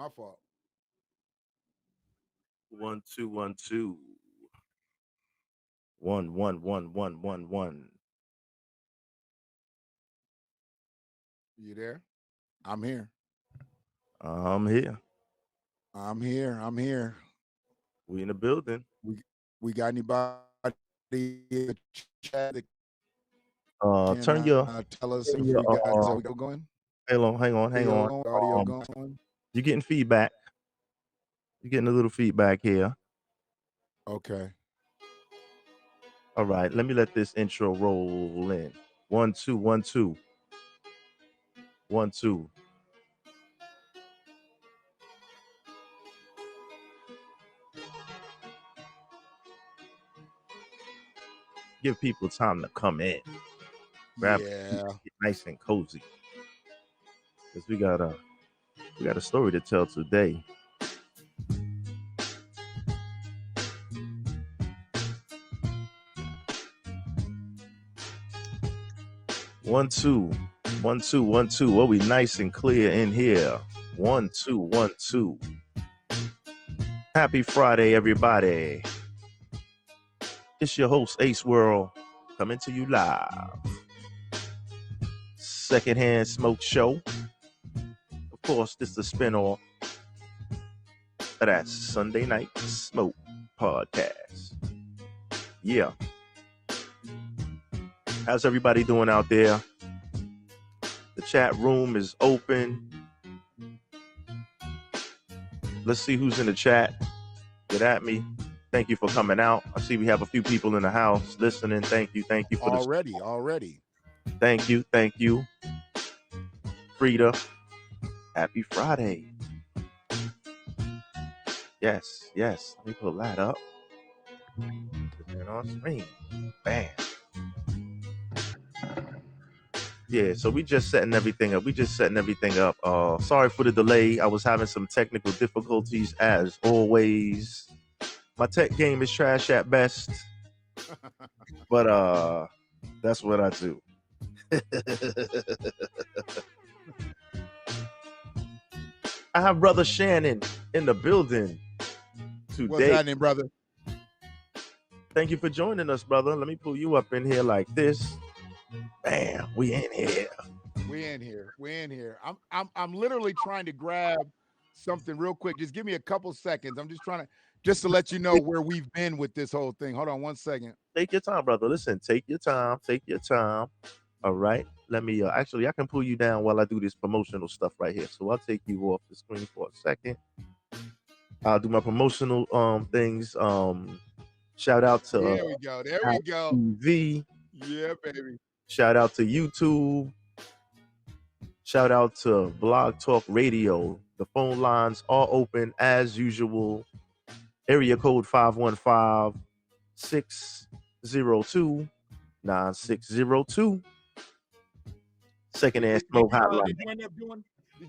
My fault. 1 2 1 2 1 1 1 1 1 1. You there? I'm here. I'm here. I'm here. I'm here. We in the building. We got anybody in the chat that can Turn tell your us if we turn got your is that we got going? hang on. Audio Um, going. you're getting feedback. You're getting a little feedback here. Okay. All right, let me let this intro roll in. 1 2 1 2 1 2. Give people time to come in. Grab a seat, Yeah. get nice and cozy. Cause we got a story to tell today. 1 2 1 2 1 2. What we nice and clear in here. 1 2 1 2. Happy Friday, everybody. It's your host, Ace World, coming to you live. Secondhand Smoke Show. Of course, this is a spin-off of that Sunday Night Smoke podcast. Yeah. How's everybody doing out there? The chat room is open. Let's see who's in the chat. Get at me. Thank you for coming out. I see we have a few people in the house listening. Thank you for the Already. Thank you. Frida, happy Friday. Yes. Let me pull that up. Put that on screen. Bam. Yeah, so we just setting everything up. Sorry for the delay. I was having some technical difficulties as always. My tech game is trash at best, but that's what I do. I have brother Shannon in the building today. What's happening, brother? Thank you for joining us, brother. Let me pull you up in here like this. Bam, we in here. We in here. I'm literally trying to grab something real quick. Just give me a couple seconds. I'm just to let you know where we've been with this whole thing. Hold on 1 second. Take your time, brother. Listen, take your time. All right. Let me actually I can pull you down while I do this promotional stuff right here. So I'll take you off the screen for a second. I'll do my promotional things. Shout out to There we go. TV. Yeah, baby. Shout out to YouTube. Shout out to Blog Talk Radio. The phone lines are open as usual. Area code 515-602-9602. Secondhand Smoke Hotline. Did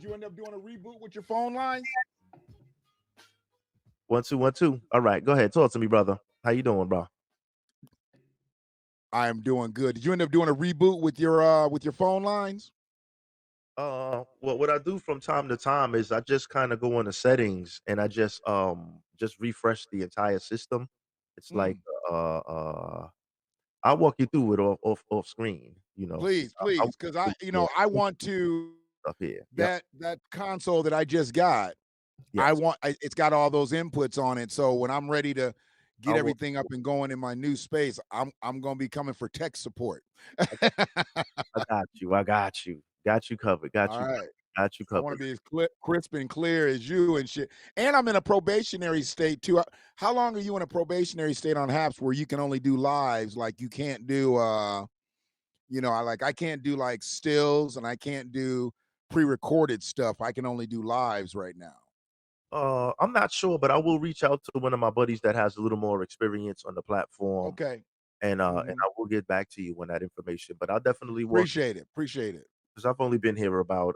you end up doing a reboot with your phone lines? 1 2 1 2. All right, go ahead. Talk to me, brother. How you doing, bro? I am doing good. Did you end up doing a reboot with your phone lines? What I do from time to time is I just kind of go into settings and I just refresh the entire system. It's like I'll walk you through it off screen, you know. Please, because I want to up here. that console that I just got. Yes. It's got all those inputs on it. So when I'm ready to get I will- everything up and going in my new space, I'm gonna be coming for tech support. I got you. Got you covered. All right. Got you I want covered. to be as crisp and clear as you and shit. And I'm in a probationary state too. How long are you in a probationary state on Haps where you can only do lives? Like you can't do, I can't do like stills and I can't do pre-recorded stuff. I can only do lives right now. I'm not sure, but I will reach out to one of my buddies that has a little more experience on the platform. Okay. And I will get back to you on that information. But I'll definitely work. Appreciate it. Because I've only been here about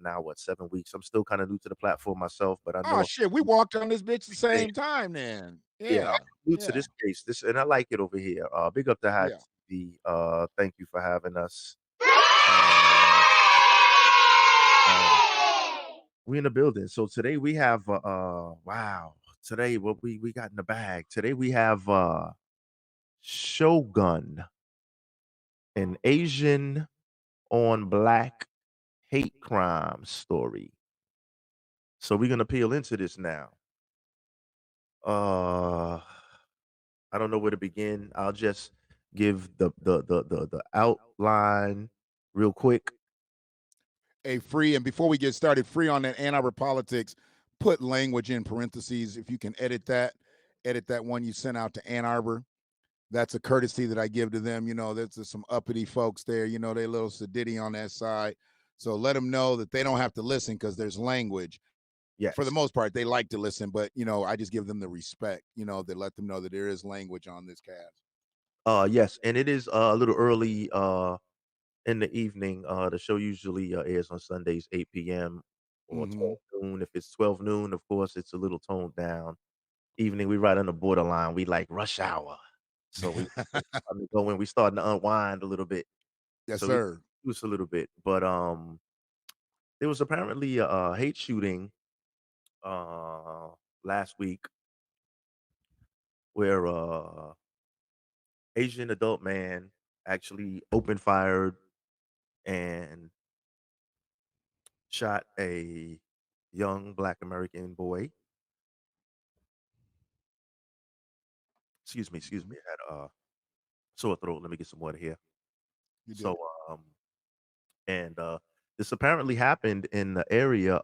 now 7 weeks. I'm still kind of new to the platform myself, but I know. Oh shit, we walked on this bitch the same time then. Yeah. I'm new to this space. And I like it over here. Big up to Hat TV. Thank you for having us. We in the building. So today we have wow. Today what we got in the bag. Today we have Shogun, an Asian on black hate crime story. So we're gonna peel into this now. Uh I don't know where to begin. I'll just give the outline real quick. A free, and before we get started, free on that Ann Arbor politics, put language in parentheses. If you can edit that one you sent out to Ann Arbor. That's a courtesy that I give to them. You know, there's some uppity folks there. You know, they a little sedity on that side. So let them know that they don't have to listen because there's language. For the Yes. most part, they like to listen, but you know, I just give them the respect. You know, that let them know that there is language on this cast. Yes, and it is a little early in the evening. The show usually airs on Sundays, 8 p.m. or Mm-hmm. 12 noon. If it's 12 noon, of course, it's a little toned down. Evening, we right on the borderline. We like rush hour. So we starting to go in, we starting to unwind a little bit. Yes, So we sir. loose a little bit. But there was apparently a hate shooting uh last week where Asian adult man actually opened fired and shot a young black American boy. Excuse Mm-hmm. me. I had a sore throat. Let me get some water here. You did So, it. and this apparently happened in the area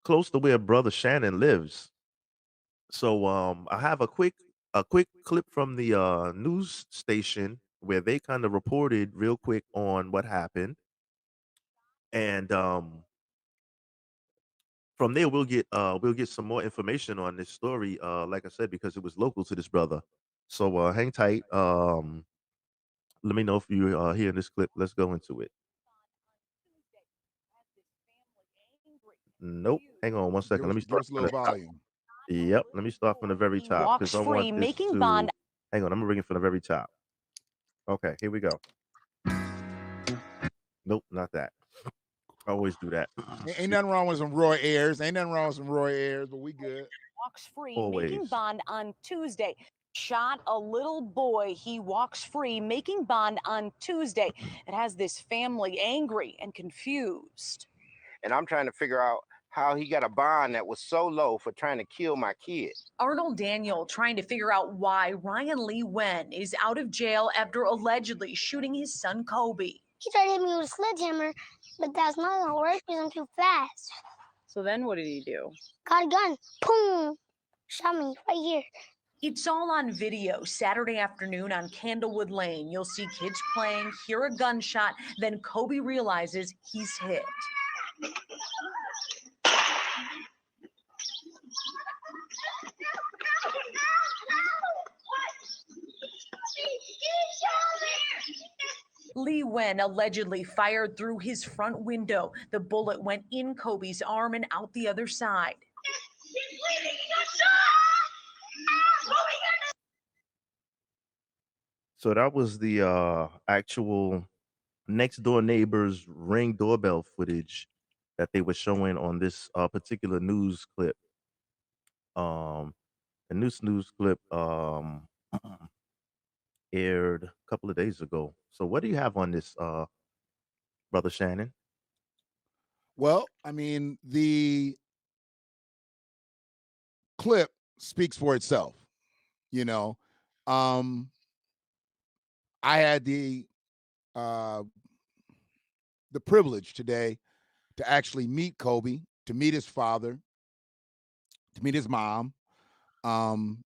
close to where Brother Shannon lives. So, I have a quick clip from the news station where they kind of reported real quick on what happened, and from there we'll get some more information on this story. Like I said, because it was local to this brother. So, hang tight. Let me know if you hearing this clip. Let's go into it. Nope. Hang on one second. Let me Give start us a from little the top. volume. Yep. Let me start from the very He top because walks I want free, this making to. bond. Hang on. I'm gonna bring it from the very top. Okay. Here we go. Nope. Not that. I always do that. Ain't nothing wrong with some Roy Ayers. Ain't nothing wrong with some Roy Ayers, but we good. Walks free, making Always. bond on Tuesday. Shot a little boy. He walks free, making bond on Tuesday. It has this family angry and confused. And I'm trying to figure out how he got a bond that was so low for trying to kill my kid. Arnold Daniel trying to figure out why Ryan Lee Wen is out of jail after allegedly shooting his son Kobe. He tried to hit me with a sledgehammer, but that's not gonna work because I'm too fast. So then what did he do? Got a gun, boom, shot me right here. It's all on video Saturday afternoon on Candlewood Lane. You'll see kids playing, hear a gunshot, then Kobe realizes he's hit. Lee Wen allegedly fired through his front window. The bullet went in Kobe's arm and out the other side. So that was the actual next door neighbor's ring doorbell footage that they were showing on this particular news clip. Um, and this news clip aired a couple of days ago. So what do you have on this, brother Shannon? Well, I mean, the clip speaks for itself. You know, um, I had uh, the privilege today to actually meet Kobe, to meet his father, to meet his mom. Um,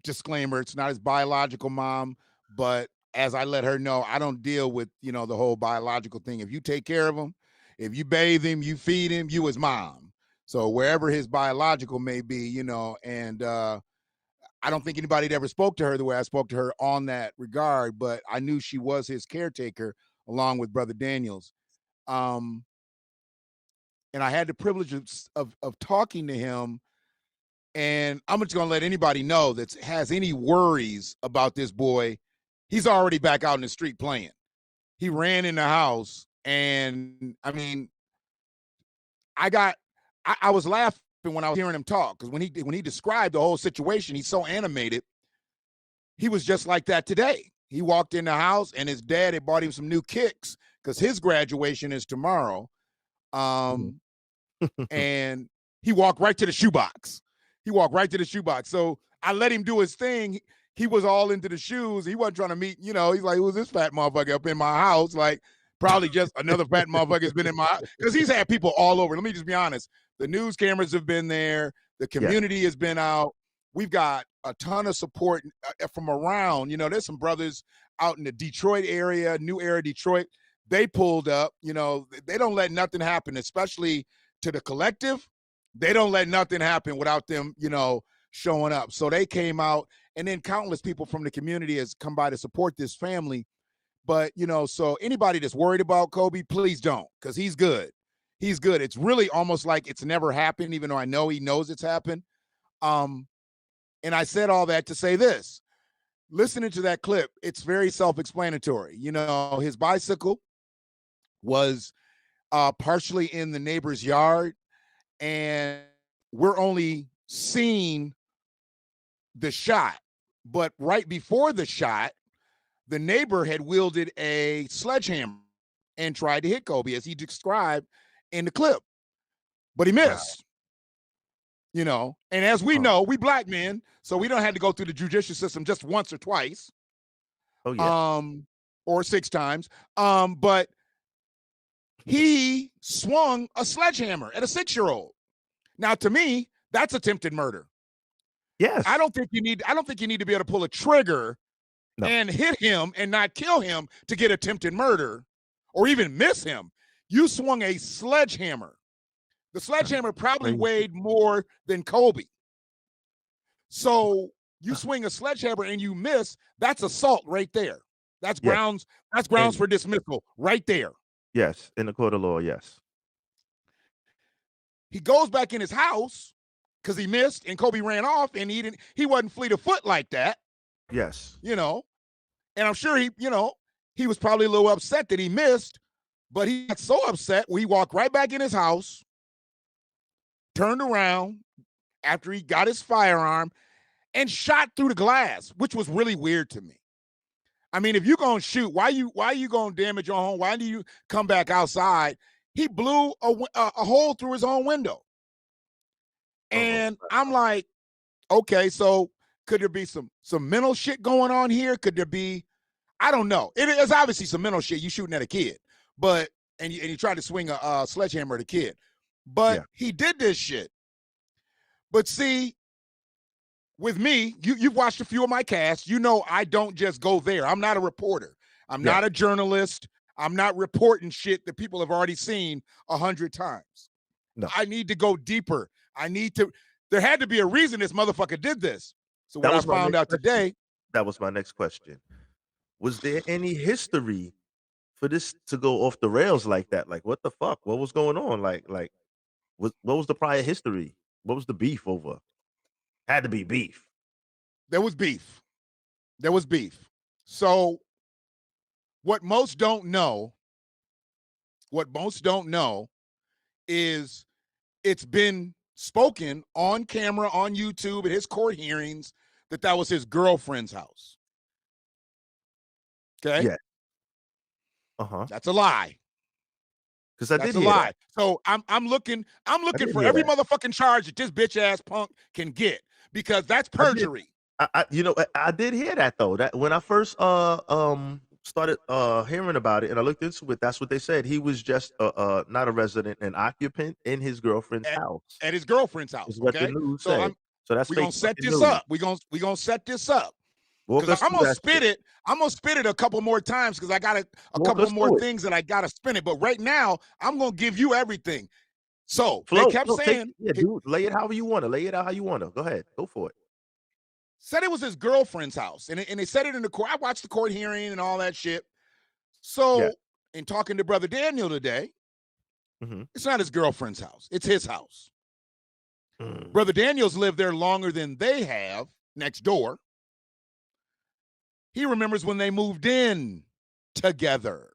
Disclaimer: it's not his biological mom, but as I let her know, I don't deal with the whole biological thing. If you take care of him, if you bathe him, you feed him, you his mom. So wherever his biological may be, and I don't think anybody had ever spoke to her the way I spoke to her on that regard, but I knew she was his caretaker along with Brother Daniels. Um, and I had the privilege of talking to him. And I'm just gonna let anybody know that has any worries about this boy. He's already back out in the street playing. He ran in the house, and I mean, I was laughing when I was hearing him talk, because when he described the whole situation, he's so animated. He was just like that today. He walked in the house and his dad had bought him some new kicks because his graduation is tomorrow. And he walked right to the shoebox. So I let him do his thing. He was all into the shoes. He wasn't trying to meet, he's like, who's this fat motherfucker up in my house? Like, probably just another fat motherfucker has been in my house. Because he's had people all over. Let me just be honest. The news cameras have been there. The community has been out. We've got a ton of support from around. There's some brothers out in the Detroit area, New Era Detroit. They pulled up. They don't let nothing happen, especially to the collective. They don't let nothing happen without them, showing up. So they came out, and then countless people from the community has come by to support this family. But, so anybody that's worried about Kobe, please don't, because he's good. He's good. It's really almost like it's never happened, even though I know he knows it's happened. And I said all that to say this. Listening to that clip, it's very self-explanatory. His bicycle was partially in the neighbor's yard, and we're only seeing the shot. But right before the shot, the neighbor had wielded a sledgehammer and tried to hit Kobe, as he described in the clip. But he missed. And as we know, we black men, so we don't have to go through the judicial system just once or twice. Oh, yeah. Or 6 times. But he swung a sledgehammer at a 6-year-old. Now, to me, that's attempted murder. Yes. I don't think you need to be able to pull a trigger and hit him and not kill him to get attempted murder or even miss him. You swung a sledgehammer. The sledgehammer probably weighed more than Kobe. So you swing a sledgehammer and you miss, that's assault right there. That's grounds, for dismissal right there. Yes, in the court of law, yes. He goes back in his house because he missed and Kobe ran off, and he wasn't fleet of foot like that. Yes. And I'm sure he was probably a little upset that he missed, but he got so upset he walked right back in his house, turned around after he got his firearm, and shot through the glass, which was really weird to me. I mean, if you're going to shoot, why you going to damage your home? Why do you come back outside? He blew a hole through his own window. And I'm like, okay, so could there be some mental shit going on here? Could there be, I don't know. It is obviously some mental shit. You shooting at a kid, and you tried to swing a sledgehammer at a kid. But he did this shit. But see, with me, you've watched a few of my casts. I don't just go there. I'm not a reporter. I'm not a journalist. I'm not reporting shit that people have already seen 100 times. No. I need to go deeper. There had to be a reason this motherfucker did this. So what I found out today. That was my next question. Was there any history for this to go off the rails like that? Like, what the fuck? What was going on? What was the prior history? What was the beef over? Had to be beef. There was beef. So what most don't know is it's been spoken on camera, on YouTube, at his court hearings, that was his girlfriend's house. Okay? Yeah. That's a lie. Because That's a lie. So I'm looking for every motherfucking charge that this bitch ass punk can get, because that's perjury. I did hear that though. That when I first started hearing about it and I looked into it, that's what they said. He was just not a resident, an occupant in his girlfriend's house. At his girlfriend's house. Is what the news so said. So that's we're gonna set this up. We're gonna set this up. Because I'm gonna spit it. I'm gonna spit it a couple more times because I got a couple more things that I gotta spin it. But right now, I'm gonna give you everything. So they kept saying, dude, lay it however you want to. Lay it out how you want to. Go ahead, go for it. Said it was his girlfriend's house, and they said it in the court. I watched the court hearing and all that shit. So, in talking to Brother Daniel today, it's not his girlfriend's house. It's his house. Brother Daniel's lived there longer than they have, next door. He remembers when they moved in together.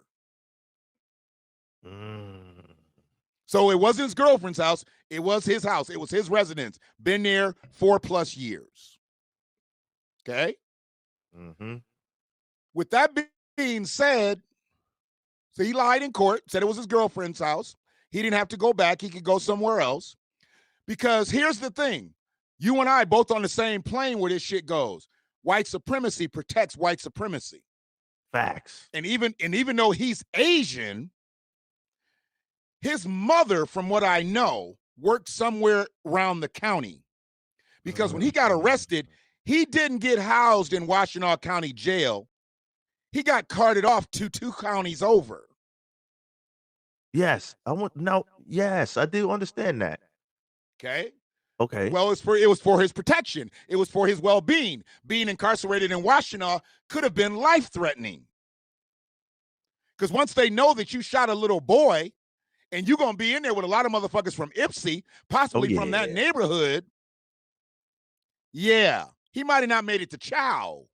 So it wasn't his girlfriend's house. It was his house. It was his residence. Been there 4+ years. Okay. Mm-hmm. With that being said, so he lied in court, said it was his girlfriend's house. He didn't have to go back. He could go somewhere else. Because here's the thing. You and I both on the same plane where this shit goes. White supremacy protects white supremacy. Facts. And even though he's Asian, his mother, from what I know, worked somewhere around the county. Because when he got arrested, he didn't get housed in Washtenaw County Jail. He got carted off to 2 counties over. Yes. Yes, I do understand that. Okay. Okay. Well, it was for his protection. It was for his well-being. Being incarcerated in Washtenaw could have been life-threatening. Because once they know that you shot a little boy, and you're gonna be in there with a lot of motherfuckers from Ipsy, possibly from that neighborhood. Yeah, he might have not made it to Chow.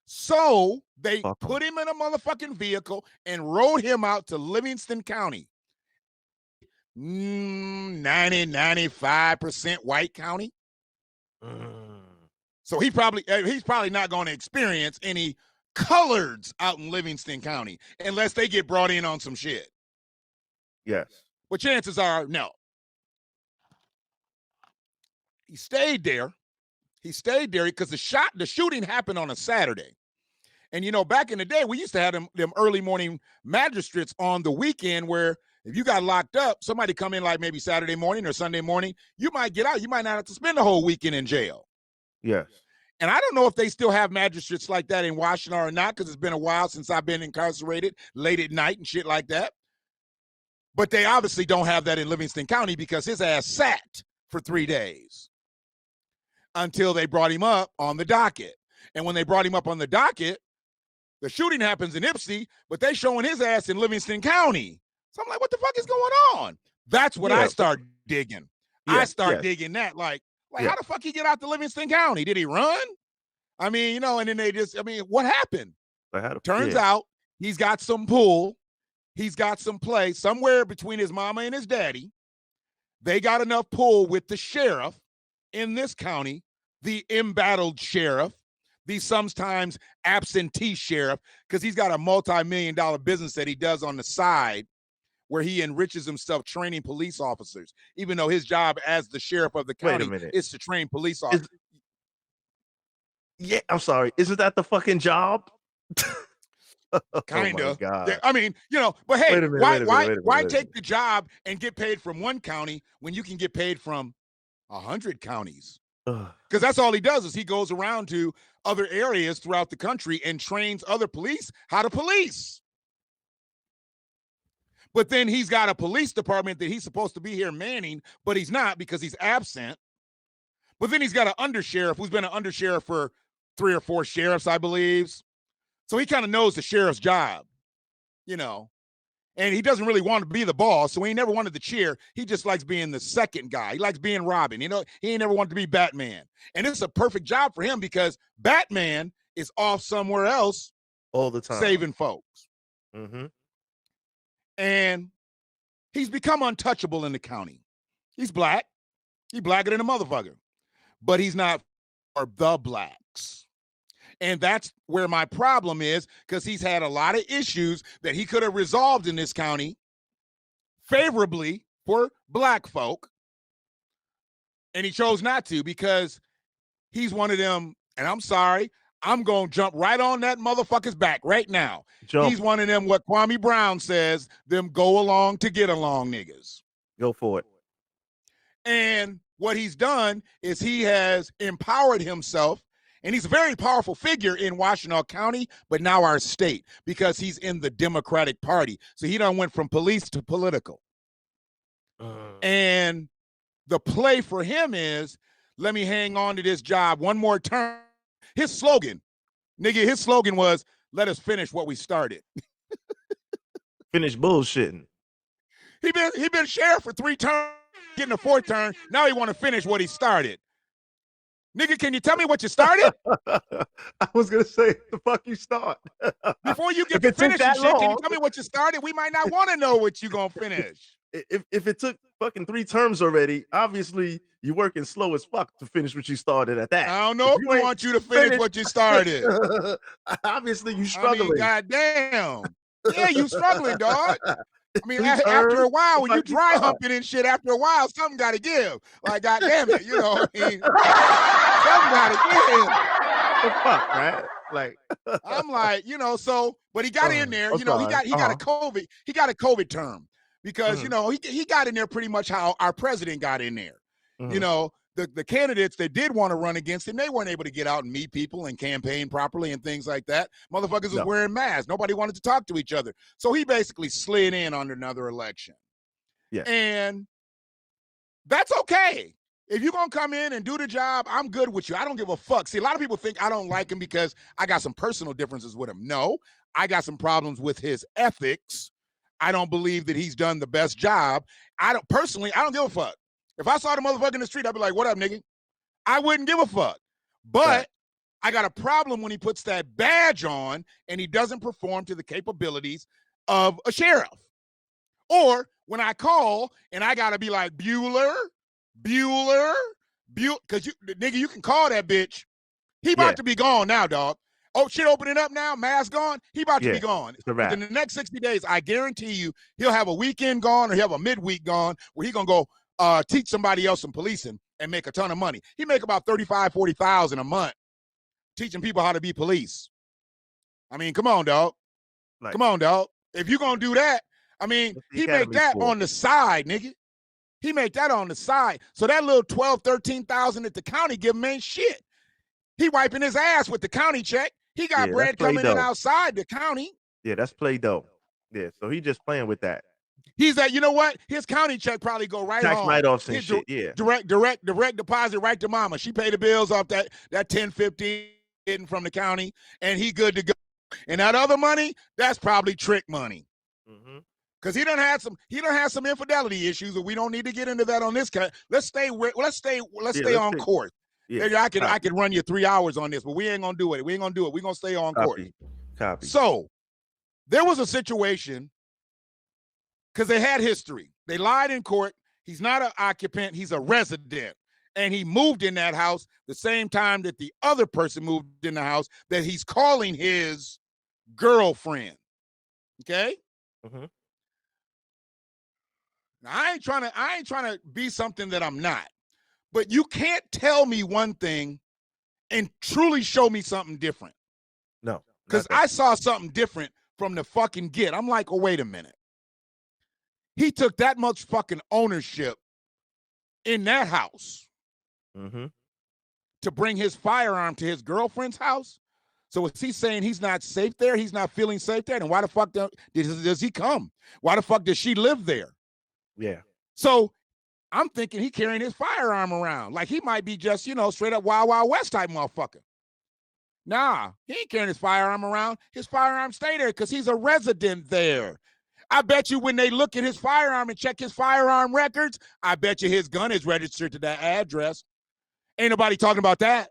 So they put him in a motherfucking vehicle and rode him out to Livingston County. 95% white county. So he's probably not going to experience any coloreds out in Livingston County unless they get brought in on some shit. Yes. But chances are, no. He stayed there. He stayed there because the shooting happened on a Saturday. And, you know, back in the day, we used to have them early morning magistrates on the weekend where if you got locked up, somebody come in like maybe Saturday morning or Sunday morning, you might get out. You might not have to spend the whole weekend in jail. Yes. And I don't know if they still have magistrates like that in Washington or not, because it's been a while since I've been incarcerated late at night and shit like that. But they obviously don't have that in Livingston County because his ass sat for 3 days until they brought him up on the docket. And when they brought him up on the docket, the shooting happens in Ipsy, but they showing his ass in Livingston County. So I'm like, what the fuck is going on? That's what I start digging. I start digging that. Like how the fuck he get out to Livingston County? Did he run? I mean, you know, and then what happened? Turns out he's got some pull. He's got some play somewhere between his mama and his daddy. They got enough pull with the sheriff in this county, the embattled sheriff, the sometimes absentee sheriff, because he's got a multi-million-dollar business that he does on the side where he enriches himself training police officers, even though his job as the sheriff of the county is to train police officers. I'm sorry. Isn't that the fucking job? Kind of. I mean, you know, but hey, why take the job and get paid from one county when you can get paid from 100 counties? Because that's all he does is he goes around to other areas throughout the country and trains other police how to police. But then he's got a police department that he's supposed to be here manning, but he's not because he's absent. But then he's got an undersheriff who's been an undersheriff for 3 or 4 sheriffs, I believe. So he kind of knows the sheriff's job, you know, and he doesn't really want to be the boss. So he never wanted the chair. He just likes being the second guy. He likes being Robin. You know, he ain't never wanted to be Batman. And it's a perfect job for him because Batman is off somewhere else all the time, saving folks. Mm-hmm. And he's become untouchable in the county. He's black. He's blacker than a motherfucker. But he's not for the blacks. And that's where my problem is, because he's had a lot of issues that he could have resolved in this county favorably for black folk. And he chose not to because he's one of them, and I'm sorry, I'm going to jump right on that motherfucker's back right now. He's one of them, what Kwame Brown says, them go along to get along niggas. Go for it. And what he's done is he has empowered himself. And he's a very powerful figure in Washtenaw County, but now our state, because he's in the Democratic Party. So he done went from police to political. And the play for him is, let me hang on to this job one more term. His slogan was, let us finish what we started. Finish bullshitting. He been sheriff for 3 terms, getting a 4th term. Now he want to finish what he started. Nigga, can you tell me what you started? I was gonna say the fuck you start. Before you get If to it took finishing that shit, can you long- tell me what you started? We might not want to know what you gonna finish. If it took fucking 3 terms already, obviously you're working slow as fuck to finish what you started at that. I don't know if you we ain't want you to finish finished- what you started. Obviously you I struggling. mean, goddamn. Yeah, you struggling, dog. I mean, 3 after a terms, while, when you fuck you dry start. humping and shit, after a while, something got to give. Like, goddamn it, you know what I mean? Something got to The fuck, right? Like give. I'm like, you know, so, but he got in there, I'm you know, he sorry. got a COVID term because, you Mhm. know, he got in there pretty much how our president got in there. You Mhm. know, the candidates that did want to run against him, they weren't able to get out and meet people and campaign properly and things like that. Motherfuckers was No. wearing masks. Nobody wanted to talk to each other. So he basically slid in on another election. Yeah. And that's okay. If you're going to come in and do the job, I'm good with you. I don't give a fuck. See, a lot of people think I don't like him because I got some personal differences with him. No, I got some problems with his ethics. I don't believe that he's done the best job. I don't give a fuck. If I saw the motherfucker in the street, I'd be like, what up, nigga? I wouldn't give a fuck. But Right. I got a problem when he puts that badge on and he doesn't perform to the capabilities of a sheriff. Or when I call and I got to be like, Bueller, because nigga, you can call that bitch. He about Yeah. to be gone now, dog. Oh, shit opening up now, mask gone. He about to Yeah, be gone. it's a wrap. Within the next 60 days, I guarantee you, he'll have a weekend gone or he'll have a midweek gone where he going to go teach somebody else some policing and make a ton of money. He make about 35, 40,000 a month teaching people how to be police. I mean, come on, dog. Like, Come on, dog. If you're going to do that, I mean, What's the he make academy that for? on the side, nigga. He make that on the side. So that little 12, 13,000 that the county give him ain't shit. He wiping his ass with the county check. He got Yeah, bread that's play coming in dough. outside the county. Yeah, that's play dough. Yeah, so he just playing with that. He's you know what? His county check probably go right Tax home. write-offs and His shit. Yeah. direct deposit right to mama. She paid the bills off that 10, 15 getting from the county, and he good to go. And that other money, that's probably trick money. Mm-hmm. Because he done had some infidelity issues, but we don't need to get into that on this case. Let's stay on course. Yeah. I could run you 3 hours on this, but we ain't gonna do it. We're gonna stay on course. Copy. So there was a situation because they had history. They lied in court. He's not an occupant, he's a resident. And he moved in that house the same time that the other person moved in the house that he's calling his girlfriend. Okay? Mm-hmm. Now, I ain't trying to be something that I'm not. But you can't tell me one thing and truly show me something different. No. Because I saw something different from the fucking get. I'm like, oh, wait a minute. He took that much fucking ownership in that house Mm-hmm. to bring his firearm to his girlfriend's house. So is he saying he's not safe there? He's not feeling safe there? Then why the fuck does he come? Why the fuck does she live there? Yeah. So I'm thinking he carrying his firearm around. Like he might be just, straight up Wild Wild West type motherfucker. Nah, he ain't carrying his firearm around. His firearm stay there because he's a resident there. I bet you when they look at his firearm and check his firearm records, I bet you his gun is registered to that address. Ain't nobody talking about that.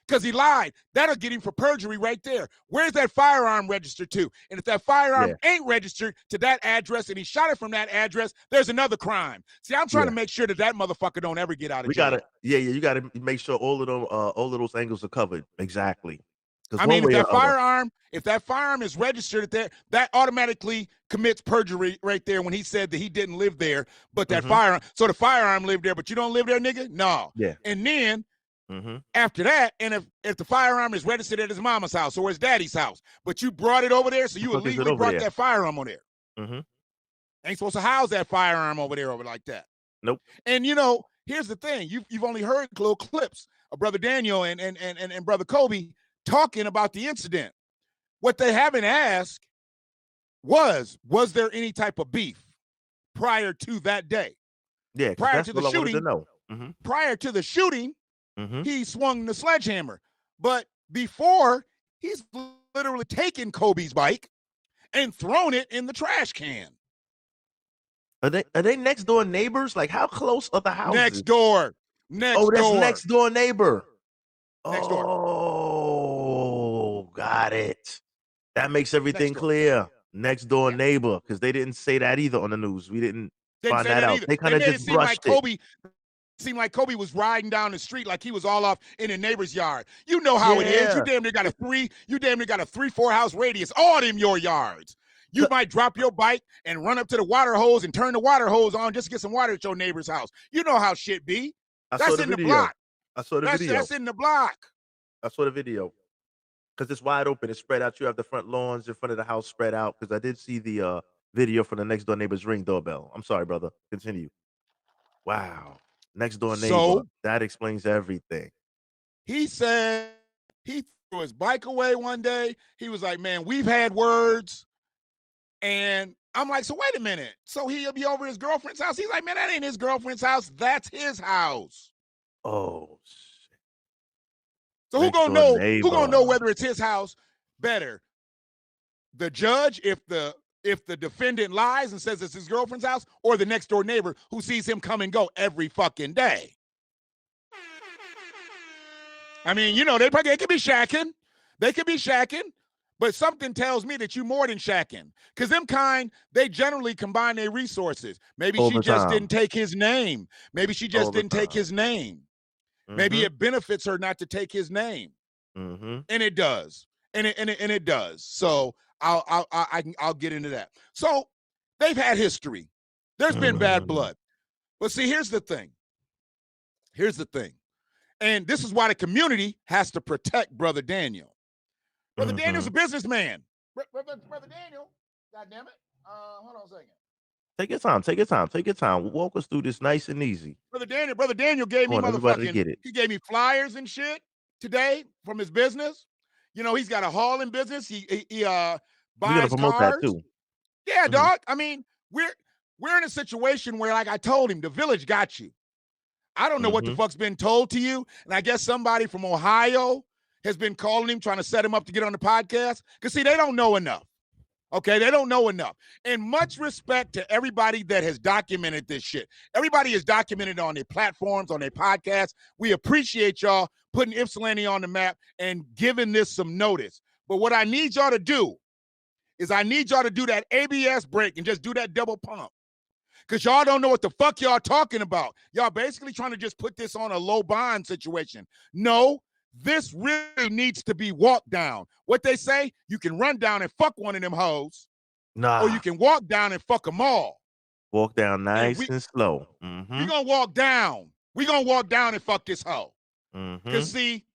Because he lied. That'll get him for perjury right there. Where's that firearm registered to? And if that firearm ain't registered to that address and he shot it from that address, there's another crime. See, I'm trying to make sure that motherfucker don't ever get out of jail. You gotta make sure all of those angles are covered. Exactly. I mean, if that firearm is registered there, that automatically commits perjury right there when he said that he didn't live there, but that firearm, so the firearm lived there, but you don't live there, nigga? No. Yeah. And then after that, and if the firearm is registered at his mama's house or his daddy's house, but you brought it over there, so you illegally brought that firearm on there. Ain't supposed to house that firearm over there like that. Nope. And here's the thing: you've only heard little clips of Brother Daniel and Brother Kobe talking about the incident. What they haven't asked was there any type of beef prior to that day? Yeah, prior to the shooting. Prior to the shooting, Mm-hmm. he swung the sledgehammer. But before, he's literally taken Kobe's bike and thrown it in the trash can. Are they next door neighbors? Like, how close are the houses? Next door. Next Oh, that's door. next door neighbor. Next door. Oh, got it. That makes everything door. clear. Next door Yeah. neighbor, because they didn't say that either on the news. We didn't Didn't find say that that out. either. They kind of made it just seem like brushed it. Kobe. Seemed like Kobe was riding down the street like he was all off in a neighbor's yard. You know how it is. You Yeah. damn near got a 3-4 house radius. All them your yards. You might drop your bike and run up to the water hose and turn the water hose on just to get some water at your neighbor's house. You know how shit be. I saw That's the in the video. block. I saw the video. That's in the block. I saw the video. Because it's wide open. It's spread out. You have the front lawns in front of the house spread out. Because I did see the video from the next door neighbor's Ring doorbell. I'm sorry, brother. Continue. Wow. Next door neighbor. So that explains everything. he said he threw his bike away one day. He was like, man, we've had words. And I'm like, so wait a minute. So he'll be over his girlfriend's house. He's like, man, that ain't his girlfriend's house. That's his house. Oh, shit. So who Next gonna door know? neighbor. Who gonna know whether it's his house better? The judge, if the defendant lies and says it's his girlfriend's house, or the next door neighbor who sees him come and go every fucking day. I mean, you know, they could be shacking. They could be shacking, but something tells me that you more than shacking. Because them kind, they generally combine their resources. Maybe All she the just time. didn't take his name. Maybe she All just the didn't take time. his name. Maybe it benefits her not to take his name. Mm-hmm. And it does. And it does. So I'll get into that. So they've had history. There's been bad blood. But see, here's the thing. Here's the thing. And this is why the community has to protect Brother Daniel. Brother Daniel's a businessman. Brother Daniel, goddammit. Hold on a second. Take your time. Take your time. Take your time. Walk us through this nice and easy. Brother Daniel gave me everybody get it. he gave me flyers and shit today from his business. You know, he's got a hauling business. He We're buys gonna promote cars. that too. Yeah, Mhm. dog. I mean, we're in a situation where, like I told him, the village got you. I don't know what the fuck's been told to you. And I guess somebody from Ohio has been calling him, trying to set him up to get on the podcast. Because, see, they don't know enough. Okay, they don't know enough. And much respect to everybody that has documented this shit. Everybody is documented on their platforms, on their podcasts. We appreciate y'all putting Ypsilanti on the map and giving this some notice. But what I need y'all to do is I need y'all to do that ABS break and just do that double pump. Because y'all don't know what the fuck y'all talking about. Y'all basically trying to just put this on a low bond situation. No, this really needs to be walked down. What they say, you can run down and fuck one of them hoes, Nah. or you can walk down and fuck them all. Walk down nice we- and slow. We gonna walk down. We gonna walk down and fuck this hoe. Because see,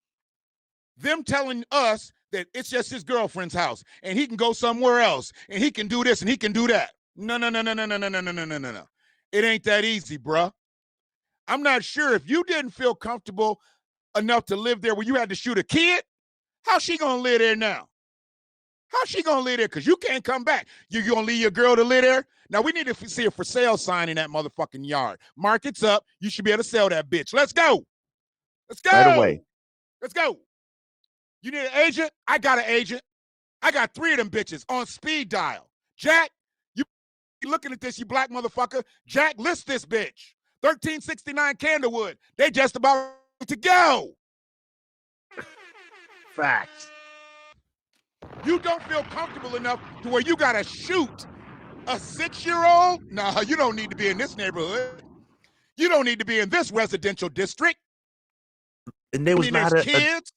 them telling us that it's just his girlfriend's house and he can go somewhere else and he can do this and he can do that. No. It ain't that easy, bruh. I'm not sure if you didn't feel comfortable enough to live there where you had to shoot a kid, how's she gonna live there now? How's she gonna live there? Because you can't come back. You gonna leave your girl to live there? Now we need to see a for sale sign in that motherfucking yard. Market's up. You should be able to sell that bitch. Let's go. Let's go. Right away. Let's go. You need an agent? I got an agent. I got 3 of them bitches on speed dial. Jack, you looking at this, you black motherfucker. Jack, list this bitch. 1369 Candlewood. They just about to go. Facts. You don't feel comfortable enough to where you gotta shoot a 6-year-old? Nah, you don't need to be in this neighborhood. You don't need to be in this residential district. And there was not there's a kids.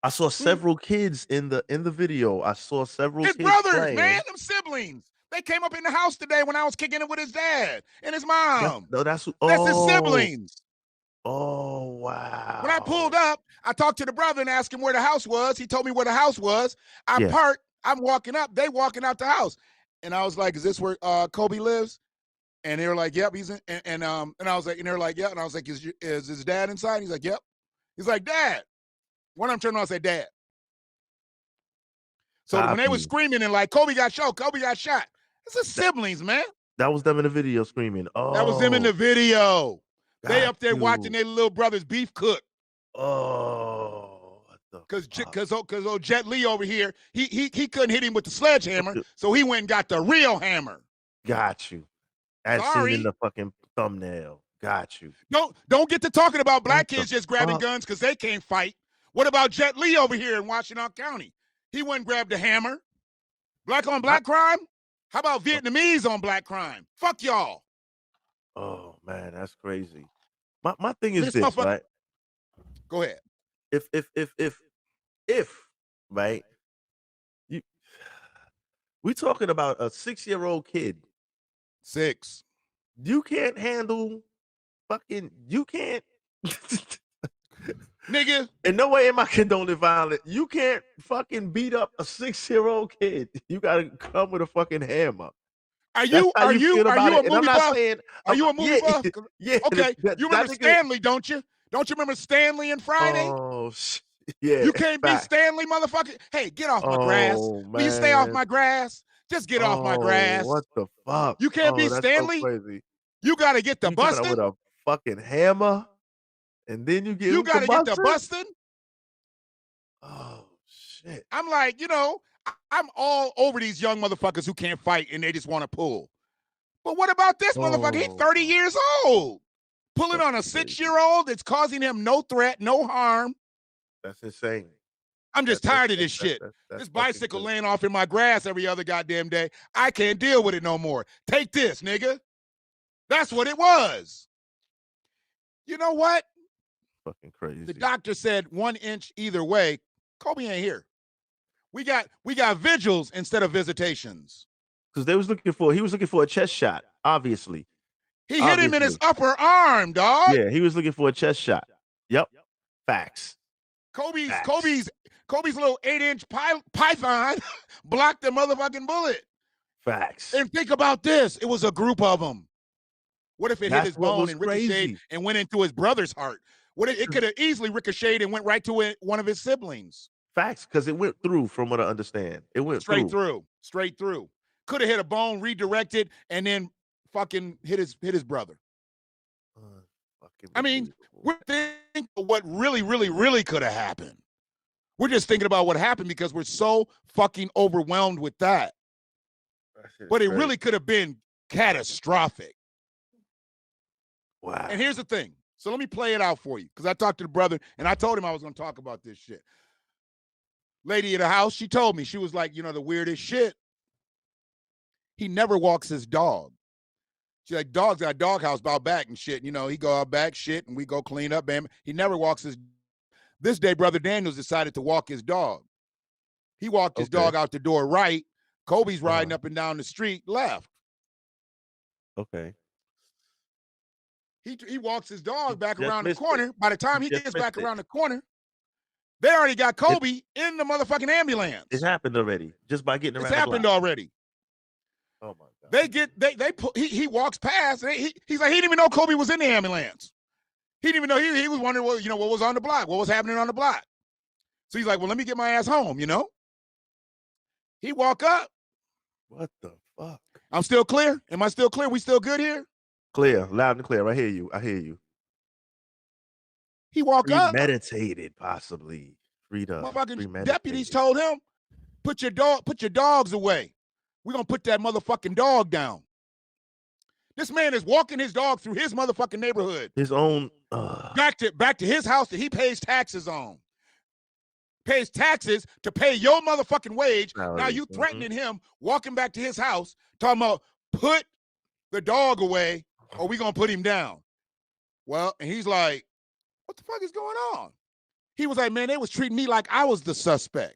I saw several kids in the video. I saw several His kids brothers, playing. man, them siblings. They came up in the house today when I was kicking it with his dad and his mom. That's his oh, siblings. Oh, wow. When I pulled up, I talked to the brother and asked him where the house was. He told me where the house was. I Yeah. parked. I'm walking up. They walking out the house. And I was like, is this where Kobe lives? And they were like, yep, he's in. And I was like, and they were like, yeah. And I was like, is his dad inside? He's like, yep. He's like, Dad. When I'm turning around, I say, Dad. So when they were screaming and like, Kobe got shot, it's the siblings, man. That was them in the video screaming. Oh, That was them in the video. They got up there watching you. their little brother's beef cook. Oh, what the Because old Jet Li over here, he couldn't hit him with the sledgehammer, so he went and got the real hammer. got you. As seen Sorry. in the fucking thumbnail. Got you. Don't get to talking about black What the kids just grabbing fuck? guns because they can't fight. What about Jet Li over here in Washington County? He wouldn't grab the hammer. Black on black crime? How about Vietnamese on black crime? Fuck y'all. Oh man, that's crazy. My thing is This this, motherfucker- right? Go ahead. If right, we talking about a 6-year-old kid. 6. You can't handle you can't. Nigga, In no way am I condoning violence. You can't fucking beat up a 6-year-old kid. You gotta come with a fucking hammer. are That's you how are you feel are about you a it. And I'm movie not buff? saying Are you a movie yeah, buff? yeah. Okay, that you remember nigga- Stanley, don't you? Don't you remember Stanley and Friday? Oh yeah. You can't beat fact. Stanley, motherfucker. Hey, get off my grass. Oh, Will you stay off man. my grass? Just get off my Oh, grass. What the fuck? You can't beat that's Stanley? So crazy. You got to get the You got it busting. with a fucking hammer, and then you get You got to get the busting? busting. Oh shit! I'm like, I'm all over these young motherfuckers who can't fight and they just want to pull. But what about this motherfucker? He's 30 years old. Pulling on a That's crazy. 6-year-old that's causing him no threat, no harm. That's insane. I'm just tired of this shit. That's This fucking bicycle crazy. laying off in my grass every other goddamn day. I can't deal with it no more. Take this, nigga. That's what it was. You know what? Fucking crazy. The doctor said 1 inch either way. Kobe ain't here. We got vigils instead of visitations. Because he was looking for a chest shot. Obviously, He hit him in his upper arm, dog. yeah, he was looking for a chest shot. Yep, facts. Kobe's Facts. little 8-inch python blocked the motherfucking bullet. Facts. And think about this. It was a group of them. What if it hit That's his what bone was and ricocheted crazy. and went into his brother's heart? What if it could have easily ricocheted and went right to one of his siblings? Facts, because it went through, from what I understand. It went Straight through. Could have hit a bone, redirected, and then fucking hit his brother. I mean, we're thinking of what really, really, really could have happened. We're just thinking about what happened because we're so fucking overwhelmed with that. But it really could have been catastrophic. Wow. And here's the thing. So let me play it out for you because I talked to the brother and I told him I was going to talk about this shit. Lady of the house, she told me, she was like, the weirdest shit. He never walks his dog. She's like, dog's got a doghouse out back and shit. He go out back, shit, and we go clean up, bam. He never walks his. This day, Brother Daniels decided to walk his dog. He walked his dog out the door right. Kobe's riding up and down the street left. Okay. He walks his dog back just around the missed corner. it. By the time he Just gets back missed it. around the corner, they already got Kobe in the motherfucking ambulance. It happened already, just by getting around. It's happened already. Oh my god. He walks past and he's like, he didn't even know Kobe was in the ambulance. He didn't even know he was wondering what was on the block, what was happening on the block. So he's like, well, let me get my ass home, He walk up. What the fuck? I'm still clear. Am I still clear? We still good here? Clear, loud and clear. I hear you. He walk up. Premeditated, possibly. Motherfucking deputies told him, put your dogs away. We're gonna put that motherfucking dog down. This man is walking his dog through his motherfucking neighborhood. His own back to his house that he pays taxes on. Pays taxes to pay your motherfucking wage. Now you threatening him, walking back to his house, talking about put the dog away or we gonna put him down. Well, and he's like, what the fuck is going on? He was like, man, they was treating me like I was the suspect.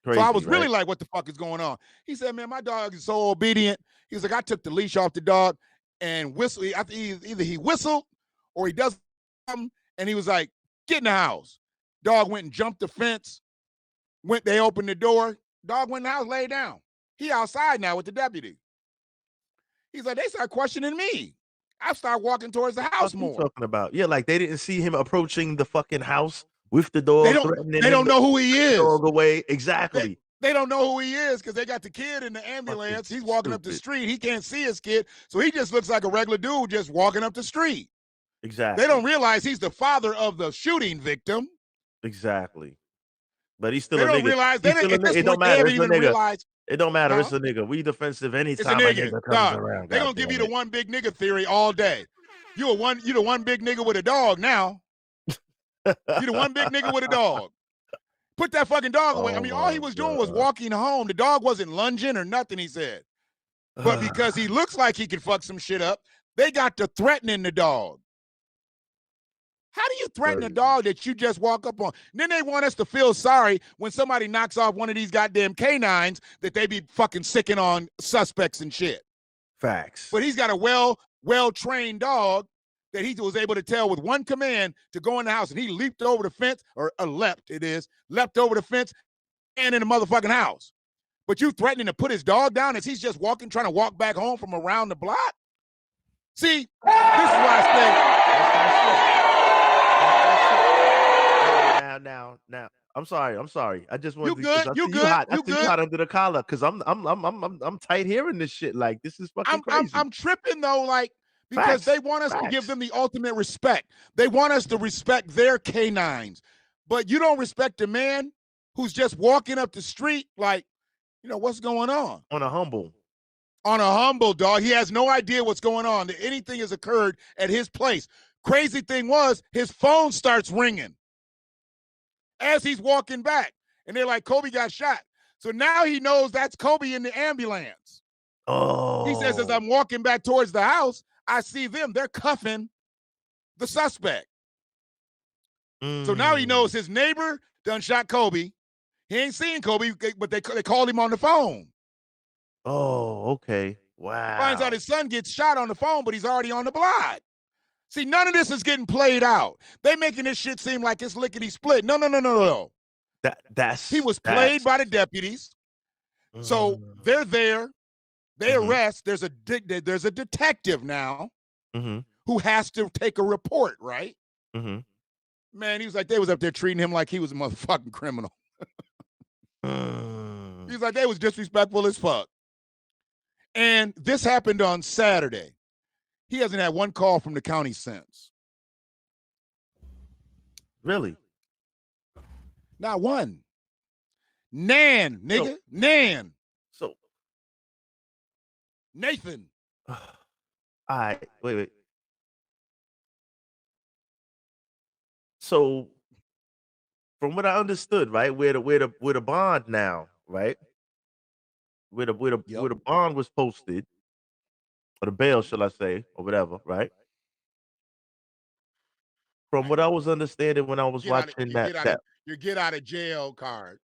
Crazy, so I was really right? like, what the fuck is going on? He said, man, my dog is so obedient. He was like, I took the leash off the dog and whistled. Either he whistled or he does something. And he was like, get in the house. Dog went and jumped the fence. They opened the door. Dog went in the house, laid down. He outside now with the deputy. He's like, they start questioning me. I start walking towards the house more. What are you talking about? Yeah, like they didn't see him approaching the fucking house with the dog. They don't know who he is. Dog away. Exactly. They don't know who he is because they got the kid in the ambulance. He's walking up the street. He can't see his kid. So he just looks like a regular dude just walking up the street. Exactly. They don't realize he's the father of the shooting victim. Exactly. But he's still they a don't nigga. Realize, they didn't, it don't matter. It's a nigga. Realize, it don't matter. It's a nigga. We defensive anytime it's a nigga. Comes around. They're going to give you the one big nigga theory all day. You the one big nigga with a dog now. You the one big nigga with a dog. Put that fucking dog away. I mean, all he was doing was walking home. The dog wasn't lunging or nothing, he said. But because he looks like he could fuck some shit up, they got to threatening the dog. How do you threaten a dog that you just walk up on? And then they want us to feel sorry when somebody knocks off one of these goddamn canines that they be fucking sicking on suspects and shit. Facts. But he's got a well-trained dog that he was able to tell with one command to go in the house, and he leaped over the fence, or leapt over the fence and in the motherfucking house. But you threatening to put his dog down as he's just trying to walk back home from around the block? See, this is why I say. Now. I'm sorry. I just wanted to. You good? I see you hot under the collar because I'm tight hearing this shit. Like this is fucking crazy. I'm tripping though, like because they want us to give them the ultimate respect. They want us to respect their canines, but you don't respect a man who's just walking up the street like, you know, what's going on? On a humble, dog. He has no idea what's going on. That anything has occurred at his place. Crazy thing was, his phone starts ringing as he's walking back. And they're like, Kobe got shot. So now he knows that's Kobe in the ambulance. Oh. He says, as I'm walking back towards the house, I see them. They're cuffing the suspect. So now he knows his neighbor done shot Kobe. He ain't seen Kobe, but they called him on the phone. Oh, okay. Wow. Finds out his son gets shot on the phone, but he's already on the block. See, none of this is getting played out. They making this shit seem like it's lickety split. No. He was played by the deputies. So they're there. They arrest. There's a detective now who has to take a report, right? Man, he was like, they was up there treating him like he was a motherfucking criminal. He's like, they was disrespectful as fuck. And this happened on Saturday. He hasn't had one call from the county since. Really? Not one. Nan, nigga. Nan. So. Nathan. All right. Wait. So, from what I understood, right, where the bond now, right, where the bond was posted, or the bail, shall I say, or whatever, right? From what I was understanding when I was watching your get out of jail card.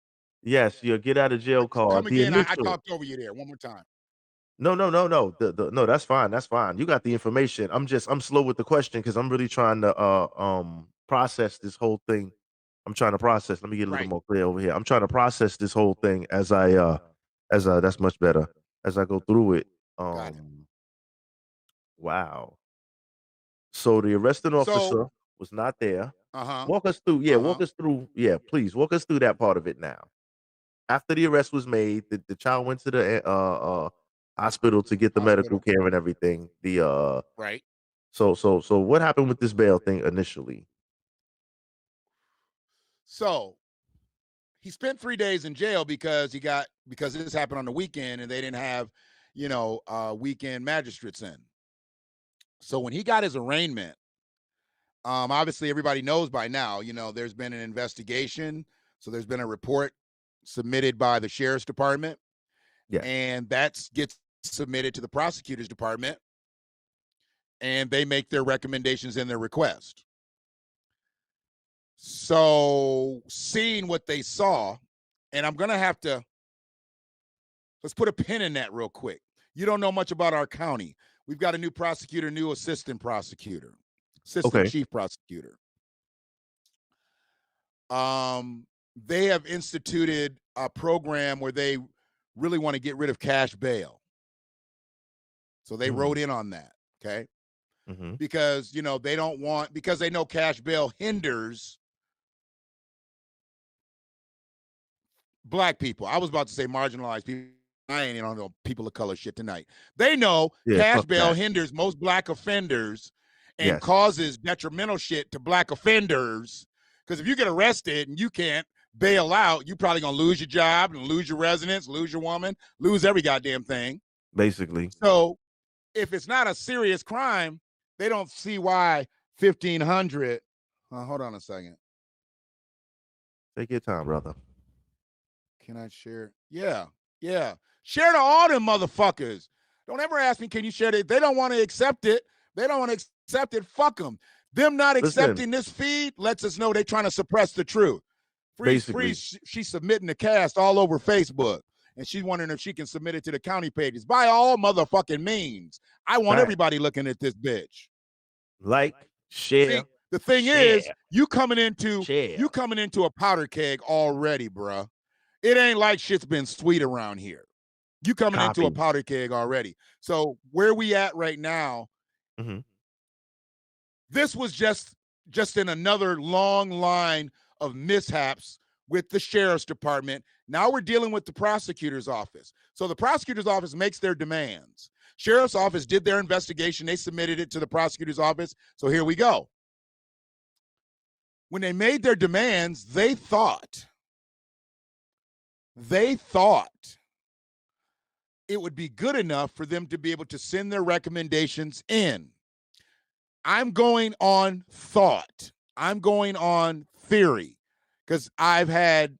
Yes, your get out of jail card. Come again. I talked over you there one more time. No. No, that's fine. That's fine. You got the information. I'm slow with the question because I'm really trying to process this whole thing. I'm trying to process. Let me get a little more clear over here. I'm trying to process this whole thing as I that's much better as I go through it. Wow. So the arresting officer was not there. Walk us through. Yeah, walk us through. Yeah, please walk us through that part of it now. After the arrest was made, the child went to the hospital to get the medical care and everything. Right. So what happened with this bail thing initially? So he spent 3 days in jail because this happened on the weekend and they didn't have, weekend magistrates in. So when he got his arraignment, obviously everybody knows by now, there's been an investigation. So there's been a report submitted by the sheriff's department. Yeah. And that gets submitted to the prosecutor's department. And they make their recommendations in their request. So seeing what they saw, and I'm going to have to, let's put a pin in that real quick. You don't know much about our county. We've got a new prosecutor, new assistant prosecutor, chief prosecutor. They have instituted a program where they really want to get rid of cash bail. So they wrote in on that, okay? Because, they don't want, because they know cash bail hinders black people. I was about to say marginalized people. I ain't on no people of color shit tonight. They know cash bail hinders most black offenders and causes detrimental shit to black offenders. Because if you get arrested and you can't bail out, you probably gonna lose your job and lose your residence, lose your woman, lose every goddamn thing. Basically. So if it's not a serious crime, they don't see why 1,500. Hold on a second. Take your time, brother. Can I share? Yeah. Share to all them motherfuckers. Don't ever ask me, can you share it? They don't want to accept it. They don't want to accept it. Fuck them. Them not accepting this feed lets us know they're trying to suppress the truth. Freeze, she's submitting the cast all over Facebook. And she's wondering if she can submit it to the county pages. By all motherfucking means. I want everybody looking at this bitch. Like, share. See, the thing is, you coming into a powder keg already, bruh. It ain't like shit's been sweet around here. You coming into a powder keg already. So where we at right now, this was just in another long line of mishaps with the sheriff's department. Now we're dealing with the prosecutor's office. So the prosecutor's office makes their demands. Sheriff's office did their investigation. They submitted it to the prosecutor's office. So here we go. When they made their demands, they thought it would be good enough for them to be able to send their recommendations in. I'm going on thought. I'm going on theory, because I've had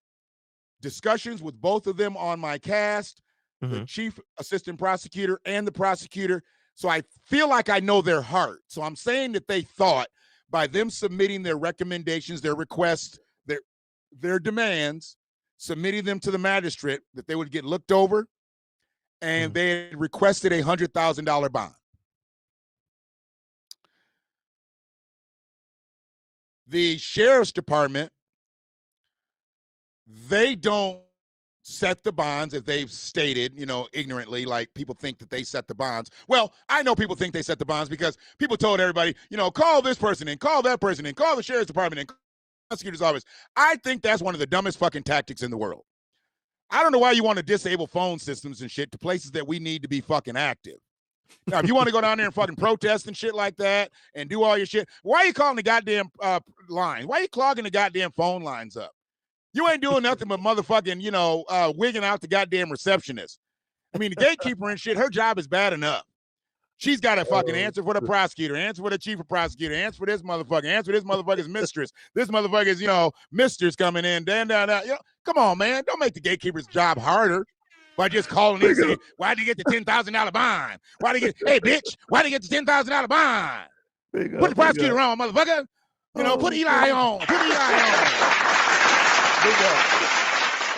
discussions with both of them on my cast, the chief assistant prosecutor and the prosecutor. So I feel like I know their heart. So I'm saying that they thought by them submitting their recommendations, their requests, their demands, submitting them to the magistrate, that they would get looked over, and they had requested a $100,000 bond. The sheriff's department, they don't set the bonds if they've stated, ignorantly, like people think that they set the bonds. Well, I know people think they set the bonds because people told everybody, call this person and call that person and call the sheriff's department and call the prosecutor's office. I think that's one of the dumbest fucking tactics in the world. I don't know why you want to disable phone systems and shit to places that we need to be fucking active. Now, if you want to go down there and fucking protest and shit like that and do all your shit, why are you calling the goddamn line? Why are you clogging the goddamn phone lines up? You ain't doing nothing but motherfucking, wigging out the goddamn receptionist. I mean, the gatekeeper and shit, her job is bad enough. She's got to fucking answer for the prosecutor, answer for the chief of prosecutor, answer for this motherfucker, answer for this motherfucker's mistress. This motherfucker's, mistress coming in, come on, man. Don't make the gatekeeper's job harder by just calling in and saying, why'd you get the $10,000 bond? Hey, bitch, why'd you get the $10,000 bond? Put the prosecutor on, motherfucker. Put Eli on. Put Eli on.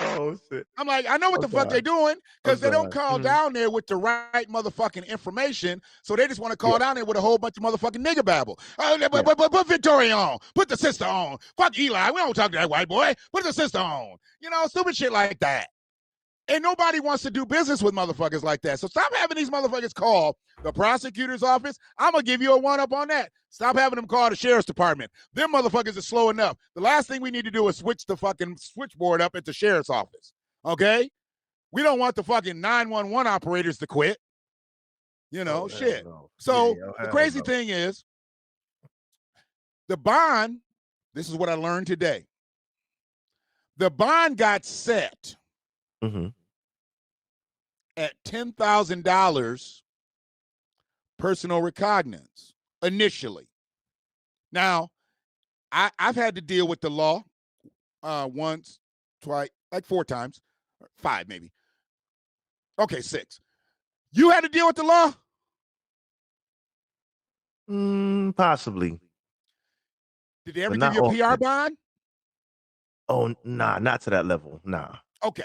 Oh, shit. I'm like, I know what the fuck they're doing, because they don't call down there with the right motherfucking information, so they just want to call down there with a whole bunch of motherfucking nigga babble. Put Victoria on. Put the sister on. Fuck Eli. We don't talk to that white boy. Put the sister on. Stupid shit like that. And nobody wants to do business with motherfuckers like that. So stop having these motherfuckers call the prosecutor's office. I'm going to give you a one-up on that. Stop having them call the sheriff's department. Them motherfuckers are slow enough. The last thing we need to do is switch the fucking switchboard up at the sheriff's office. Okay? We don't want the fucking 911 operators to quit. Shit. No. So the crazy thing is, the bond, this is what I learned today. The bond got set at $10,000 personal recognizance initially. Now, I've had to deal with the law once, twice, like 4 times, 5 maybe. Okay, 6. You had to deal with the law? Possibly. Did they ever give you a PR bond? Oh, nah, not to that level. Nah. Okay.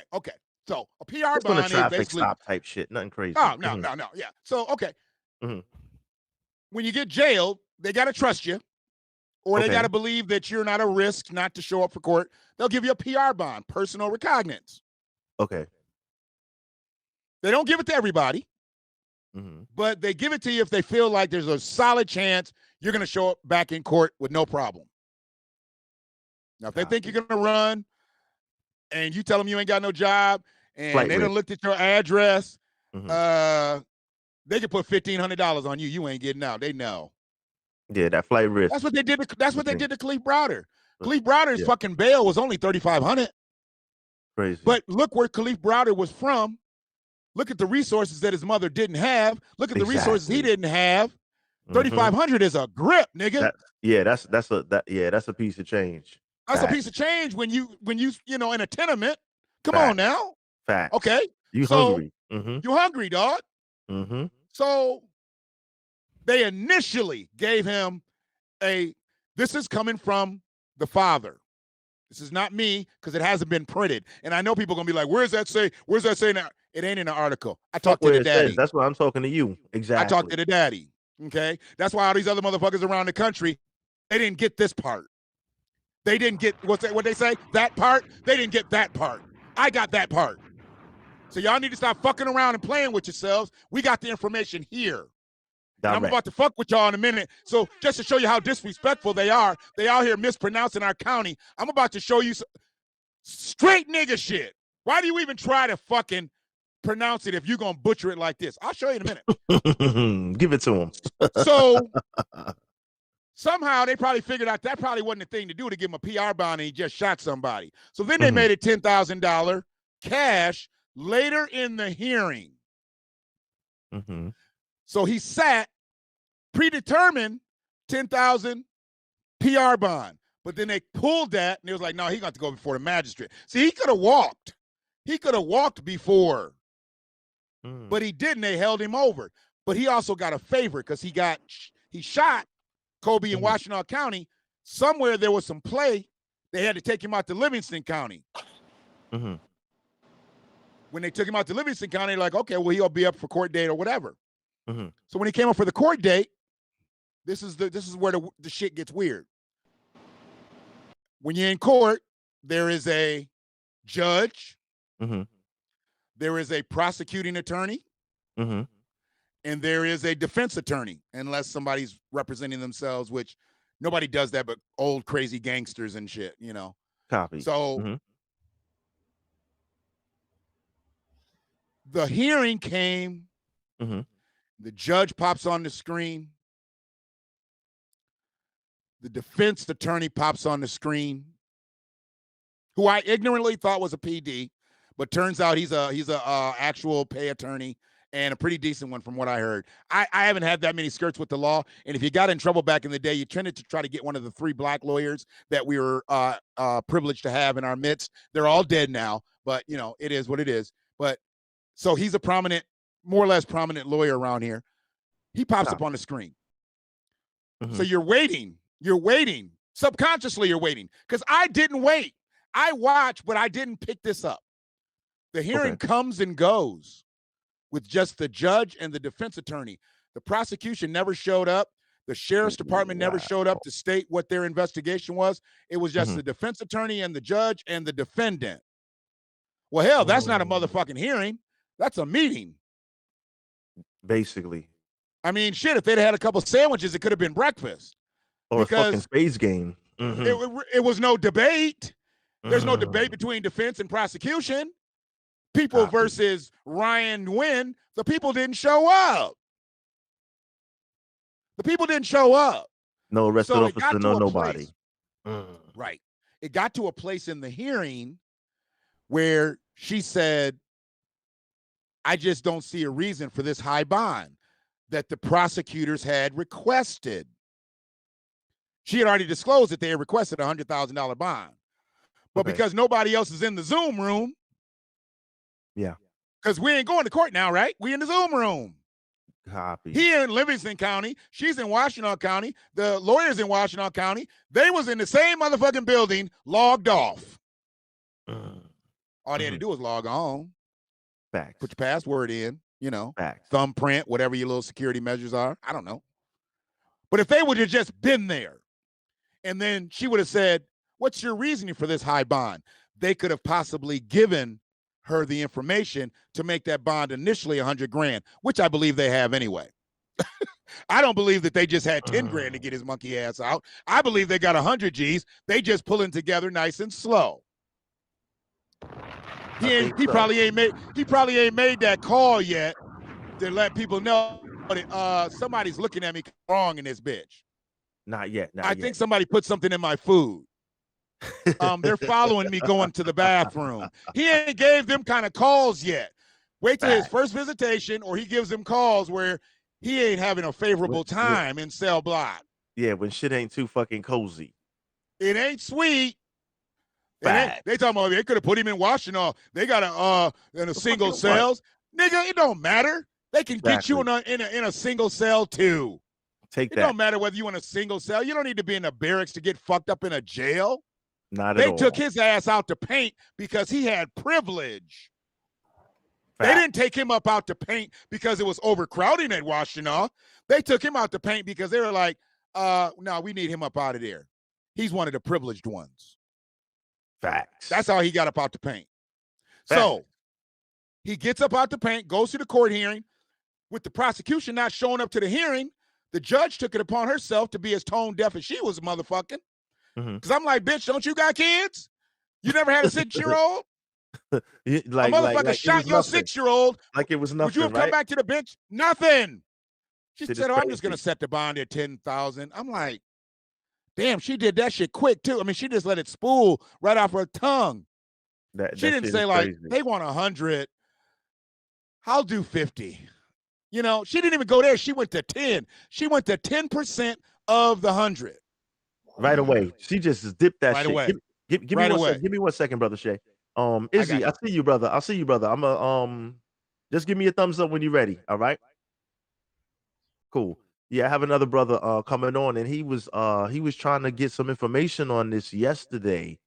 So a PR it's bond on a traffic is basically stop type shit. Nothing crazy. Oh, no. Yeah. So, okay. When you get jailed, they got to trust you, or they got to believe that you're not a risk not to show up for court. They'll give you a PR bond, personal recognizance. Okay. They don't give it to everybody, but they give it to you if they feel like there's a solid chance you're going to show up back in court with no problem. Now, if they think you're going to run and you tell them you ain't got no job and they done looked at your address, they can put $1,500 on you. You ain't getting out. They know. Yeah, that flight risk. That's what they did. That's what they did to Kalief Browder. Kalief Browder's fucking bail was only $3,500. Crazy. But look where Kalief Browder was from. Look at the resources that his mother didn't have. Look at the resources he didn't have. $3,500 is a grip, nigga. That's a piece of change. That's Facts. a piece of change when you in a tenement. Come Facts. on now. Facts. Okay. You hungry. Mm-hmm. You hungry, dog. Mm-hmm. So they initially gave him this is coming from the father. This is not me because it hasn't been printed. And I know people are going to be like, where's that say? Where's that say now? It ain't in the article. I talked to the daddy. That's why I'm talking to you. Exactly. I talked to the daddy. Okay. That's why all these other motherfuckers around the country, they didn't get this part. They didn't get what they say? That part. They didn't get that part. I got that part. So y'all need to stop fucking around and playing with yourselves. We got the information here. And I'm about to fuck with y'all in a minute. So just to show you how disrespectful they out here mispronouncing our county. I'm about to show you straight nigga shit. Why do you even try to fucking pronounce it if you're going to butcher it like this? I'll show you in a minute. Give it to him. So somehow they probably figured out that probably wasn't the thing to do to give him a PR bond and he just shot somebody. So then they made it $10,000 cash later in the hearing. Mm-hmm. So he sat predetermined 10,000 PR bond, but then they pulled that and it was like, no, he got to go before the magistrate. See, he could have walked. He could have walked before, but he didn't. They held him over. But he also got a favor because he shot Kobe in Washtenaw County. Somewhere there was some play. They had to take him out to Livingston County. Mm-hmm. When they took him out to Livingston County, they're like, okay, well, he'll be up for court date or whatever. Mm-hmm. So when he came up for the court date, this is where the shit gets weird. When you're in court, there is a judge, there is a prosecuting attorney, and there is a defense attorney, unless somebody's representing themselves, which nobody does that but old crazy gangsters and shit, you know. Copy. So the hearing came. The judge pops on the screen. The defense attorney pops on the screen, who I ignorantly thought was a PD, but turns out he's a actual pay attorney and a pretty decent one from what I heard. I haven't had that many skirts with the law, and if you got in trouble back in the day, you tended to try to get one of the 3 black lawyers that we were privileged to have in our midst. They're all dead now, but you know, it is what it is. But so he's a prominent, more or less prominent lawyer around here. He pops up on the screen. So you're waiting. Subconsciously, you're waiting. Because I didn't wait. I watched, but I didn't pick this up. The hearing comes and goes with just the judge and the defense attorney. The prosecution never showed up. The sheriff's department never showed up to state what their investigation was. It was just the defense attorney and the judge and the defendant. Well, hell, that's not a motherfucking hearing. That's a meeting. Basically. I mean, shit, if they'd had a couple sandwiches, it could have been breakfast. Or a fucking space game. It was no debate. There's no debate between defense and prosecution. People versus Ryan Nguyen. The people didn't show up. No arrested officer, no nobody. Right. It got to a place in the hearing where she said, I just don't see a reason for this high bond that the prosecutors had requested. She had already disclosed that they had requested a $100,000 bond. But because nobody else is in the Zoom room. Yeah. Because we ain't going to court now, right? We in the Zoom room. Copy. He in Livingston County. She's in Washtenaw County. The lawyer's in Washtenaw County. They was in the same motherfucking building, logged off. All they had to do was log on. Facts. Put your password in, you know. Facts. Thumbprint, whatever your little security measures are. I don't know. But if they would have just been there, and then she would have said, what's your reasoning for this high bond? They could have possibly given her the information to make that bond initially $100,000, which I believe they have anyway. I don't believe that they just had 10 grand to get his monkey ass out. I believe they got 100 G's. They just pulling together nice and slow. He probably ain't made that call yet to let people know that somebody's looking at me wrong in this bitch. Not yet. I think somebody put something in my food. They're following me going to the bathroom. He ain't gave them kind of calls yet. Wait till his first visitation, or he gives them calls where he ain't having a favorable time in cell block. Yeah, when shit ain't too fucking cozy. It ain't sweet. Fact. They talking about they could have put him in Washington. They got in a single cells. Nigga, it don't matter. They can get you in a single cell too. Take it that. Don't matter whether you in a single cell. You don't need to be in the barracks to get fucked up in a jail. Not at all. They took his ass out to paint because he had privilege. Fact. They didn't take him up out to paint because it was overcrowding at Washington. They took him out to paint because they were like, no, we need him up out of there. He's one of the privileged ones. Facts. That's how he got up out the paint. Facts. So he gets up out the paint, goes to the court hearing. With the prosecution not showing up to the hearing, the judge took it upon herself to be as tone deaf as she was motherfucking. Because I'm like, bitch, don't you got kids? You never had a 6-year-old? like, a motherfucker shot your 6-year-old. Like it was nothing. Would you have come back to the bench? Nothing. She said, I'm just going to set the bond at $10,000. I'm like, damn, she did that shit quick, too. I mean, she just let it spool right off her tongue. She didn't say, like, they want 100. I'll do 50. You know, she didn't even go there. She went to 10. She went to 10% of the 100. Right away. She just dipped that right shit. Away. Give me 1 second, brother Shay. Izzy, I see you, brother. I'm a just give me a thumbs up when you're ready. All right. Cool. Yeah, I have another brother coming on, and he was trying to get some information on this yesterday.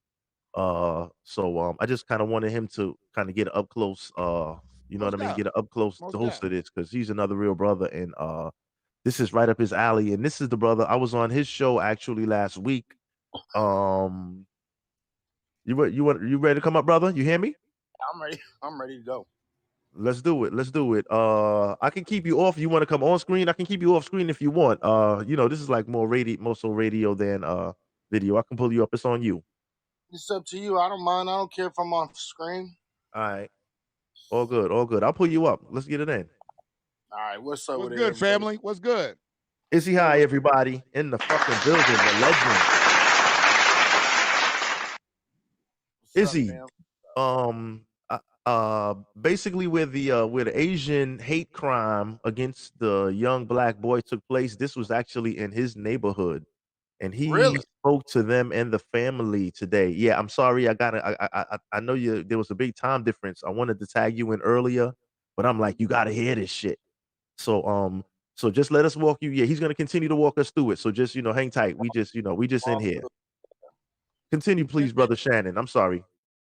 So I just kind of wanted him to kind of get up close, you know what I mean, get up close to host of this, because he's another real brother, and this is right up his alley. And this is the brother I was on his show actually last week. You ready to come up, brother? You hear me? I'm ready to go. Let's do it. I can keep you off. You want to come on screen? I can keep you off screen if you want. You know, this is like more so radio than video. I can pull you up. It's on you. It's up to you. I don't mind. I don't care if I'm off screen. All right. All good. I'll pull you up. Let's get it in. All right. What's up? What's good, family? What's good? Izzy, hi, everybody in the fucking building. The legend. Izzy, basically where the Asian hate crime against the young black boy took place, this was actually in his neighborhood, and he spoke to them and the family today. Yeah, I'm sorry, I know there was a big time difference. I wanted to tag you in earlier, but I'm like, you gotta hear this shit. So just let us walk you. Yeah, he's gonna continue to walk us through it. So just hang tight. We just in here. Continue, please, brother Shannon. I'm sorry.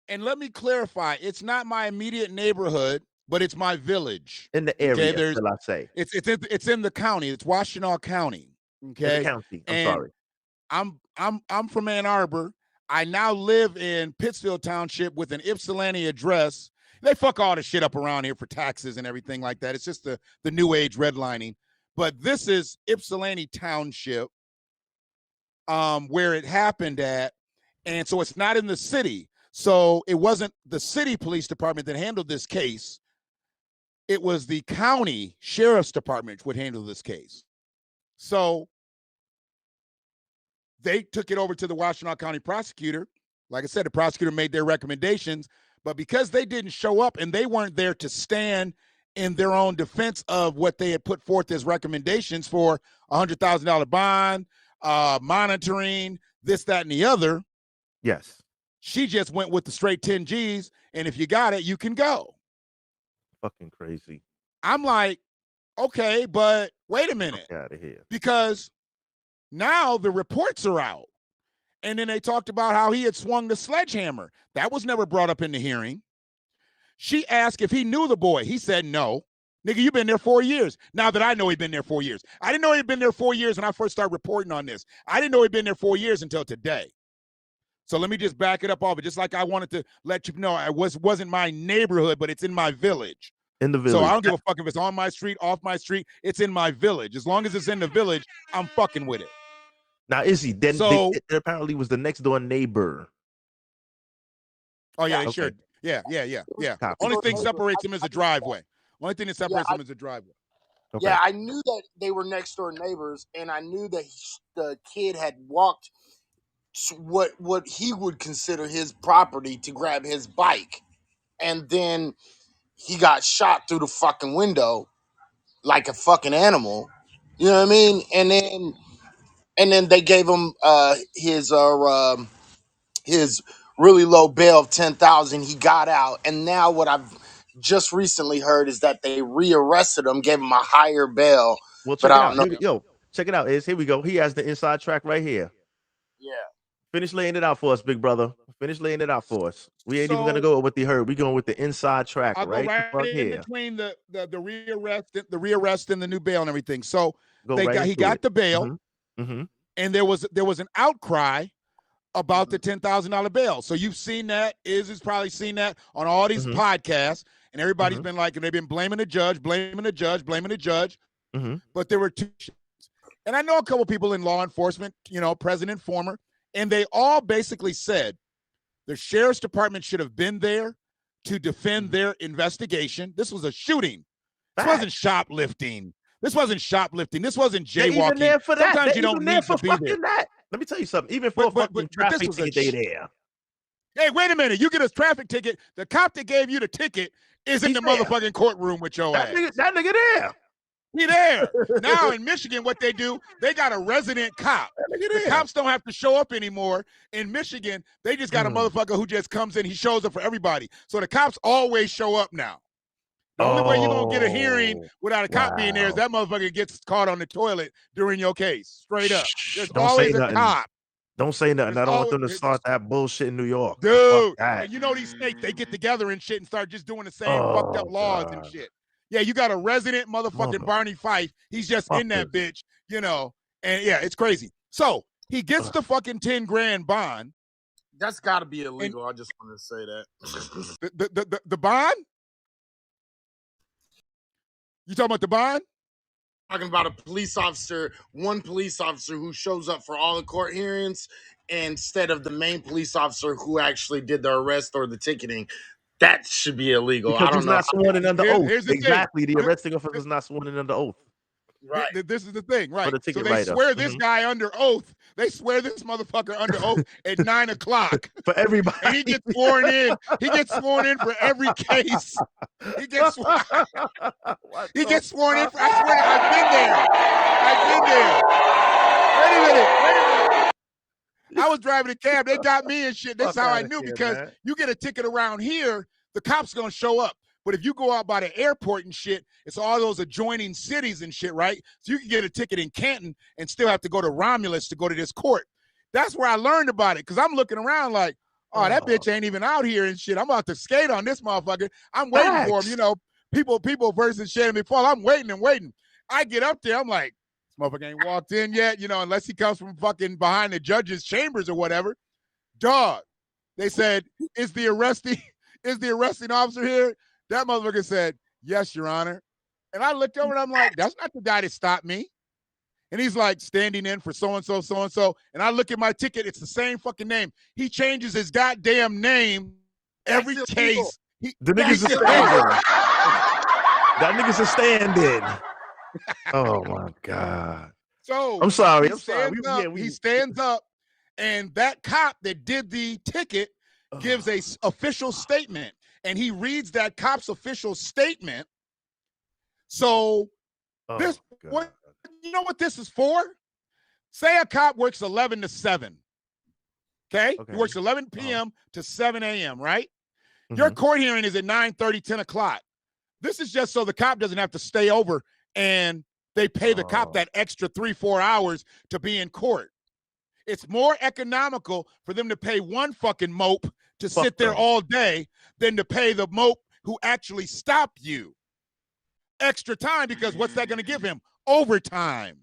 And let me clarify, it's not my immediate neighborhood, but it's my village. In the area, shall I say. It's in the county. It's Washtenaw County. Okay. In the county. Sorry. I'm from Ann Arbor. I now live in Pittsfield Township with an Ypsilanti address. They fuck all the shit up around here for taxes and everything like that. It's just the new age redlining. But this is Ypsilanti Township, where it happened at. And so it's not in the city. So it wasn't the city police department that handled this case. It was the county sheriff's department would handle this case. So they took it over to the Washtenaw County prosecutor. Like I said, the prosecutor made their recommendations, but because they didn't show up and they weren't there to stand in their own defense of what they had put forth as recommendations for $100,000 bond, monitoring, this, that, and the other. Yes. She just went with the straight 10 G's, and if you got it, you can go. Fucking crazy. I'm like, okay, but wait a minute. Get out of here. Because now the reports are out. And then they talked about how he had swung the sledgehammer. That was never brought up in the hearing. She asked if he knew the boy. He said no. Nigga, you've been there 4 years. Now that I know he'd been there 4 years. I didn't know he'd been there 4 years when I first started reporting on this. I didn't know he'd been there 4 years until today. So let me just back it up off it. Just like I wanted to let you know, it wasn't my neighborhood, but it's in my village. In the village. So I don't give a fuck if it's on my street, off my street. It's in my village. As long as it's in the village, I'm fucking with it. Now, Izzy, then it apparently was the next door neighbor. Oh, yeah, they sure. Yeah. Copy. Only thing separates them is a driveway. Only thing that separates them is a driveway. Okay. Yeah, I knew that they were next door neighbors, and I knew that the kid had walked what he would consider his property to grab his bike, and then he got shot through the fucking window. like a fucking animal. You know what I mean? And then they gave him his really low bail of 10,000. He got out, and now what I've just recently heard is that they rearrested him, gave him a higher bail. Well, But check it I out. don't know. Yo, check it out. Is here we go. He has the inside track right here. Yeah. Finish laying it out for us, big brother. Finish laying it out for us. We ain't even gonna So go with what they heard. We going with the inside track I'll go right the right fuck in here. between the rearrest and the new bail and everything. So Go he into got it. the bail, Mm-hmm. and there was an outcry about the $10,000 bail. So you've seen that. Is probably seen that on all these podcasts, and everybody's been like, and they've been blaming the judge, blaming the judge, blaming the judge. But there were two, and I know a couple people in law enforcement, you know, present and former, and they all basically said the sheriff's department should have been there to defend their investigation. This was a shooting. This wasn't shoplifting. This wasn't jaywalking. Even there for that. Sometimes They you don't even there need for to be fucking there. that. Let me tell you something. Even for a fucking this traffic was a ticket, they there. Hey, wait a minute. You get a traffic ticket. The cop that gave you the ticket is in He's the there. motherfucking courtroom with your ass. That nigga there. He there. Now in Michigan, what they do, they got a resident cop. The cops don't have to show up anymore. In Michigan, they just got a motherfucker who just comes in. He shows up for everybody. So the cops always show up now. The only way you're going to get a hearing without a cop being there is that motherfucker gets caught on the toilet during your case. Straight up. There's always a cop. Don't say nothing. There's I don't want them to start that bullshit in New York. Dude. Fuck that. And you know these states, they get together and shit and start just doing the same fucked up laws and shit. Yeah, you got a resident motherfucking Barney Fife. He's just in that bitch, you know. And yeah, it's crazy. So he gets the fucking 10 grand bond. That's got to be illegal. I just wanted to say that. The bond? You talking about the bond? Talking about a police officer, one police officer who shows up for all the court hearings instead of the main police officer who actually did the arrest or the ticketing. That should be illegal. Because I don't he's know. not sworn in under oath. Here's the Exactly. thing. The arresting officer is not sworn in under oath. Right. This is the thing, right? For the ticket So they writer. swear this guy under oath. They swear this motherfucker under oath at 9:00. For everybody. And he gets sworn in. He gets sworn in for every case. He gets sworn in for, I swear, I've been there. Wait a minute. I was driving a cab. They got me and shit. That's how I knew, because you get a ticket around here, the cops gonna show up. But if you go out by the airport and shit, it's all those adjoining cities and shit, right? So you can get a ticket in Canton and still have to go to Romulus to go to this court. That's where I learned about it, because I'm looking around like, oh, that bitch ain't even out here and shit. I'm about to skate on this motherfucker. I'm waiting for him, you know. People versus Shannon McFall. I'm waiting and waiting. I get up there, I'm like, this motherfucker ain't walked in yet, you know, unless he comes from fucking behind the judge's chambers or whatever. Dog. They said, is the arresting officer here? That motherfucker said, yes, Your Honor. And I looked over and I'm like, that's not the guy that stopped me. And he's like, standing in for so-and-so, so-and-so. And I look at my ticket, it's the same fucking name. He changes his goddamn name every case. The nigga's a stand-in. That nigga's a stand-in. Oh, my God. So I'm sorry. He stands up, and that cop that did the ticket gives a official statement. And he reads that cop's official statement. So you know what this is for? Say a cop works 11 to 7. Okay? He works 11 p.m. to 7 a.m., right? Your court hearing is at 9:30, 10 o'clock. This is just so the cop doesn't have to stay over and they pay the cop that extra 3-4 hours to be in court. It's more economical for them to pay one fucking mope to sit there all day than to pay the mope who actually stopped you extra time, because what's that going to give him? Overtime.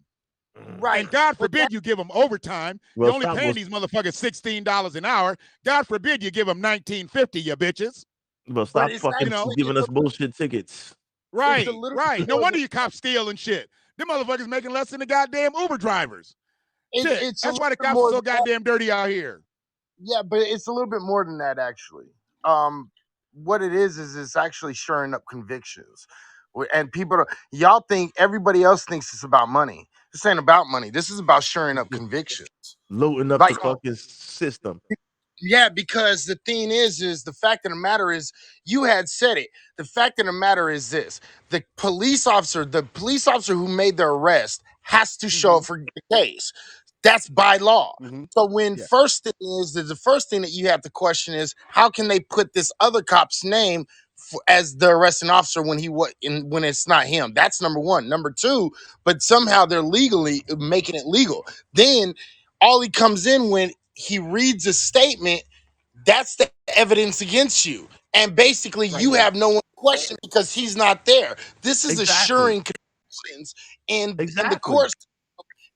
Right. And God forbid you give them overtime. You're only paying these motherfuckers $16 an hour. God forbid you give them $19.50, you bitches. But stop fucking giving us bullshit tickets. Right, right. No wonder you cops steal and shit. Them motherfuckers making less than the goddamn Uber drivers. That's why the cops are so goddamn dirty out here. Yeah, but it's a little bit more than that, actually. What it is it's actually shoring up convictions. And y'all think, everybody else thinks it's about money. This ain't about money. This is about shoring up convictions. Loading up the fucking system. Yeah, because the thing is the fact of the matter is, you had said it. The fact of the matter is this: the police officer who made the arrest has to show up for the case. That's by law. So when Yeah. first thing is the first thing that you have to question is, how can they put this other cop's name as the arresting officer when when it's not him? That's number one. Number two, but somehow they're legally making it legal. Then all he comes in when he reads a statement, that's the evidence against you. And basically, you have no one to question because he's not there. This is Exactly. assuring conclusions in the Exactly. courts,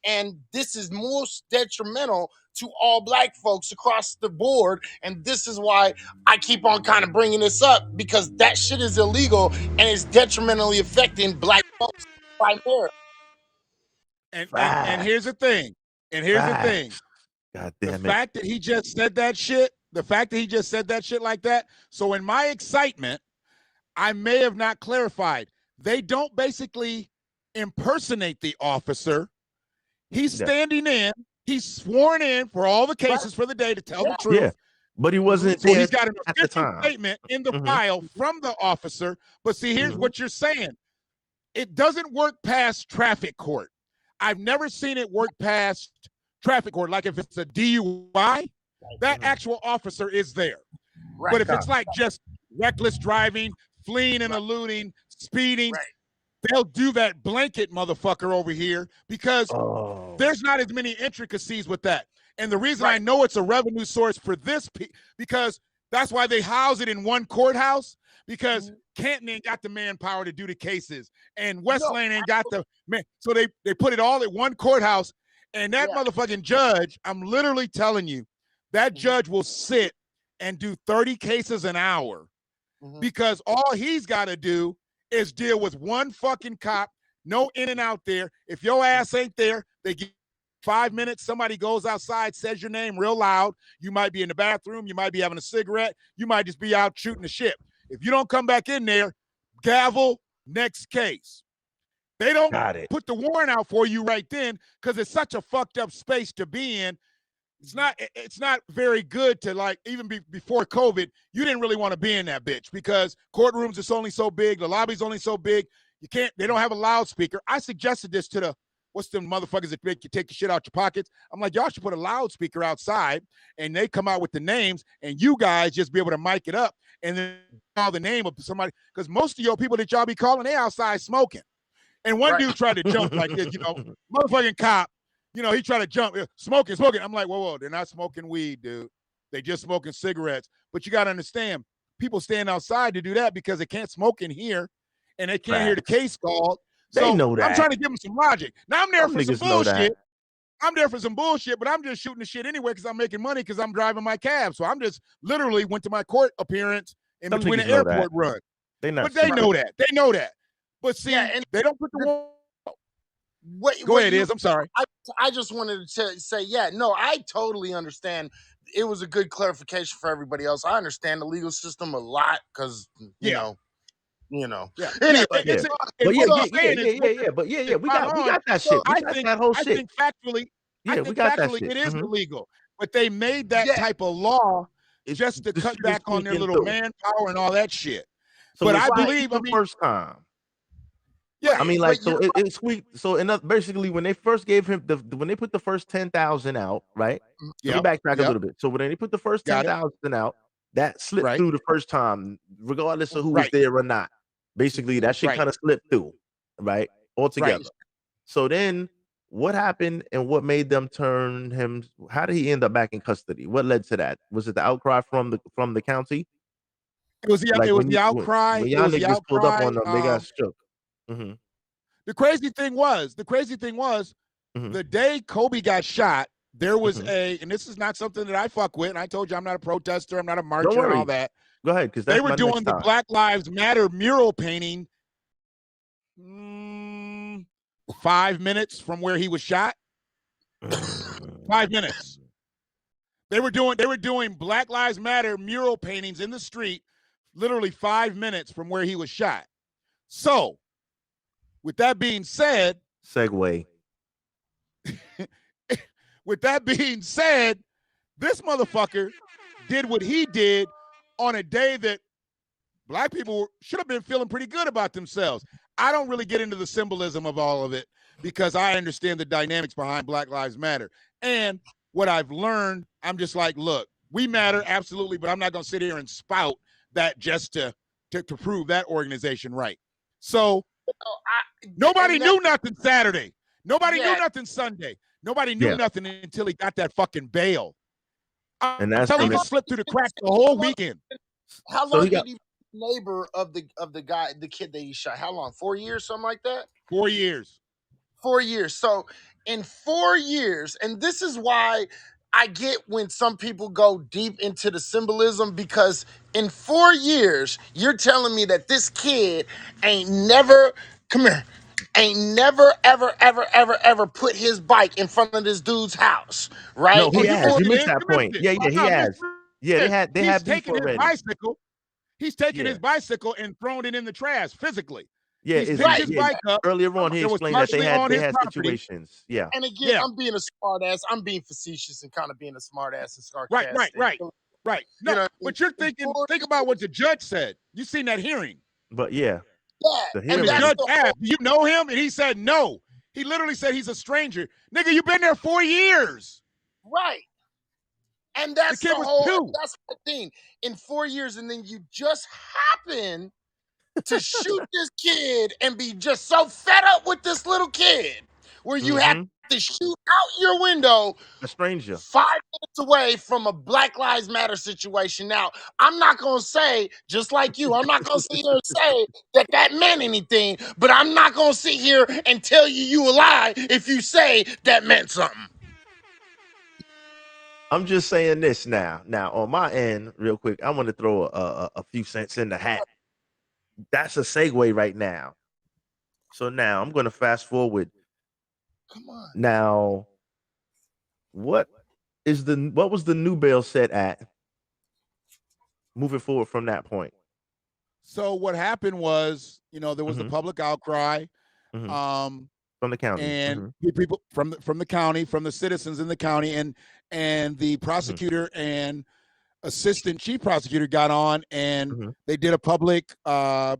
and this is most detrimental to all black folks across the board. And this is why I keep on kind of bringing this up, because that shit is illegal and it's detrimentally affecting black folks primarily. And here's the thing. And here's the thing. Facts. God The damn it. fact that he just said that shit, like that. So in my excitement, I may have not clarified. They don't basically impersonate the officer. He's Yeah. standing in. He's sworn in for all the cases for the day to tell the truth. Yeah. But he wasn't So there he's got an at the official time. statement in the Mhm. file from the officer. But see, here's Mhm. what you're saying. It doesn't work past traffic court. I've never seen it work past traffic court. Like if it's a DUI, that actual officer is there. Right. But if it's like just reckless driving, fleeing and eluding, speeding, Right. they'll do that blanket motherfucker over here because Oh. there's not as many intricacies with that. And the reason I Right. know it's a revenue source for this, because that's why they house it in one courthouse, because Canton ain't got the manpower to do the cases, and West Lane ain't got the man. So they put it all at one courthouse, and that motherfucking judge, I'm literally telling you, that judge will sit and do 30 cases an hour because all he's got to do is deal with one fucking cop, no in and out there. If your ass ain't there, they give 5 minutes. Somebody goes outside, says your name real loud. You might be in the bathroom. You might be having a cigarette. You might just be out shooting the shit. If you don't come back in there, gavel, next case. They don't put the warrant out for you right then because it's such a fucked up space to be in. It's not very good to, like, even before COVID, you didn't really want to be in that bitch because courtrooms is only so big, the lobby's only so big. They don't have a loudspeaker. I suggested this to what's them motherfuckers that make you take the shit out your pockets? I'm like, y'all should put a loudspeaker outside and they come out with the names and you guys just be able to mic it up and then call the name of somebody. Because most of your people that y'all be calling, they outside smoking. And one dude tried to jump like this, motherfucking cop. He tried to jump, smoking. I'm like, whoa, they're not smoking weed, dude. They just smoking cigarettes. But you got to understand, people stand outside to do that because they can't smoke in here and they can't hear the case called. So They know that. I'm trying to give them some logic. Now I'm there Some for some niggas know that. bullshit. I'm there for some bullshit, but I'm just shooting the shit anyway because I'm making money because I'm driving my cab. So I'm just literally went to my court appearance in Some between niggas the know airport that. run. They not But they know that. They know that. But see, and they don't put the warrant. Go what ahead, Iz. I'm sorry. I just wanted to say, no, I totally understand. It was a good clarification for everybody else. I understand the legal system a lot because you know. Yeah. Anyway, But yeah, we got that shit. We got that whole shit. I think factually, we got that shit. It is illegal. But they made that type of law just to cut back on their little manpower and all that shit. So but I believe the first time. Yeah, I mean, like, so it squeaked. So basically, when they first gave him when they put the first 10,000 out, right? Let me backtrack a little bit. So when they put the first 10,000 out, that slipped through the first time, regardless of who was there or not. Basically, that shit kind of slipped through, right? Altogether. Right. So then, what happened and what made them turn him? How did he end up back in custody? What led to that? Was it the outcry from the county? It was the outcry. When y'all niggas pulled up on them, they got shook. Mm-hmm. The crazy thing was, the day Kobe got shot, there was and this is not something that I fuck with. And I told you I'm not a protester, I'm not a marcher and all that. Go ahead, because they were doing the Black Lives Matter mural painting 5 minutes from where he was shot. 5 minutes. They were doing Black Lives Matter mural paintings in the street, literally 5 minutes from where he was shot. So, with that being said, segue. With that being said, this motherfucker did what he did on a day that black people should have been feeling pretty good about themselves. I don't really get into the symbolism of all of it because I understand the dynamics behind Black Lives Matter. And what I've learned, I'm just like, look, we matter, absolutely, but I'm not going to sit here and spout that just to prove that organization right. So nobody knew nothing Saturday. Nobody knew nothing Sunday. Nobody knew nothing until he got that fucking bail. And that's until he just slipped through the cracks the whole weekend. How long did he be neighbor of the guy, the kid that he shot? How long? 4 years, something like that? 4 years. 4 years. So in 4 years, and this is why I get when some people go deep into the symbolism, because in 4 years, you're telling me that this kid ain't never, come here, ain't never, ever put his bike in front of this dude's house, right? No, he has. You missed it. that point. Yeah, he has. Yeah, they had beef already. Bicycle. He's taken his bicycle and thrown it in the trash physically. Yeah, he's picked his bike up. Earlier on, he explained that they had situations. Yeah. And again, I'm being a smart ass. I'm being facetious and kind of being a smart ass and sarcastic. Right. No, you know, but you're thinking, think about what the judge said. You seen that hearing. But yeah. And the judge asked, do you know him? And he said no. He literally said he's a stranger. Nigga, you've been there 4 years. Right. And that's the whole, that's the thing. In 4 years, and then you just happen to shoot this kid and be just so fed up with this little kid where you have to shoot out your window a stranger 5 minutes away from a Black Lives Matter situation. Now, I'm not going to say, just like you, I'm not going to sit here and say that meant anything, but I'm not going to sit here and tell you a lie if you say that meant something. I'm just saying this now. Now, on my end, real quick, I want to throw a few cents in the hat. That's a segue right now. So now I'm going to fast forward. Come on. Now, what was the new bail set at moving forward from that point? So what happened was, you know, there was the public outcry from the county and people from the county, from the citizens in the county, and the prosecutor and assistant chief prosecutor got on and they did a public,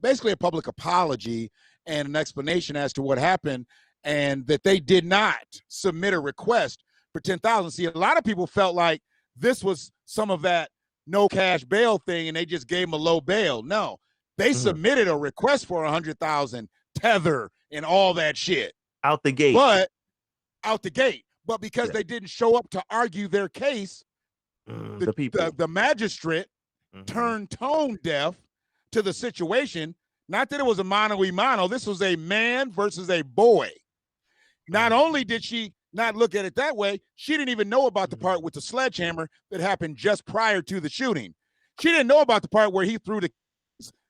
basically a public apology and an explanation as to what happened, and that they did not submit a request for $10,000. See, a lot of people felt like this was some of that no cash bail thing and they just gave him a low bail. No, they submitted a request for $100,000 tether and all that shit. Out the gate. But because they didn't show up to argue their case, the magistrate turned tone deaf to the situation. Not that it was a mano y mano. This was a man versus a boy. Not only did she not look at it that way, she didn't even know about the part with the sledgehammer that happened just prior to the shooting. She didn't know about the part where he threw the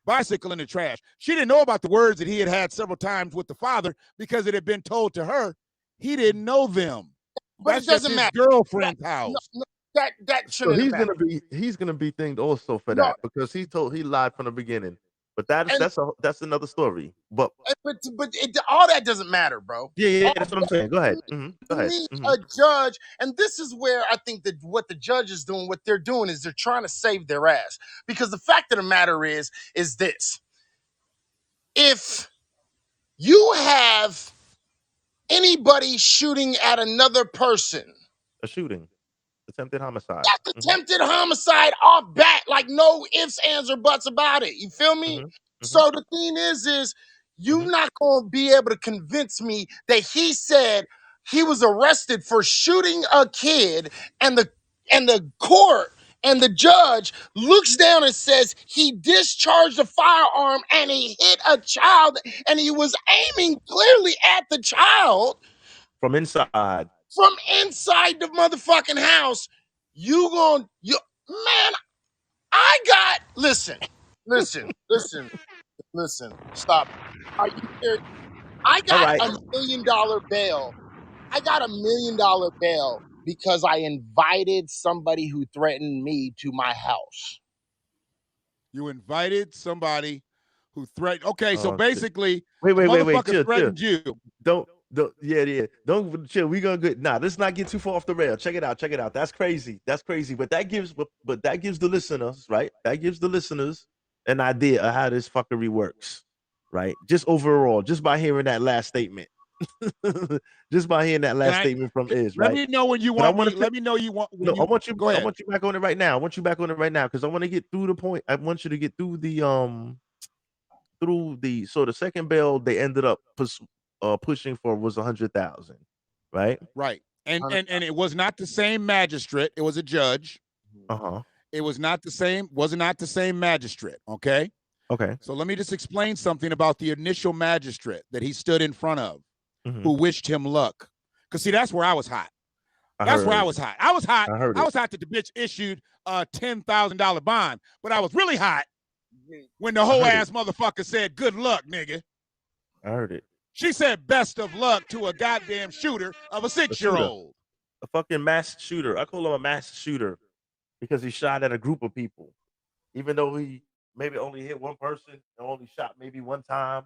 bicycle in the trash. She didn't know about the words that he had had several times with the father because it had been told to her. He didn't know them. But that's it doesn't just his matter. girl's house. That so shouldn't matter. he's gonna be thinged also for that because he lied from the beginning. But that's another story. But all that doesn't matter, bro. Yeah, that's what I'm saying. Go ahead. Go ahead. A judge, and this is where I think that what the judge is doing, what they're doing is they're trying to save their ass. Because the fact of the matter is this. If you have anybody shooting at another person, a shooting, attempted homicide. That's attempted homicide off bat, like no ifs, ands, or buts about it. You feel me? So the thing is you're not going to be able to convince me that he said he was arrested for shooting a kid, and the court and the judge looks down and says he discharged a firearm and he hit a child and he was aiming clearly at the child from inside. From inside the motherfucking house. Listen, stop. Are you serious? I got $1 million bail. I got $1 million bail because I invited somebody who threatened me to my house. You invited somebody who threatened. Okay, so basically, wait. Threatened you. Don't Yeah. Don't chill. We gonna get let's not get too far off the rail. Check it out. That's crazy. But that gives the listeners, right? That gives the listeners an idea of how this fuckery works, right? Just overall, just by hearing that last statement. Just by hearing that last statement from Iz, right? Let me know when you want me. Let me know you want. No, I want you. Go ahead. I want you back on it right now. Because I want to get through the point. I want you to get through the so the second bail they ended up pushing for was 100,000, right? Right. And it was not the same magistrate. It was a judge. It was not the same. Was not the same magistrate. Okay. Okay. So let me just explain something about the initial magistrate that he stood in front of, who wished him luck. Because see, that's where I was hot. I was hot. I was hot that the bitch issued a $10,000 bond, but I was really hot when the whole ass motherfucker said, "Good luck, nigga." I heard it. She said, "Best of luck" to a goddamn shooter of a 6-year-old. A fucking mass shooter. I call him a mass shooter because he shot at a group of people, even though he maybe only hit one person and only shot maybe one time.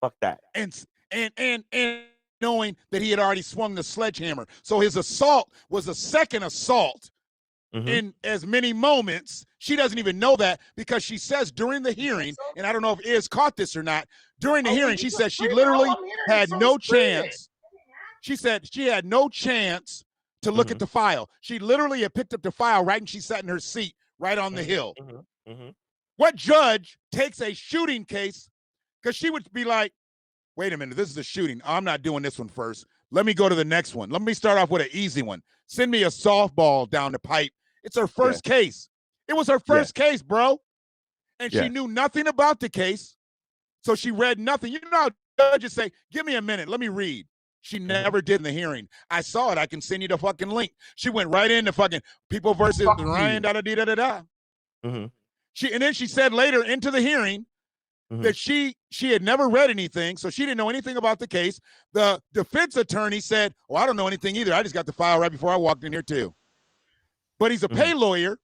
Fuck that. And knowing that he had already swung the sledgehammer. So his assault was a second assault in as many moments. She doesn't even know that because she says during the hearing, and I don't know if Iz caught this or not, during the hearing, she said she literally had no chance. She said she had no chance to look at the file. She literally had picked up the file right and she sat in her seat right on the hill. What judge takes a shooting case? Because she would be like, wait a minute, this is a shooting. I'm not doing this one first. Let me go to the next one. Let me start off with an easy one. Send me a softball down the pipe. It's her first case. It was her first case, bro. And she knew nothing about the case. So she read nothing. You know how judges say, give me a minute. Let me read. She never did in the hearing. I saw it. I can send you the fucking link. She went right into fucking People versus Ryan, da-da-da-da-da. And then she said later into the hearing that she had never read anything, so she didn't know anything about the case. The defense attorney said, I don't know anything either. I just got the file right before I walked in here too. But he's a pay lawyer,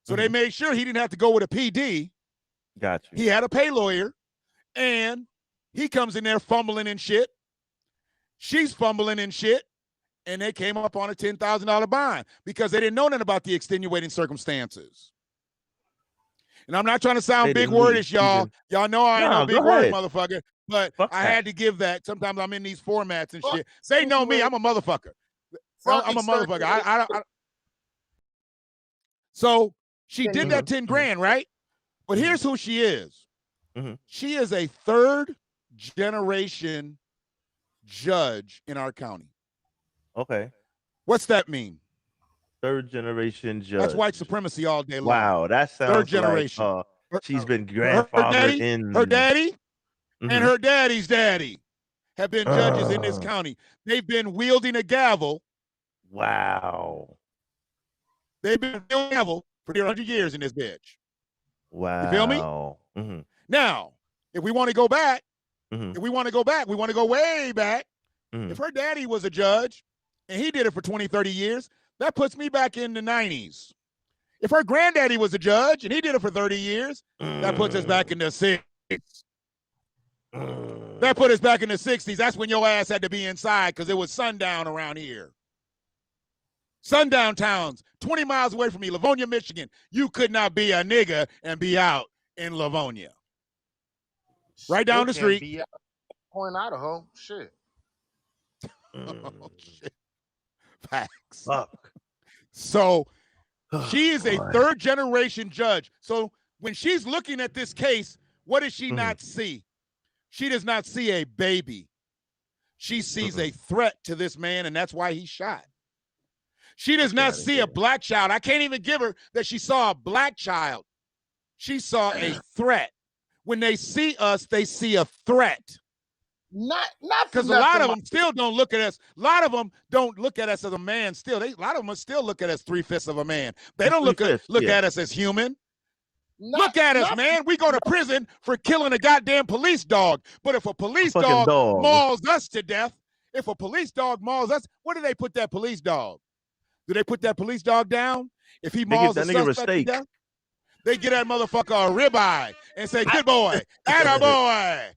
so they made sure he didn't have to go with a PD. Gotcha. He had a pay lawyer, and he comes in there fumbling and shit. She's fumbling and shit, and they came up on a $10,000 bond because they didn't know nothing about the extenuating circumstances. And I'm not trying to sound big wordish, y'all. Y'all know I ain't no big word motherfucker, but I had to give that. Sometimes I'm in these formats and shit. They know me. I'm a motherfucker. I'm a motherfucker. So she did that 10 grand, right? But here's who she is. She is a third generation judge in our county. Okay. What's that mean? Third generation judge. That's white supremacy all day long. Wow, that sounds third generation. Like, she's been grandfathered in. Her daddy and her daddy's daddy have been judges in this county. They've been wielding a gavel. Wow. They've been wielding a gavel for 100 years in this bitch. Wow. You feel me? Now, if we want to go back, we want to go way back. If her daddy was a judge and he did it for 20, 30 years, that puts me back in the 90s. If her granddaddy was a judge and he did it for 30 years, that puts us back in the 60s. That put us back in the 60s. That's when your ass had to be inside because it was sundown around here. Sundown towns, 20 miles away from me, Livonia, Michigan. You could not be a nigga and be out in Livonia. Right down the street. Point Idaho. Shit. Oh, shit. Facts. Fuck. So she is a third generation judge. So when she's looking at this case, what does she not see? She does not see a baby. She sees a threat to this man, and that's why he shot. She does not see a black child. I can't even give her that she saw a black child. She saw a threat. When they see us, they see a threat. Not because a lot of them still don't look at us. A lot of them don't look at us as a man. Still, a lot of them still look at us 3/5 of a man. They don't look at us as human. Look at us, man. We go to prison for killing a goddamn police dog. But if a police dog mauls us to death, if a police dog mauls us, where do they put that police dog? Do they put that police dog down? If he mauls a suspect to death, they get that motherfucker a ribeye and say, "Good boy, atta boy."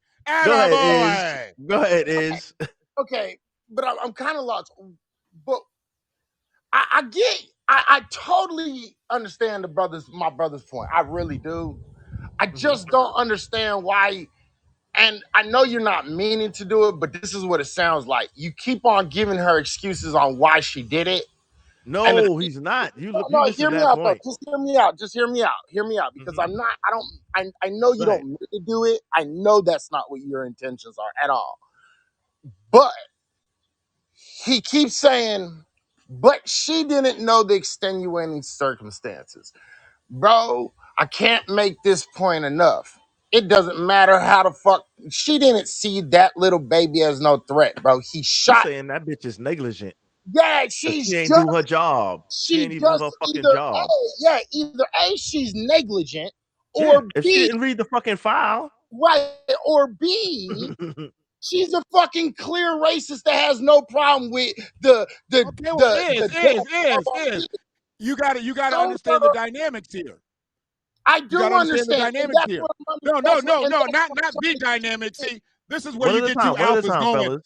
Go ahead, Iz. Okay, but I'm kind of lost. But I totally understand my brother's point. I really do. I just don't understand why. And I know you're not meaning to do it, but this is what it sounds like. You keep on giving her excuses on why she did it. And No, he's not. You no, missing hear me that out though. point. Just hear me out. Just hear me out. Hear me out. Because I'm not. I know you Go ahead. don't mean to do it. I know that's not what your intentions are at all. But he keeps saying, but she didn't know the extenuating circumstances. Bro, I can't make this point enough. It doesn't matter how the fuck she didn't see that little baby as no threat, bro. He You shot. saying that bitch is negligent Yeah, because she's she ain't just do her job. She she ain't even do her just fucking either job. either A, she's negligent, Yeah, or if she B, didn't read the fucking file. right, or B, she's a fucking clear racist that has no problem with Okay, well, the death of our is. kids. You gotta No, understand the dynamics here. I You gotta do understand the understand, and dynamics that's here. what I'm. No, That's what, and that's not what I'm the trying dynamics. to. See, this is where One you at a get two time. One at a alphas time, going. fellas.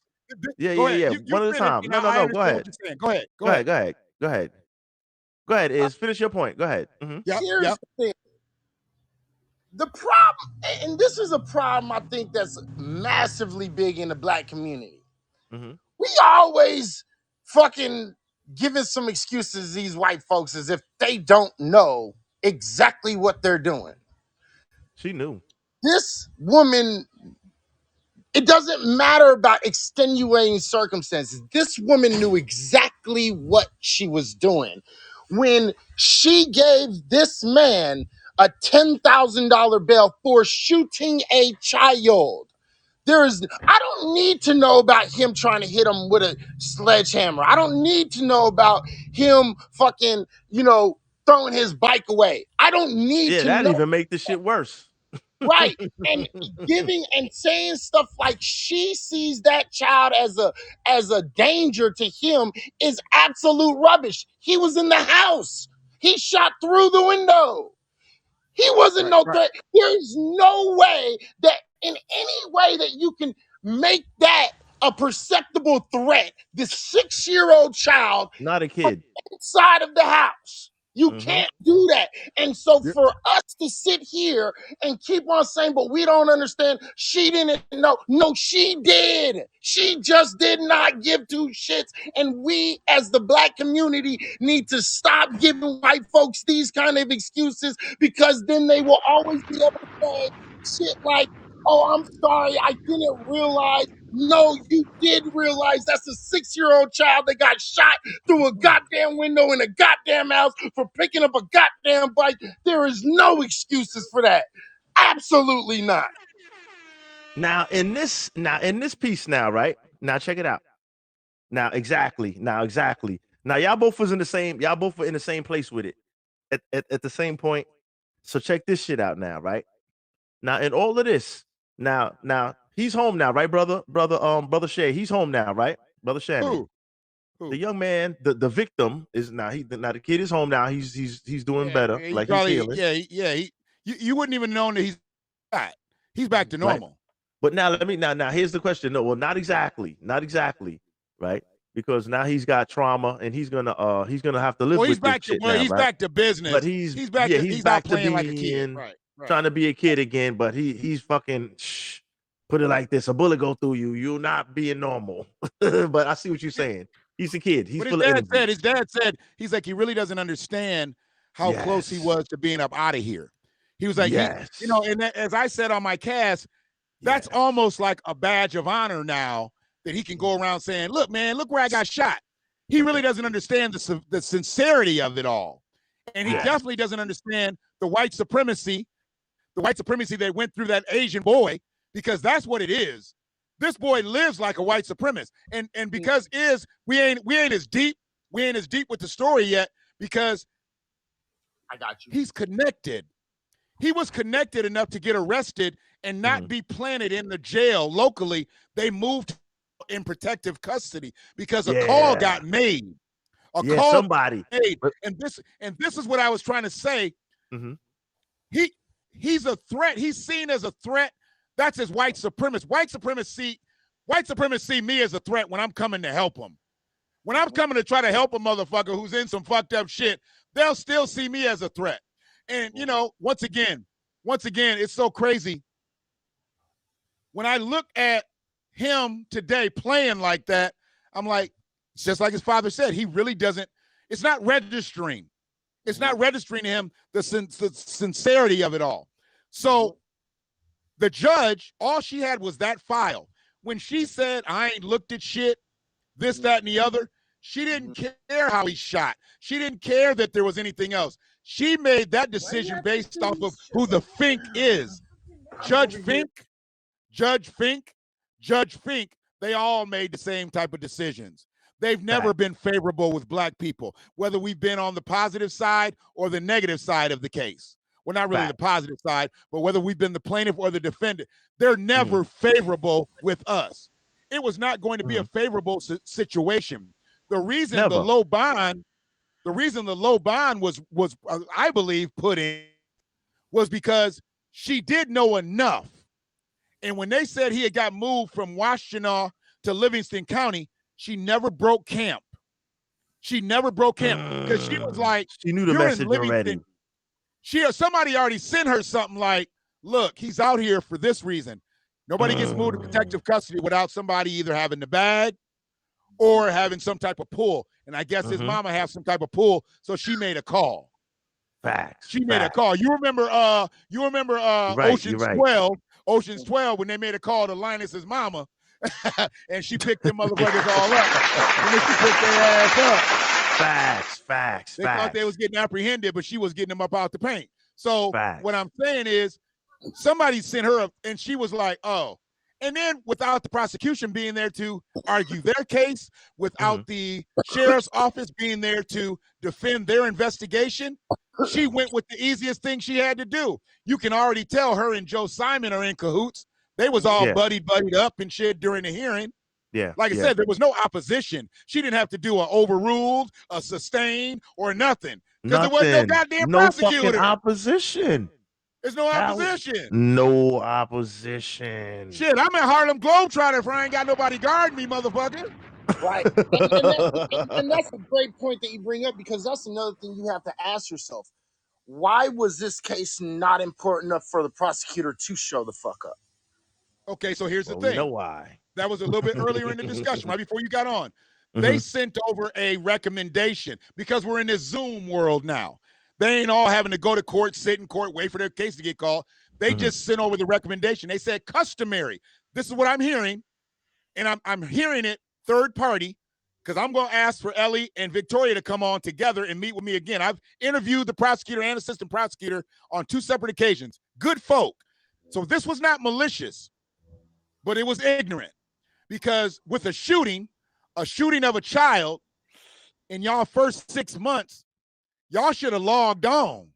Yeah, Go yeah, ahead. yeah. You One at a finish. time. And No, no, I no. Go understand what ahead. you're saying. Go ahead. Go ahead. Go ahead. Go ahead. Go ahead, Is. Finish your point. Go ahead. Yep. Here's the thing. The problem, and this is a problem I think that's massively big in the black community. Mm-hmm. We always fucking giving some excuses to these white folks as if they don't know exactly what they're doing. She knew. This woman, it doesn't matter about extenuating circumstances. This woman knew exactly what she was doing when she gave this man a $10,000 bail for shooting a child. I don't need to know about him trying to hit him with a sledgehammer. I don't need to know about him fucking, throwing his bike away. I don't need Yeah, to that know. even make the shit worse. Right. And giving and saying stuff like she sees that child as a danger to him is absolute rubbish. He was in the house. He shot through the window. He wasn't Right. no threat. There's no way that in any way that you can make that a perceptible threat. This 6-year-old child Not a kid. inside of the house. You Mhm. can't do that. And so Yep. for us to sit here and keep on saying, but we don't understand, she didn't know. No, she did. She just did not give two shits. And we, as the black community, need to stop giving white folks these kind of excuses, because then they will always be able to say shit like, oh, I'm sorry, I didn't realize. No, you did realize that's a 6-year-old child that got shot through a goddamn window in a goddamn house for picking up a goddamn bike. There is no excuses for that. Absolutely not. Now in this piece now, right? Now check it out. Now exactly. Now y'all both were in the same place with it at the same point. So check this shit out now, right? Now in all of this, now he's home now, right, brother Shay? He's home now, right? Brother Shannon. Who? The young man, the victim is now the kid is home now. He's doing Yeah, better. he Like probably, he's healing. you wouldn't even know that he's back to Right. normal. But now now here's the question. No, well, not exactly, right? Because now he's got trauma and he's gonna have to live Well, with this shit now, he's right? back to business. But he's He's back he's not back to playing like a kid. being Right. trying to be a kid again, but he's fucking put it like this: a bullet go through you, you're not being normal. But I see what you're saying. He's a kid. He's What full of energy. his dad said, he's like, he really doesn't understand how close he Yes. was to being up out of here. He was like, Yes. and as I said on my cast, that's Yes. almost like a badge of honor now that he can go around saying, look, man, look where I got shot. He really doesn't understand the sincerity of it all. And he Yes. definitely doesn't understand the white supremacy that went through that Asian boy, because that's what it is. This boy lives like a white supremacist. And because we ain't as deep with the story yet, because I got you. he's connected. He was connected enough to get arrested and not be planted in the jail locally. They moved in protective custody because a call got made. Somebody. Made. And this is what I was trying to say. Mhm. He's a threat. He's seen as a threat. That's his white supremacy. White supremacists see me as a threat when I'm coming to help them. When I'm coming to try to help a motherfucker who's in some fucked up shit, they'll still see me as a threat. And, you know, once again, it's so crazy. When I look at him today playing like that, I'm like, it's just like his father said, he really doesn't, it's not registering. It's not registering to him the sincerity of it all. So the judge, all she had was that file. When she said, I ain't looked at shit, this, that, and the other, she didn't care how he shot. She didn't care that there was anything else. She made that decision based off of who the Fink is. Judge Fink, they all made the same type of decisions. They've never been favorable with black people, whether we've been on the positive side or the negative side of the case. Well, not really the positive side, but whether we've been the plaintiff or the defendant, they're never favorable with us. It was not going to be a favorable situation. The reason the low bond was I believe put in was because she did know enough. And when they said he had got moved from Washtenaw to Livingston County, she never broke camp. She never broke camp because she was like, she knew the message already. Somebody already sent her something like, look, he's out here for this reason. Nobody gets moved to protective custody without somebody either having the bag or having some type of pull. And I guess his mama has some type of pull, so she made a call. Facts. She made a call. You remember Ocean's 12 when they made a call to Linus's mama and she picked them motherfuckers all up. And then she picked their ass up. Facts. They thought they was getting apprehended, but she was getting them up out the paint. So what I'm saying is somebody sent her up and she was like, oh. And then without the prosecution being there to argue their case, without the sheriff's office being there to defend their investigation, she went with the easiest thing she had to do. You can already tell her and Joe Simon are in cahoots. They was all buddied up and shit during the hearing. Yeah. Like I said, there was no opposition. She didn't have to do a overruled, a sustained, or nothing. Because there was no goddamn prosecutor. Fucking opposition. There's no opposition. No opposition. Shit, I'm at Harlem Globetrotter if I ain't got nobody guarding me, motherfucker. Right. And that's a great point that you bring up, because that's another thing you have to ask yourself. Why was this case not important enough for the prosecutor to show the fuck up? Okay, so here's the thing. You know why. That was a little bit earlier in the discussion, right before you got on. They sent over a recommendation because we're in this Zoom world now. They ain't all having to go to court, sit in court, wait for their case to get called. They just sent over the recommendation. They said customary. This is what I'm hearing, and I'm hearing it third party because I'm going to ask for Ellie and Victoria to come on together and meet with me again. I've interviewed the prosecutor and assistant prosecutor on 2 separate occasions. Good folk. So this was not malicious, but it was ignorant because with a shooting of a child in y'all first 6 months, y'all should have logged on.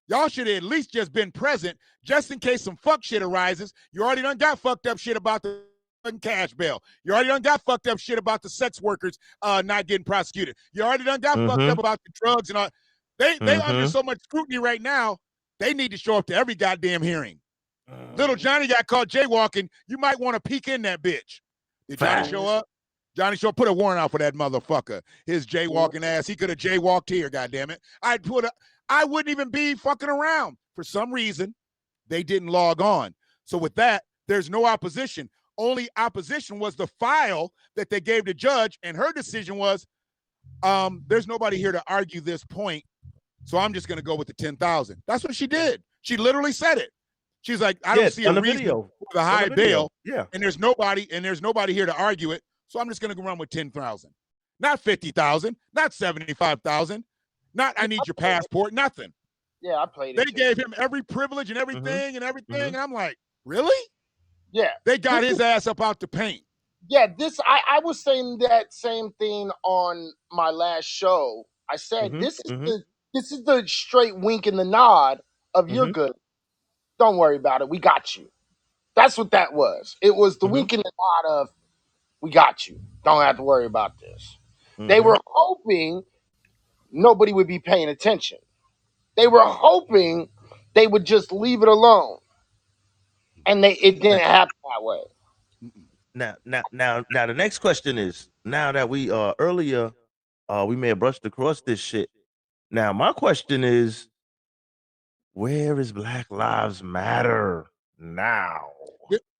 Y'all should have at least just been present just in case some fuck shit arises. You already done got fucked up shit about the cash bail. You already done got fucked up shit about the sex workers not getting prosecuted. You already done got fucked up about the drugs and all. They under so much scrutiny right now, they need to show up to every goddamn hearing. Little Johnny got caught jaywalking. You might want to peek in that bitch. Did Johnny show up? Johnny Shaw, put a warrant out for that motherfucker. His jaywalking ass. He could have jaywalked here, goddammit. I wouldn't even be fucking around. For some reason, they didn't log on. So with that, there's no opposition. Only opposition was the file that they gave the judge, and her decision was, there's nobody here to argue this point, so I'm just going to go with the $10,000. That's what she did. She literally said it. She's like, I don't see a reason for the high bail, and there's nobody here to argue it. So I'm just going to run with 10,000, not 50,000, not 75,000, not I need your passport, nothing. Yeah, I played it. They gave him every privilege and everything and I'm like, really? Yeah. They got his ass up out the paint. Yeah, I was saying that same thing on my last show. I said this is the straight wink and the nod of you're good. Don't worry about it. We got you. That's what that was. It was the wink and the nod of we got you. Don't have to worry about this. They were hoping nobody would be paying attention. They were hoping they would just leave it alone. And it didn't happen that way. Now, the next question is, now that we earlier we may have brushed across this shit. Now, my question is, where is Black Lives Matter now?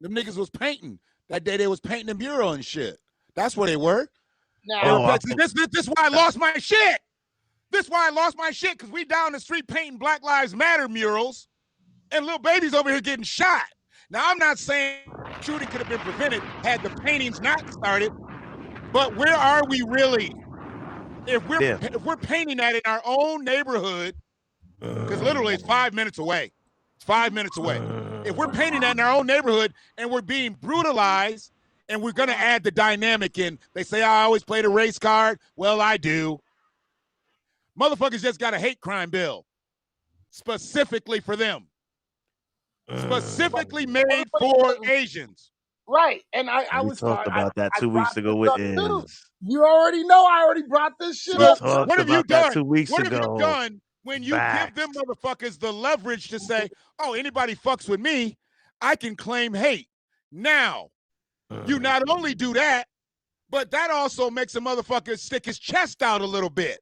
Them niggas was painting. That day they was painting the mural and shit. That's where they were. Now, This is why I lost my shit. This is why I lost my shit, because we down the street painting Black Lives Matter murals and little babies over here getting shot. Now, I'm not saying shooting could have been prevented had the paintings not started, but where are we really? If we're painting that in our own neighborhood, because literally it's 5 minutes away. It's 5 minutes away. If we're painting that in our own neighborhood and we're being brutalized and we're going to add the dynamic in, they say, I always play the race card. Well, I do. Motherfuckers just got a hate crime bill specifically for them. Specifically made for Asians. right. And I We was talked about that 2 weeks ago with with Iz. You already know I already brought this shit We up. talked What have you about that done? 2 weeks What have ago. you done when you give them motherfuckers the leverage to say, oh, anybody fucks with me, I can claim hate. Now, you not only do that, but that also makes a motherfucker stick his chest out a little bit.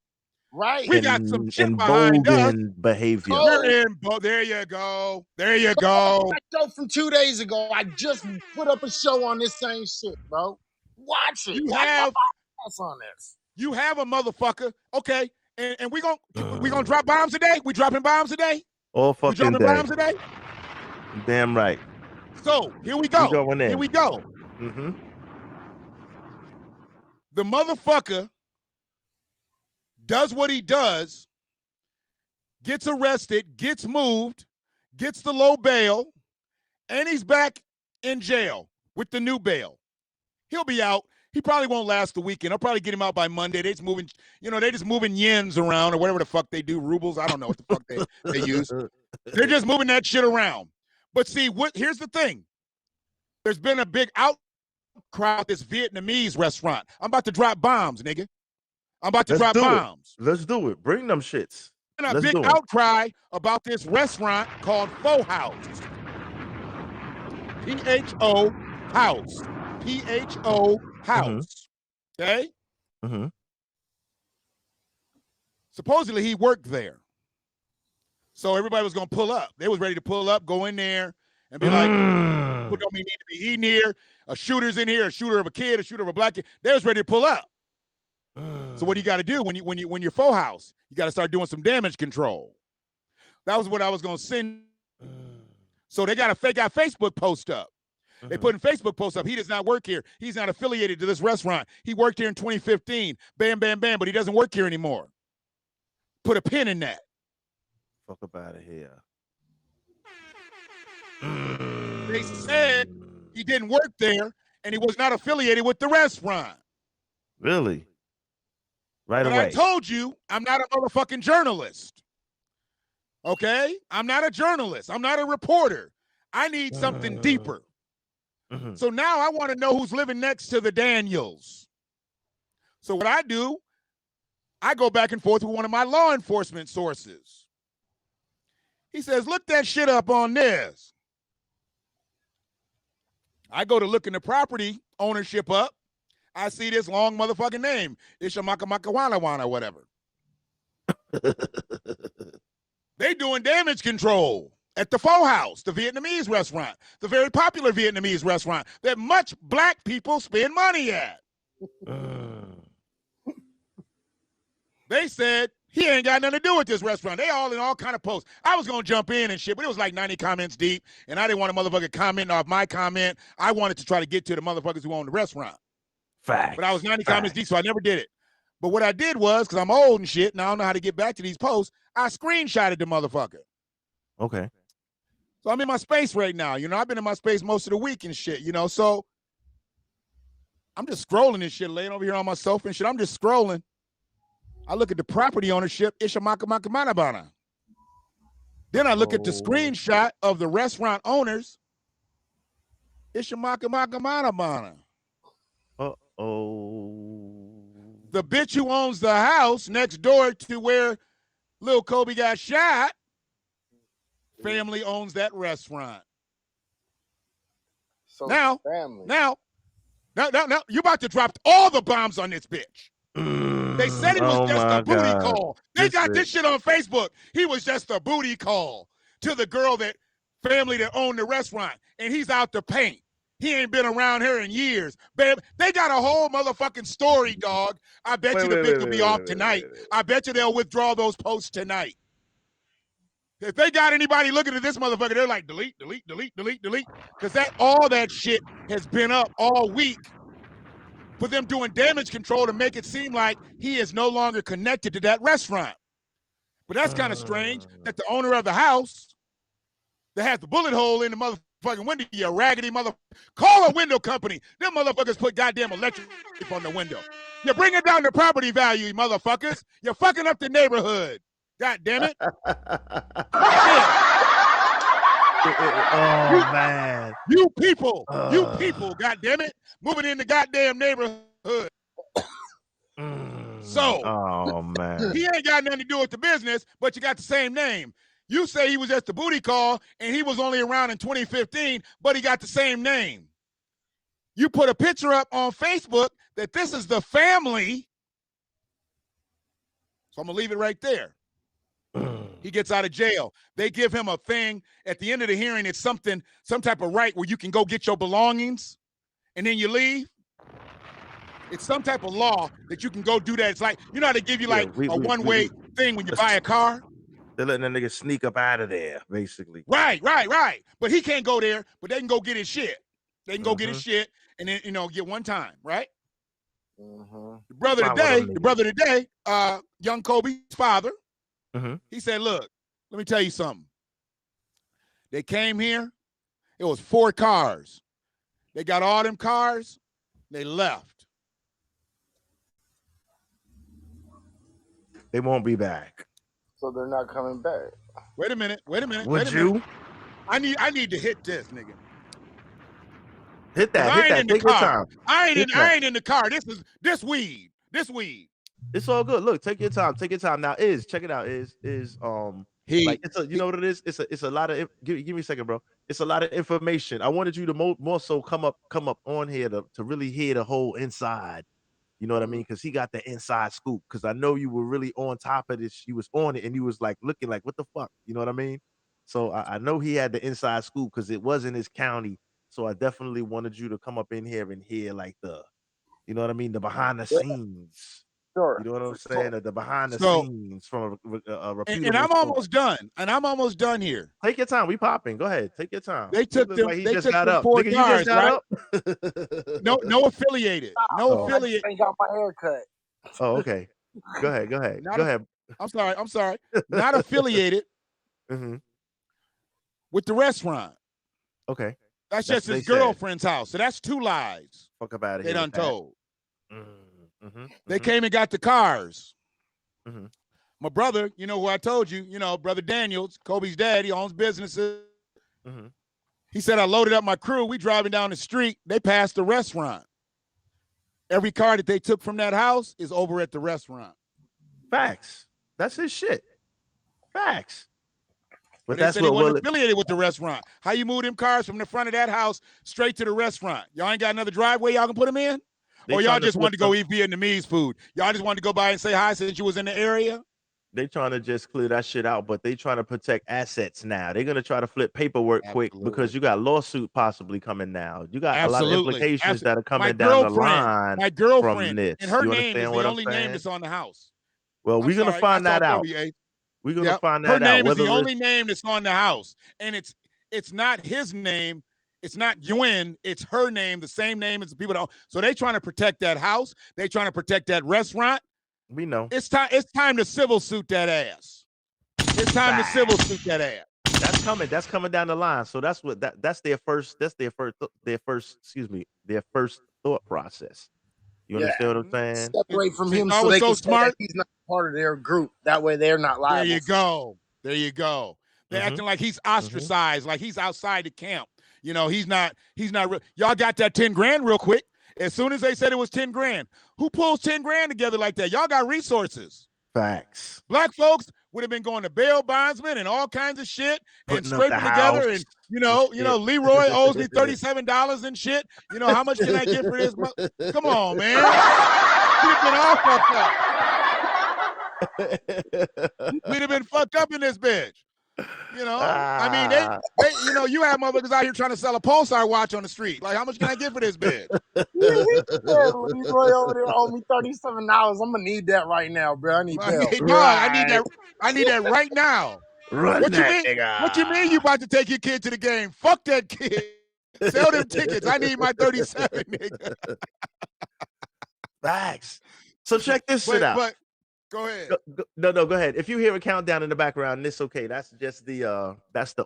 Right. We got some shit behind us. Behavior. We're in, there you go. There you go. My show from 2 days ago, I just put up a show on this same shit, bro. Watch it. You Watch have my podcast on this. You have a motherfucker. Okay. And we gonna drop bombs today? We dropping bombs today? All We fucking dropping day. bombs today? Damn right. So here we go. going in. Here we go. Mm-hmm. The motherfucker does what he does, gets arrested, gets moved, gets the low bail, and he's back in jail with the new bail. He'll be out. He probably won't last the weekend. I'll probably get him out by Monday. They just moving, they just moving yens around or whatever the fuck they do, rubles. I don't know what the fuck they use. They're just moving that shit around. But see, here's the thing. There's been a big outcry at this Vietnamese restaurant. I'm about to drop bombs, nigga. I'm about to drop bombs. Let's do it. Bring them shits. And a big outcry about this restaurant called Pho House. P-H-O House. P-H-O House. Okay? Mm-hmm. Supposedly he worked there. So everybody was going to pull up. They was ready to pull up, go in there, and be like, people don't need to be eating here. A shooter's in here, a shooter of a kid, a shooter of a black kid. They was ready to pull up. So what do you got to do when you're Pho House? You got to start doing some damage control. That was what I was going to send. So they got Facebook post up. They put in Facebook post up. He does not work here. He's not affiliated to this restaurant. He worked here in 2015. Bam, bam, bam. But he doesn't work here anymore. Put a pin in that. Fuck up out of here. They said he didn't work there and he was not affiliated with the restaurant. Really? Right but away. I told you I'm not a motherfucking journalist. Okay? I'm not a journalist. I'm not a reporter. I need something deeper. So now I want to know who's living next to the Daniels. So what I do, I go back and forth with one of my law enforcement sources. He says, look that shit up on this. I go to looking the property ownership up. I see this long motherfucking name, Ishamakamakwanawana, whatever. They doing damage control at the Pho House, the Vietnamese restaurant, the very popular Vietnamese restaurant that much black people spend money at. They said he ain't got nothing to do with this restaurant. They all in all kind of posts. I was going to jump in and shit, but it was like 90 comments deep, and I didn't want a motherfucker commenting off my comment. I wanted to try to get to the motherfuckers who own the restaurant. Fact. But I was 90 comments deep, so I never did it. But what I did was, because I'm old and shit, and I don't know how to get back to these posts, I screenshotted the motherfucker. Okay. So I'm in my space right now. I've been in my space most of the week and shit, so I'm just scrolling and shit, laying over here on my sofa and shit. I'm just scrolling. I look at the property ownership, Ishamakamakamana. Then I look at the screenshot of the restaurant owners, Ishamakamakamana. The bitch who owns the house next door to where Lil Kobe got shot, family owns that restaurant. So Now, No, you about to drop all the bombs on this bitch. They said it was just a booty call. They got this shit on Facebook. He was just a booty call to the girl that family that owned the restaurant, and he's out to paint. He ain't been around here in years. Babe, they got a whole motherfucking story, dog. I bet you the bitch will be off tonight. I bet you they'll withdraw those posts tonight. If they got anybody looking at this motherfucker, they're like, delete. Because all that shit has been up all week for them doing damage control to make it seem like he is no longer connected to that restaurant. But that's kind of strange that the owner of the house that has the bullet hole in the motherfucking window, you raggedy call a window company. Them motherfuckers put goddamn electric on the window. You're bringing down the property value, you motherfuckers. You're fucking up the neighborhood. God damn it. Oh, man. You people, God damn it, moving in the goddamn neighborhood. So, oh, man. He ain't got nothing to do with the business, but you got the same name. You say he was just a booty call and he was only around in 2015, but he got the same name. You put a picture up on Facebook that this is the family. So I'm going to leave it right there. He gets out of jail. They give him a thing at the end of the hearing. It's some type of right where you can go get your belongings and then you leave. It's some type of law that you can go do that. It's like, you know how they give you a one-way thing when you buy a car? They're letting that nigga sneak up out of there, basically. Right. But he can't go there, but they can go get his shit. They can go get his shit and then, get one time, right? The brother today, young Kobe's father, he said, look, let me tell you something. They came here. It was 4 cars. They got all them cars. They left. They won't be back. So they're not coming back. Wait a minute. Would you? I need to hit this, nigga. Hit that. Take your time. I ain't in the car. This weed. It's all good. Look, take your time. Now, check it out. You know what it is? It's a lot of. Give me a second, bro. It's a lot of information. I wanted you to more so come up on here to really hear the whole inside. You know what I mean? Because he got the inside scoop. Because I know you were really on top of this. You was on it, and you was like looking like, what the fuck? You know what I mean? So I know he had the inside scoop because it was in his county. So I definitely wanted you to come up in here and hear like you know what I mean? The behind the scenes. Sure. You know what I'm saying? The behind the scenes from a reputable. And I'm almost done. Here. Take your time. We popping. Go ahead. Take your time. They took them. Like they took them 4 cars, right? No affiliated. No affiliate. I got my hair cut. Oh, okay. Go ahead. Go ahead. I'm sorry. Not affiliated with the restaurant. Okay. That's just his girlfriend's house. So that's 2 lies. Fuck about it. They done told. They came and got the cars. My brother, you know who I told you, Brother Daniels, Kobe's dad, he owns businesses. He said, I loaded up my crew. We driving down the street. They passed the restaurant. Every car that they took from that house is over at the restaurant. Facts. That's his shit. Facts. But that's what wasn't affiliated with the restaurant. How you move them cars from the front of that house straight to the restaurant? Y'all ain't got another driveway y'all can put them in? Or y'all just wanted to go eat Vietnamese food? Y'all just wanted to go by and say hi since you was in the area? They trying to just clear that shit out, but they trying to protect assets now. They're going to try to flip paperwork quick because you got lawsuit possibly coming now. You got a lot of implications that are coming down the line. My girlfriend, from this. And her name is the only name that's on the house. Well, we're going to find that out. We're going to find that out. Her name is the only name that's on the house. And it's not his name. It's not Yuen. It's her name, the same name as the people that. So they trying to protect that house. They trying to protect that restaurant. We know. It's time to civil suit that ass. It's time to civil suit that ass. That's coming down the line. So that's their first thought process. You understand what I'm saying? Separate from him so they can smart. He's not part of their group. That way they're not liable. There you go. They're acting like he's ostracized, like he's outside the camp. He's not real. Y'all got that 10 grand real quick. As soon as they said it was 10 grand, who pulls 10 grand together like that? Y'all got resources. Facts. Black folks would have been going to bail bondsmen and all kinds of shit and Putting up the scraping together. And house you know, and Leroy owes me $37 and shit. You know, how much can I get for this? Come on, man. We'd have been all fucked up. We'd have been fucked up in this bitch. You know, I mean, they, you know, you have motherfuckers out here trying to sell a Pulsar watch on the street. Like, how much can I get for this bitch? Leroy over there owe me $37. I'm gonna need that right now, bro. I need help. I need that right now. Run What that you mean? nigga. What you mean you about to take your kid to the game? Fuck that kid. Sell them tickets. I need my 37, nigga. Facts. So check this shit out. But go ahead. No, go ahead. If you hear a countdown in the background, it's okay. That's just the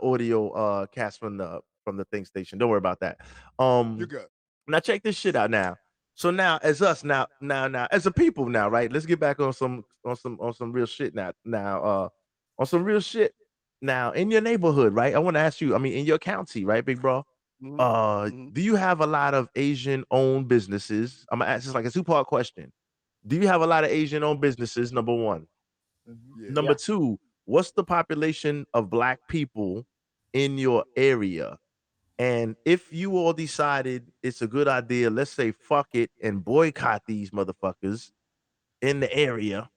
audio cast from the thing station. Don't worry about that. You're good. Now check this shit out now. So now as us now as a people now, right? Let's get back on some real shit now. On some real shit. Now in your neighborhood, right? I want to ask you, I mean, in your county, right, big bro? Do you have a lot of Asian owned businesses? I'm gonna ask this like a two-part question. Do you have a lot of Asian owned businesses? Number one. Yeah. Number two, what's the population of Black people in your area? And if you all decided it's a good idea, let's say fuck it and boycott these motherfuckers in the area,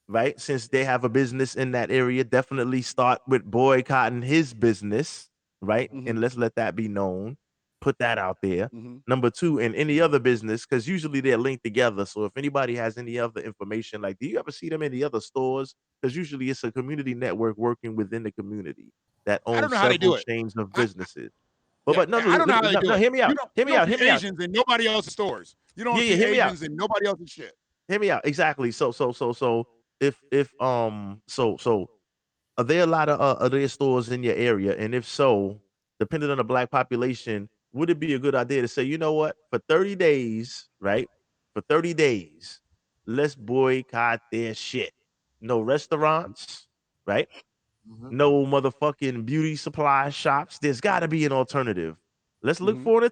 right? Since they have a business in that area, definitely start with boycotting his business, right? And let's let that be known. Put that out there. Number two, and any other business, because usually they're linked together. So if anybody has any other information, like, do you ever see them in the other stores? Because usually it's a community network working within the community that owns several chains of businesses. But no, I don't know how they do it. Hear me out. Hear me out. Asians in nobody else's stores. You don't see Asians in nobody else's shit. Hear me out. Exactly. So if are there a lot of other stores in your area? And if so, depending on the Black population, would it be a good idea to say, you know what, for 30 days, right? For 30 days, let's boycott their shit. No restaurants, right? No motherfucking beauty supply shops. There's got to be an alternative. Let's look for an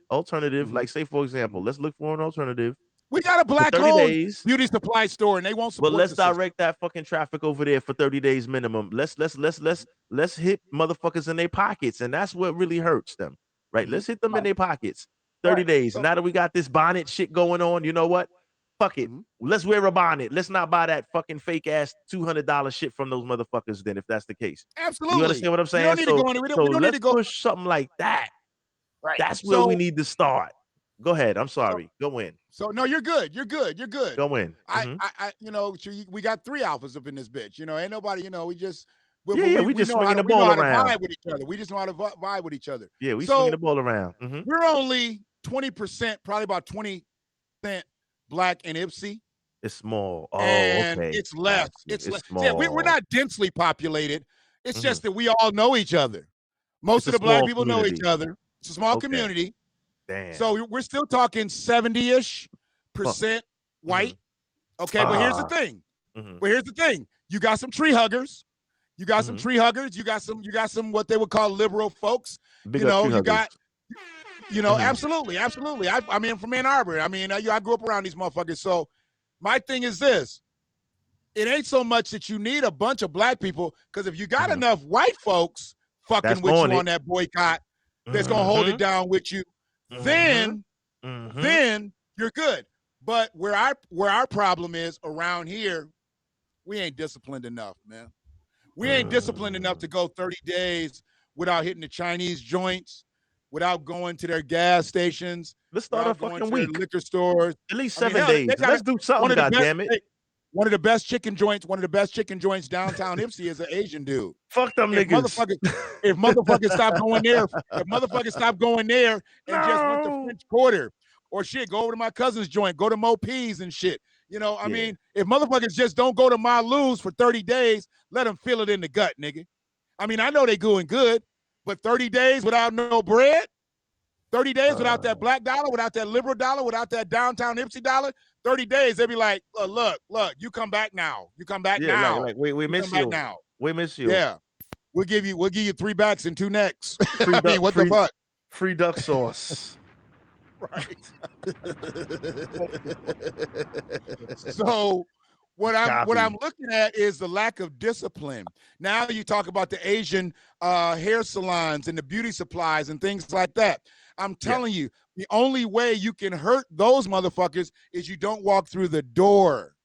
alternative. Like, say, for example, let's look for an alternative. We got a Black-owned beauty supply store, and they won't support. But let's direct that fucking traffic over there for 30 days minimum. Let's hit motherfuckers in their pockets, and that's what really hurts them, right? Let's hit them in their pockets. 30 days. Now that we got this bonnet shit going on, you know what? Fuck it. Let's wear a bonnet. Let's not buy that fucking fake ass $200 shit from those motherfuckers. Then, if that's the case, absolutely. You understand what I'm saying? We don't need to go in. We don't need to go push something like that. Right. That's where we need to start. Go ahead. I'm sorry. Go in. So no, you're good. You're good. You're good. Go in. I you know, we got three alphas up in this bitch. You know, ain't nobody. You know, we just. We just swinging the ball around. Vibe with each other. We just know how to vibe with each other. Yeah, we swinging the ball around. We're only 20%, probably about 20% Black in Ypsi. It's small. Oh, and okay. it's less. It's less. small. Yeah, we're not densely populated. It's just that we all know each other. Most of the Black people know each other. It's a small community. Damn. So we're still talking 70-ish% white. Okay, but here's the thing. But here's the thing. You got some tree huggers. You got some tree huggers. You got some what they would call liberal folks. Big you know, you huggers. Got. You know, absolutely. I mean, from Ann Arbor. I mean, I grew up around these motherfuckers. So my thing is this. It ain't so much that you need a bunch of Black people, because if you got enough white folks fucking with you on that boycott, that's going to hold it down with you, then you're good. But where our problem is around here, we ain't disciplined enough, man. We ain't disciplined enough to go 30 days without hitting the Chinese joints, without going to their gas stations. Let's start a fucking week. Liquor stores. At least 7 days. Let's do something, goddammit. One of the best chicken joints downtown Ypsi is an Asian dude. Fuck them niggas. If motherfuckers stop going there, and just went to French Quarter or shit, go over to my cousin's joint, go to Mo P's and shit. You know, I mean, if motherfuckers just don't go to Malu's for 30 days, let them feel it in the gut, nigga. I mean, I know they doing good, but 30 days without no bread, 30 days without that Black dollar, without that liberal dollar, without that downtown Ypsi dollar, 30 days, they be like, look, you come back now. You come back now. Like, we miss you. Now. We miss you. Yeah. We'll give you 3 backs and 2 necks. I mean, what the fuck? Free duck sauce. Right. So What I'm Copy. looking at is the lack of discipline. Now you talk about the Asian hair salons and the beauty supplies and things like that. I'm telling you, the only way you can hurt those motherfuckers is you don't walk through the door.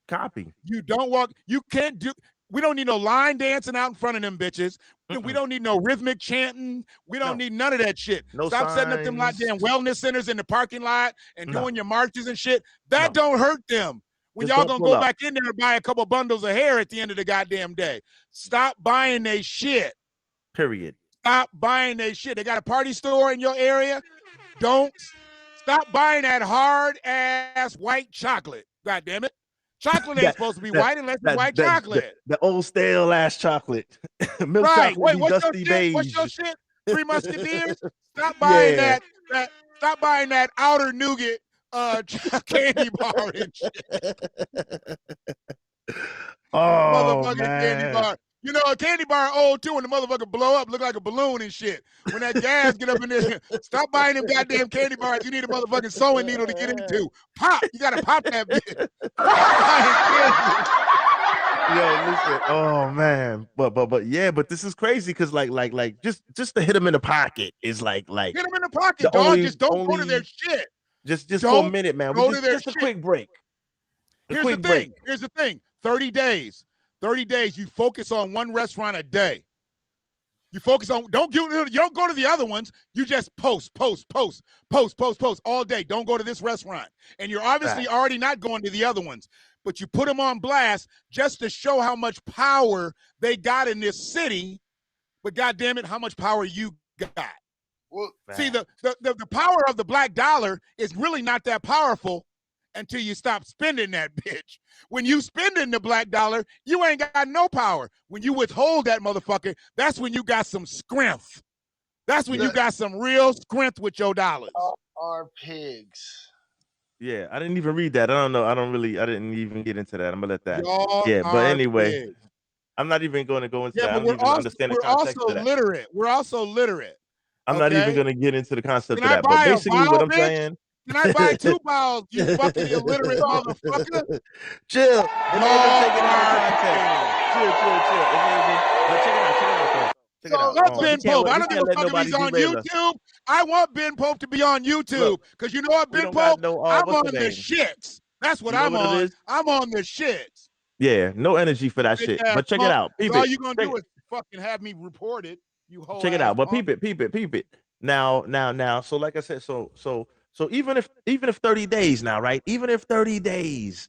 Copy. You don't walk. You can't do. We don't need no line dancing out in front of them bitches. We don't need no rhythmic chanting. We don't need none of that shit. No Stop setting up them like signs. damn wellness centers in the parking lot and No. doing your marches and shit. That No. don't hurt them. When Just y'all don't gonna pull go up. back in there and buy a couple bundles of hair at the end of the goddamn day. Stop buying they shit. Period. Stop buying they shit. They got a party store in your area. Don't stop buying that hard ass white chocolate. God damn it. Chocolate ain't supposed to be white unless it's white chocolate. The old stale ass chocolate. Milk Right. chocolate Wait, be what's your dusty shit? beige. What's your shit? Three Musketeers? Stop buying Yeah. that. Stop buying that outer nougat candy bar and shit. Oh Motherfucking candy man. bar. You know, a candy bar old too, and the motherfucker blow up, look like a balloon and shit. When that gas get up in there, stop buying them goddamn candy bars. You need a motherfucking sewing needle to get into. Pop. You gotta pop that bitch. Yo, listen. Oh man. But yeah, but this is crazy because like just to hit them in the pocket is like Hit them in the pocket, the dog. only- Just don't go to only- their shit. just for a Don't minute, man. go to their Just a shit. quick break. Here's the thing. Here's the thing. 30 days. 30 days. You focus on one restaurant a day. You focus on. You don't go to the other ones. You just post all day. Don't go to this restaurant. And you're obviously already not going to the other ones. But you put them on blast just to show how much power they got in this city. But goddamn it, how much power you got. Well, See, the power of the black dollar is really not that powerful until you stop spending that bitch. When you spending the black dollar, you ain't got no power. When you withhold that motherfucker, that's when you got some strength. That's when you got some real strength with your dollars. are pigs. Yeah, I didn't even read that. I don't know. I didn't even get into that. I'm gonna let that. Y'all Yeah, but are anyway, pigs. I'm not even going to go into that. Yeah, I but don't even understand the we're context also of that. literate. We're also literate. I'm not even okay? going to get into the concept Can of I that. But buy a basically, what vial, I'm bitch? saying. Can I buy 2 vials, you fucking illiterate motherfucker? Chill. If they even take it out of context. Chill. But check it out, though. Check it out. Love Ben we can't Pope. I don't we give a can't let fuck if nobody he's on derail us. YouTube. I want Ben Pope to be on YouTube. Because you know what, We Ben don't got Pope? no, I'm what's on the the name? shits. That's what You know I'm what it on. is? I'm on the shits. Yeah, no energy for that Bitch shit. ass But check it punk. out. Peep All it. you gonna Check do is fucking have me reported. You whole check it ass out. But punk. peep it. Now. So like I said, so even if 30 days now, right? Even if 30 days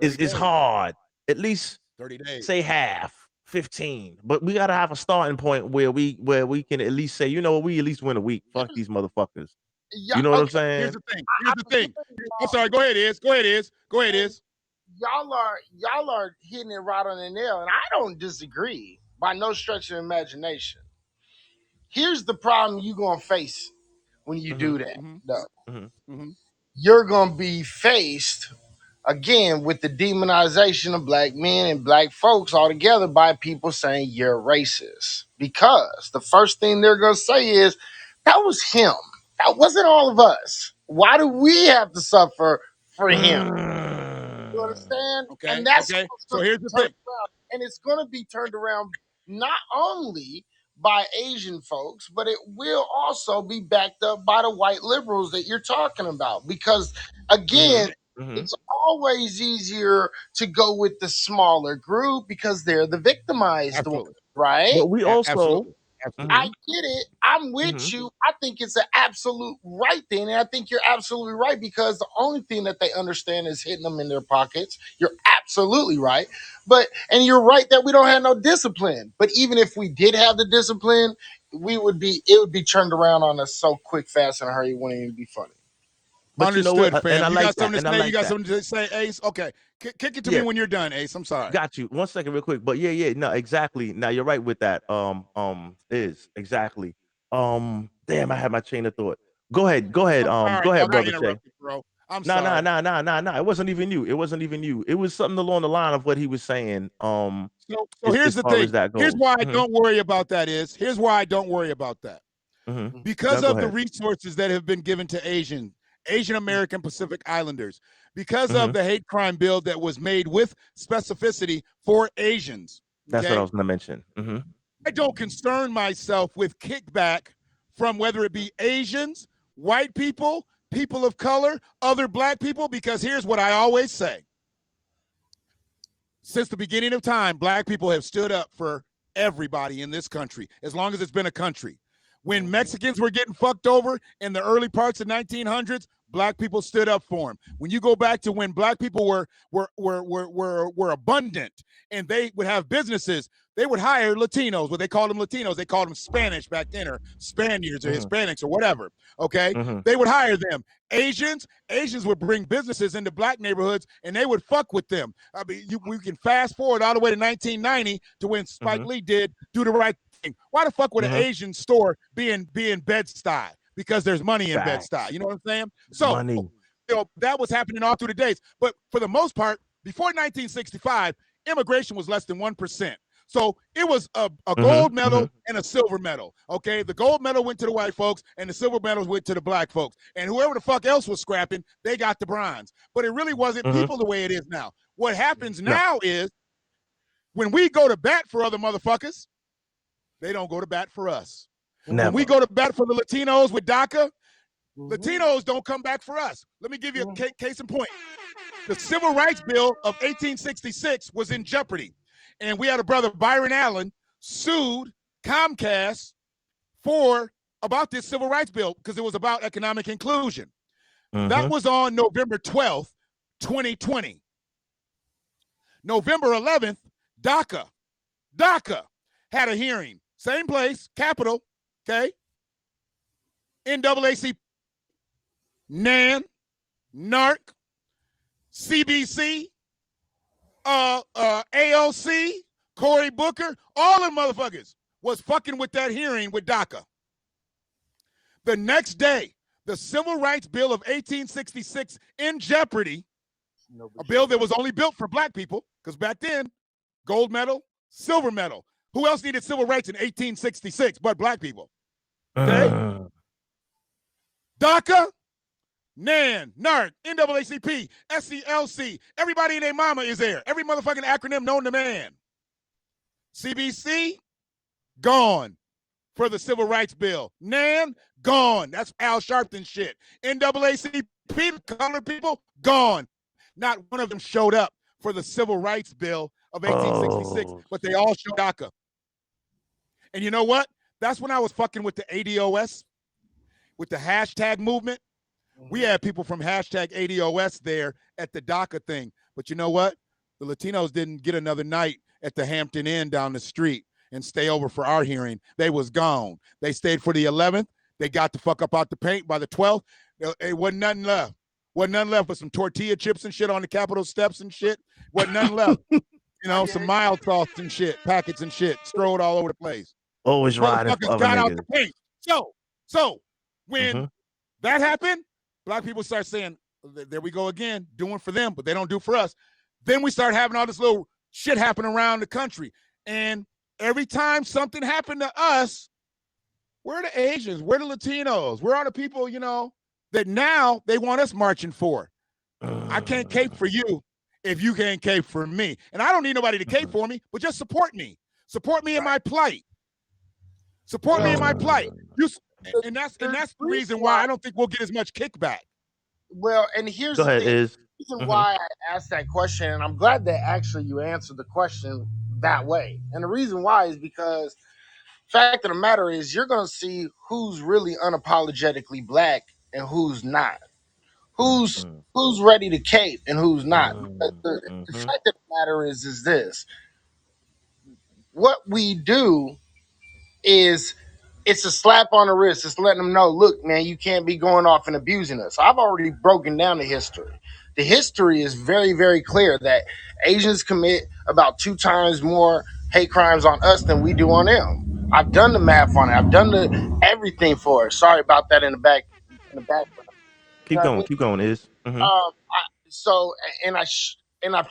30 is days. hard, at least 30 days. say half, 15. But we gotta have a starting point where we can at least say, you know what, we at least win a week. Fuck these motherfuckers. Yeah, You know what I'm okay. saying? Here's the thing. I'm sorry. Go ahead, Iz. Go ahead, Iz. Y'all are hitting it right on the nail, and I don't disagree by no stretch of imagination. Here's the problem you're gonna face when you do that, though. You're gonna be faced again with the demonization of black men and black folks altogether by people saying you're racist. Because the first thing they're gonna say is, that was him. That wasn't all of us. Why do we have to suffer for him? You understand? Okay. And that's okay. what's So gonna here's be the turned thing. around. And it's going to be turned around not only by Asian folks, but it will also be backed up by the white liberals that you're talking about. Because again, it's always easier to go with the smaller group because they're the victimized ones, right? But we also Absolutely. I get it. I'm with you. I think it's an absolute right thing. And I think you're absolutely right because the only thing that they understand is hitting them in their pockets. You're absolutely right. And you're right that we don't have no discipline. But even if we did have the discipline, it would be turned around on us so quick, fast, and hurry, it wouldn't even be funny. But Understood, you know what? fam. And I you like got that. something to And I say? like You got that. something to say, Ace? Okay. Kick it to me when you're done, Ace. I'm sorry. Got you. 1 second, real quick. But yeah, no, exactly. Now you're right with that. Is exactly. Damn, I had my chain of thought. Go ahead. Sorry, Go ahead, I brother Che. interrupted, bro. I'm No. sorry. It wasn't even you. It was something along the line of what he was saying. So as here's the far as thing. that goes. Here's why I don't worry about that is. Here's why I don't worry about that. Because Go of the ahead. resources that have been given to Asian American Pacific Islanders, because Mhm. of the hate crime bill that was made with specificity for Asians. That's what I Okay, was gonna mention. I don't concern myself with kickback from whether it be Asians, white people, people of color, other black people, because here's what I always say. Since the beginning of time, black people have stood up for everybody in this country, as long as it's been a country. When Mexicans were getting fucked over in the early parts of 1900s, black people stood up for them. When you go back to when black people were abundant and they would have businesses, they would hire Latinos. What they called them Latinos, they called them Spanish back then, or Spaniards or Hispanics or whatever. Okay, they would hire them. Asians would bring businesses into black neighborhoods and they would fuck with them. I mean, we can fast forward all the way to 1990 to when Spike Lee did Do the Right Thing. Why the fuck would an Asian store be in Bed-Stuy? Because there's money in Bed-Stuy. You know what I'm saying? So Money. you know, that was happening all through the days. But for the most part, before 1965, immigration was less than 1%. So it was a gold medal and a silver medal. Okay, the gold medal went to the white folks and the silver medals went to the black folks. And whoever the fuck else was scrapping, they got the bronze. But it really wasn't people the way it is now. What happens now is when we go to bat for other motherfuckers, they don't go to bat for us. Never. When we go to bat for the Latinos with DACA, Latinos don't come back for us. Let me give you a case in point. The Civil Rights Bill of 1866 was in jeopardy. And we had a brother, Byron Allen, sued Comcast about this Civil Rights Bill because it was about economic inclusion. That was on November 12th, 2020. November 11th, DACA had a hearing. Same place, Capitol, okay? NAACP, NAN, NARC, CBC, AOC, Cory Booker, all them motherfuckers was fucking with that hearing with DACA. The next day, the Civil Rights Bill of 1866 in jeopardy, a bill that was only built for black people, because back then, gold medal, silver medal. Who else needed civil rights in 1866 but black people? Okay? DACA, NAN, NARC, NAACP, SCLC, everybody and their mama is there. Every motherfucking acronym known to man. CBC, gone for the Civil Rights Bill. NAN, gone. That's Al Sharpton shit. NAACP, colored people, gone. Not one of them showed up for the Civil Rights Bill of 1866, but they all showed DACA. And you know what? That's when I was fucking with the ADOS, with the hashtag movement. We had people from hashtag ADOS there at the DACA thing. But you know what? The Latinos didn't get another night at the Hampton Inn down the street and stay over for our hearing. They was gone. They stayed for the 11th. They got the fuck up out the paint by the 12th. It wasn't nothing left. Wasn't nothing left but some tortilla chips and shit on the Capitol steps and shit. Wasn't nothing left. You know, some mild sauce and shit, packets and shit, strode all over the place. Always riding for Motherfuckers other got out niggas. the paint. So when that happened, black people start saying, there we go again, doing for them, but they don't do for us. Then we start having all this little shit happen around the country. And every time something happened to us, where are the Asians? Where are the Latinos? Where are the people, you know, that now they want us marching for? I can't cape for you if you can't cape for me. And I don't need nobody to cape for me, but just support me. Support me in my plight. Support me in my plight. And that's the reason why I don't think we'll get as much kickback. Well, and here's Go the ahead, thing. Iz. The reason why I asked that question, and I'm glad that actually you answered the question that way. And the reason why is because fact of the matter is you're going to see who's really unapologetically black and who's not. Who's ready to cape and who's not. The fact of the matter is this. What we do is it's a slap on the wrist. It's letting them know, look, man, you can't be going off and abusing us. I've already broken down the history. The history is very, very clear that Asians commit about 2 times more hate crimes on us than we do on them. I've done the math on it. I've done the everything for it. Sorry about that in the back. Keep going, Iz. I've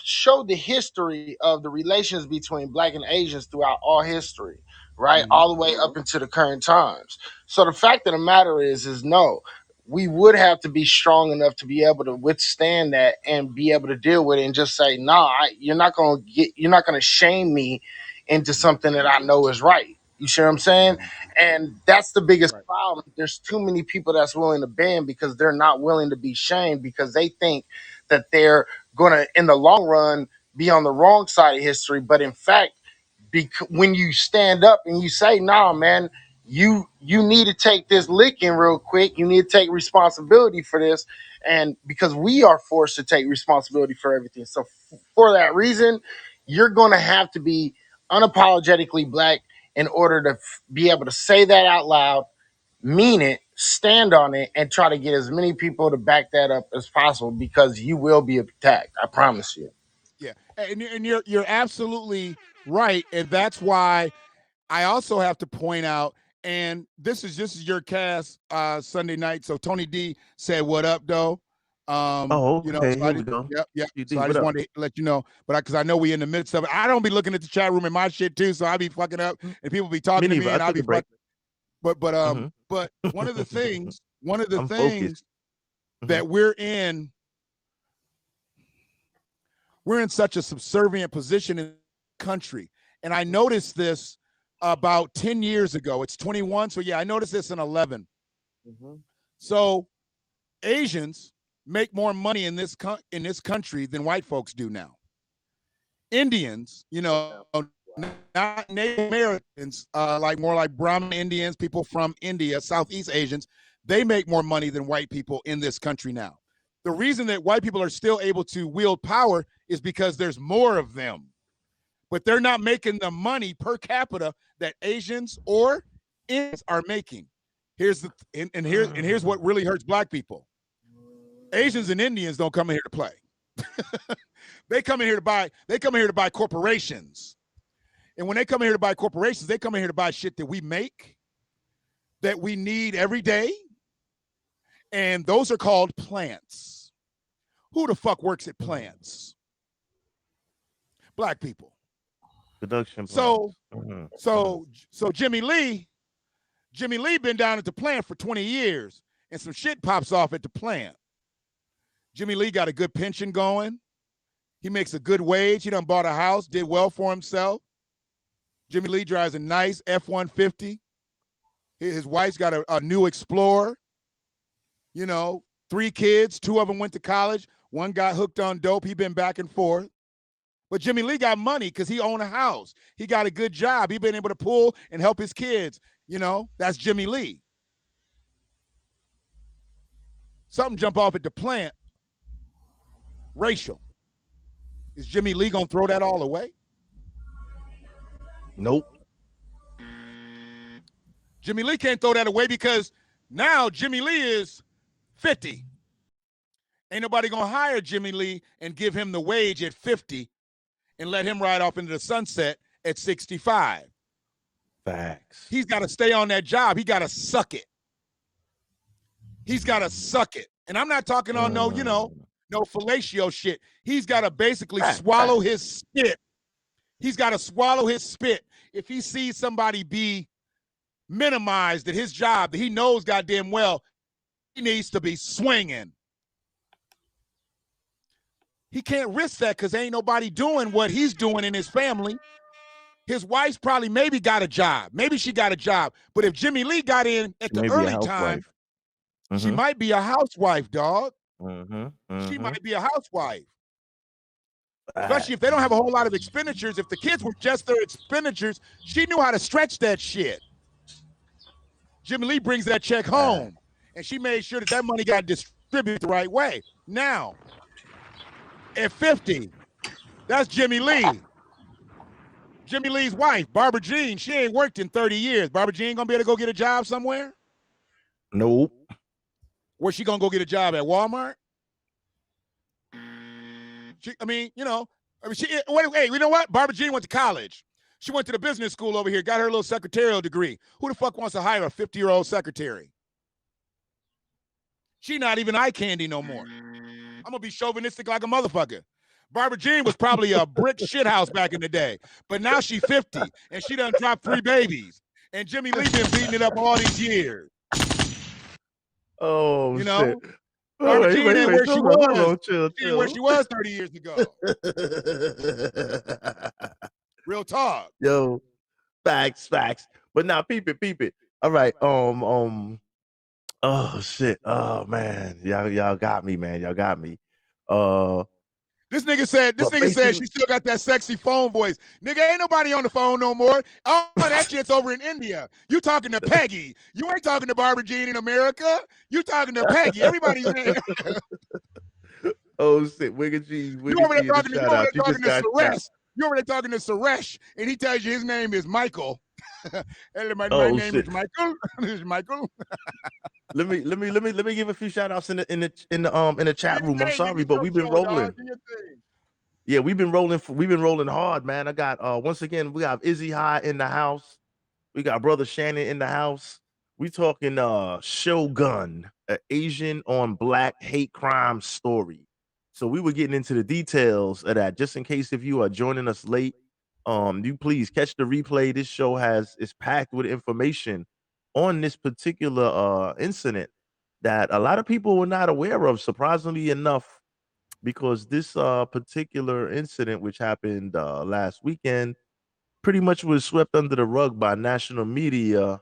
showed the history of the relations between black and Asians throughout all history, right? All the way up into the current times. So the fact of the matter is no, we would have to be strong enough to be able to withstand that and be able to deal with it and just say, nah, you're not gonna shame me into something that I know is right. You see what I'm saying? And that's the biggest Right. problem. There's too many people that's willing to bend because they're not willing to be shamed because they think that they're gonna, in the long run, be on the wrong side of history. But in fact, when you stand up and you say, nah, man, you need to take this licking real quick. You need to take responsibility for this. And because we are forced to take responsibility for everything. So for that reason, you're going to have to be unapologetically black in order to be able to say that out loud, mean it, stand on it, and try to get as many people to back that up as possible because you will be attacked. I promise you. Yeah, and you're absolutely right, and that's why I also have to point out, and this is your cast Sunday night. So Tony D said, "What up, though?" Oh, You know, okay. so Here we go. yep. QD, So I what just up? wanted to let you know, but because I know we in the midst of it, I don't be looking at the chat room and my shit too, so I be fucking up, and people be Me talking to me, neither. I and I took be a break. fucking. But Mhm. but one of the things I'm focused. that we're in such a subservient position in the country. And I noticed this about 10 years ago. It's 21. So yeah, I noticed this in 11. Mhm. So Asians make more money in this country than white folks do now. Indians, you know, not Native Americans, like more like Brahmin Indians, people from India, Southeast Asians, they make more money than white people in this country now. The reason that white people are still able to wield power is because there's more of them, but they're not making the money per capita that Asians or Indians are making. Here's what really hurts black people. Asians and Indians don't come in here to play. They come in here to buy corporations. And when they come in here to buy corporations, they come in here to buy shit that we make, that we need every day. And those are called plants. Who the fuck works at plants? Black people. Production. So Mhm. so Jimmy Lee been down at the plant for 20 years, and some shit pops off at the plant. Jimmy Lee got a good pension going. He makes a good wage. He done bought a house, did well for himself. Jimmy Lee drives a nice F-150. His wife's got a new Explorer. You know, 3 kids, 2 of them went to college. One got hooked on dope. He been back and forth. But Jimmy Lee got money because he owned a house. He got a good job. He been able to pull and help his kids. You know, that's Jimmy Lee. Something jump off at the plant. Racial. Is Jimmy Lee gonna throw that all away? Nope. Jimmy Lee can't throw that away because now Jimmy Lee is 50. Ain't nobody gonna hire Jimmy Lee and give him the wage at 50 and let him ride off into the sunset at 65. Facts. He's got to stay on that job. He got to suck it. He's got to suck it. And I'm not talking on no fellatio shit. He's got to basically swallow his spit. He's got to swallow his spit. If he sees somebody be minimized at his job that he knows goddamn well he needs to be swinging, he can't risk that because ain't nobody doing what he's doing in his family. His wife's probably maybe got a job. Maybe she got a job. But if Jimmy Lee got in at the early time, she might be a housewife, dog. She might be a housewife. Especially if they don't have a whole lot of expenditures. If the kids were just their expenditures, she knew how to stretch that shit. Jimmy Lee brings that check home, and she made sure that money got distributed the right way. Now, at 50, that's Jimmy Lee. Jimmy Lee's wife, Barbara Jean, she ain't worked in 30 years. Barbara Jean gonna be able to go get a job somewhere? Nope. Where's she gonna go get a job at Walmart? Hey, you know what? Barbara Jean went to college. She went to the business school over here, got her little secretarial degree. Who the fuck wants to hire a 50-year-old secretary? She not even eye candy no more. I'm gonna be chauvinistic like a motherfucker. Barbara Jean was probably a brick shithouse back in the day, but now she's 50 and she done dropped 3 babies. And Jimmy Lee been beating it up all these years. Oh You shit. know, All Barbara right, Jean ain't where she hold was. on, chill, She ain't where she was 30 years ago. Real talk. Yo, facts. But now, peep it. All right, oh shit. Oh man, y'all got me, man. Y'all got me. This nigga said But she still got that sexy phone voice. Nigga, ain't nobody on the phone no more. All that shit's over in India. You talking to Peggy. You ain't talking to Barbara Jean in America. You talking to Peggy. Everybody's oh shit, Wigga G in the shout out. You just got shot. You over there talking to Suresh, and he tells you his name is Michael. Hey, my name shit. is Michael. This is Michael. Let me give a few shout outs in the chat room. I'm sorry, but we've been rolling. Yeah, we've been rolling hard, man. I got once again, we got Izzy High in the house. We got brother Shannon in the house. We talking Shogun, an Asian on black hate crime story. So we were getting into the details of that. Just in case if you are joining us late, you please catch the replay. This show is packed with information on this particular incident that a lot of people were not aware of, surprisingly enough, because this particular incident, which happened last weekend, pretty much was swept under the rug by national media,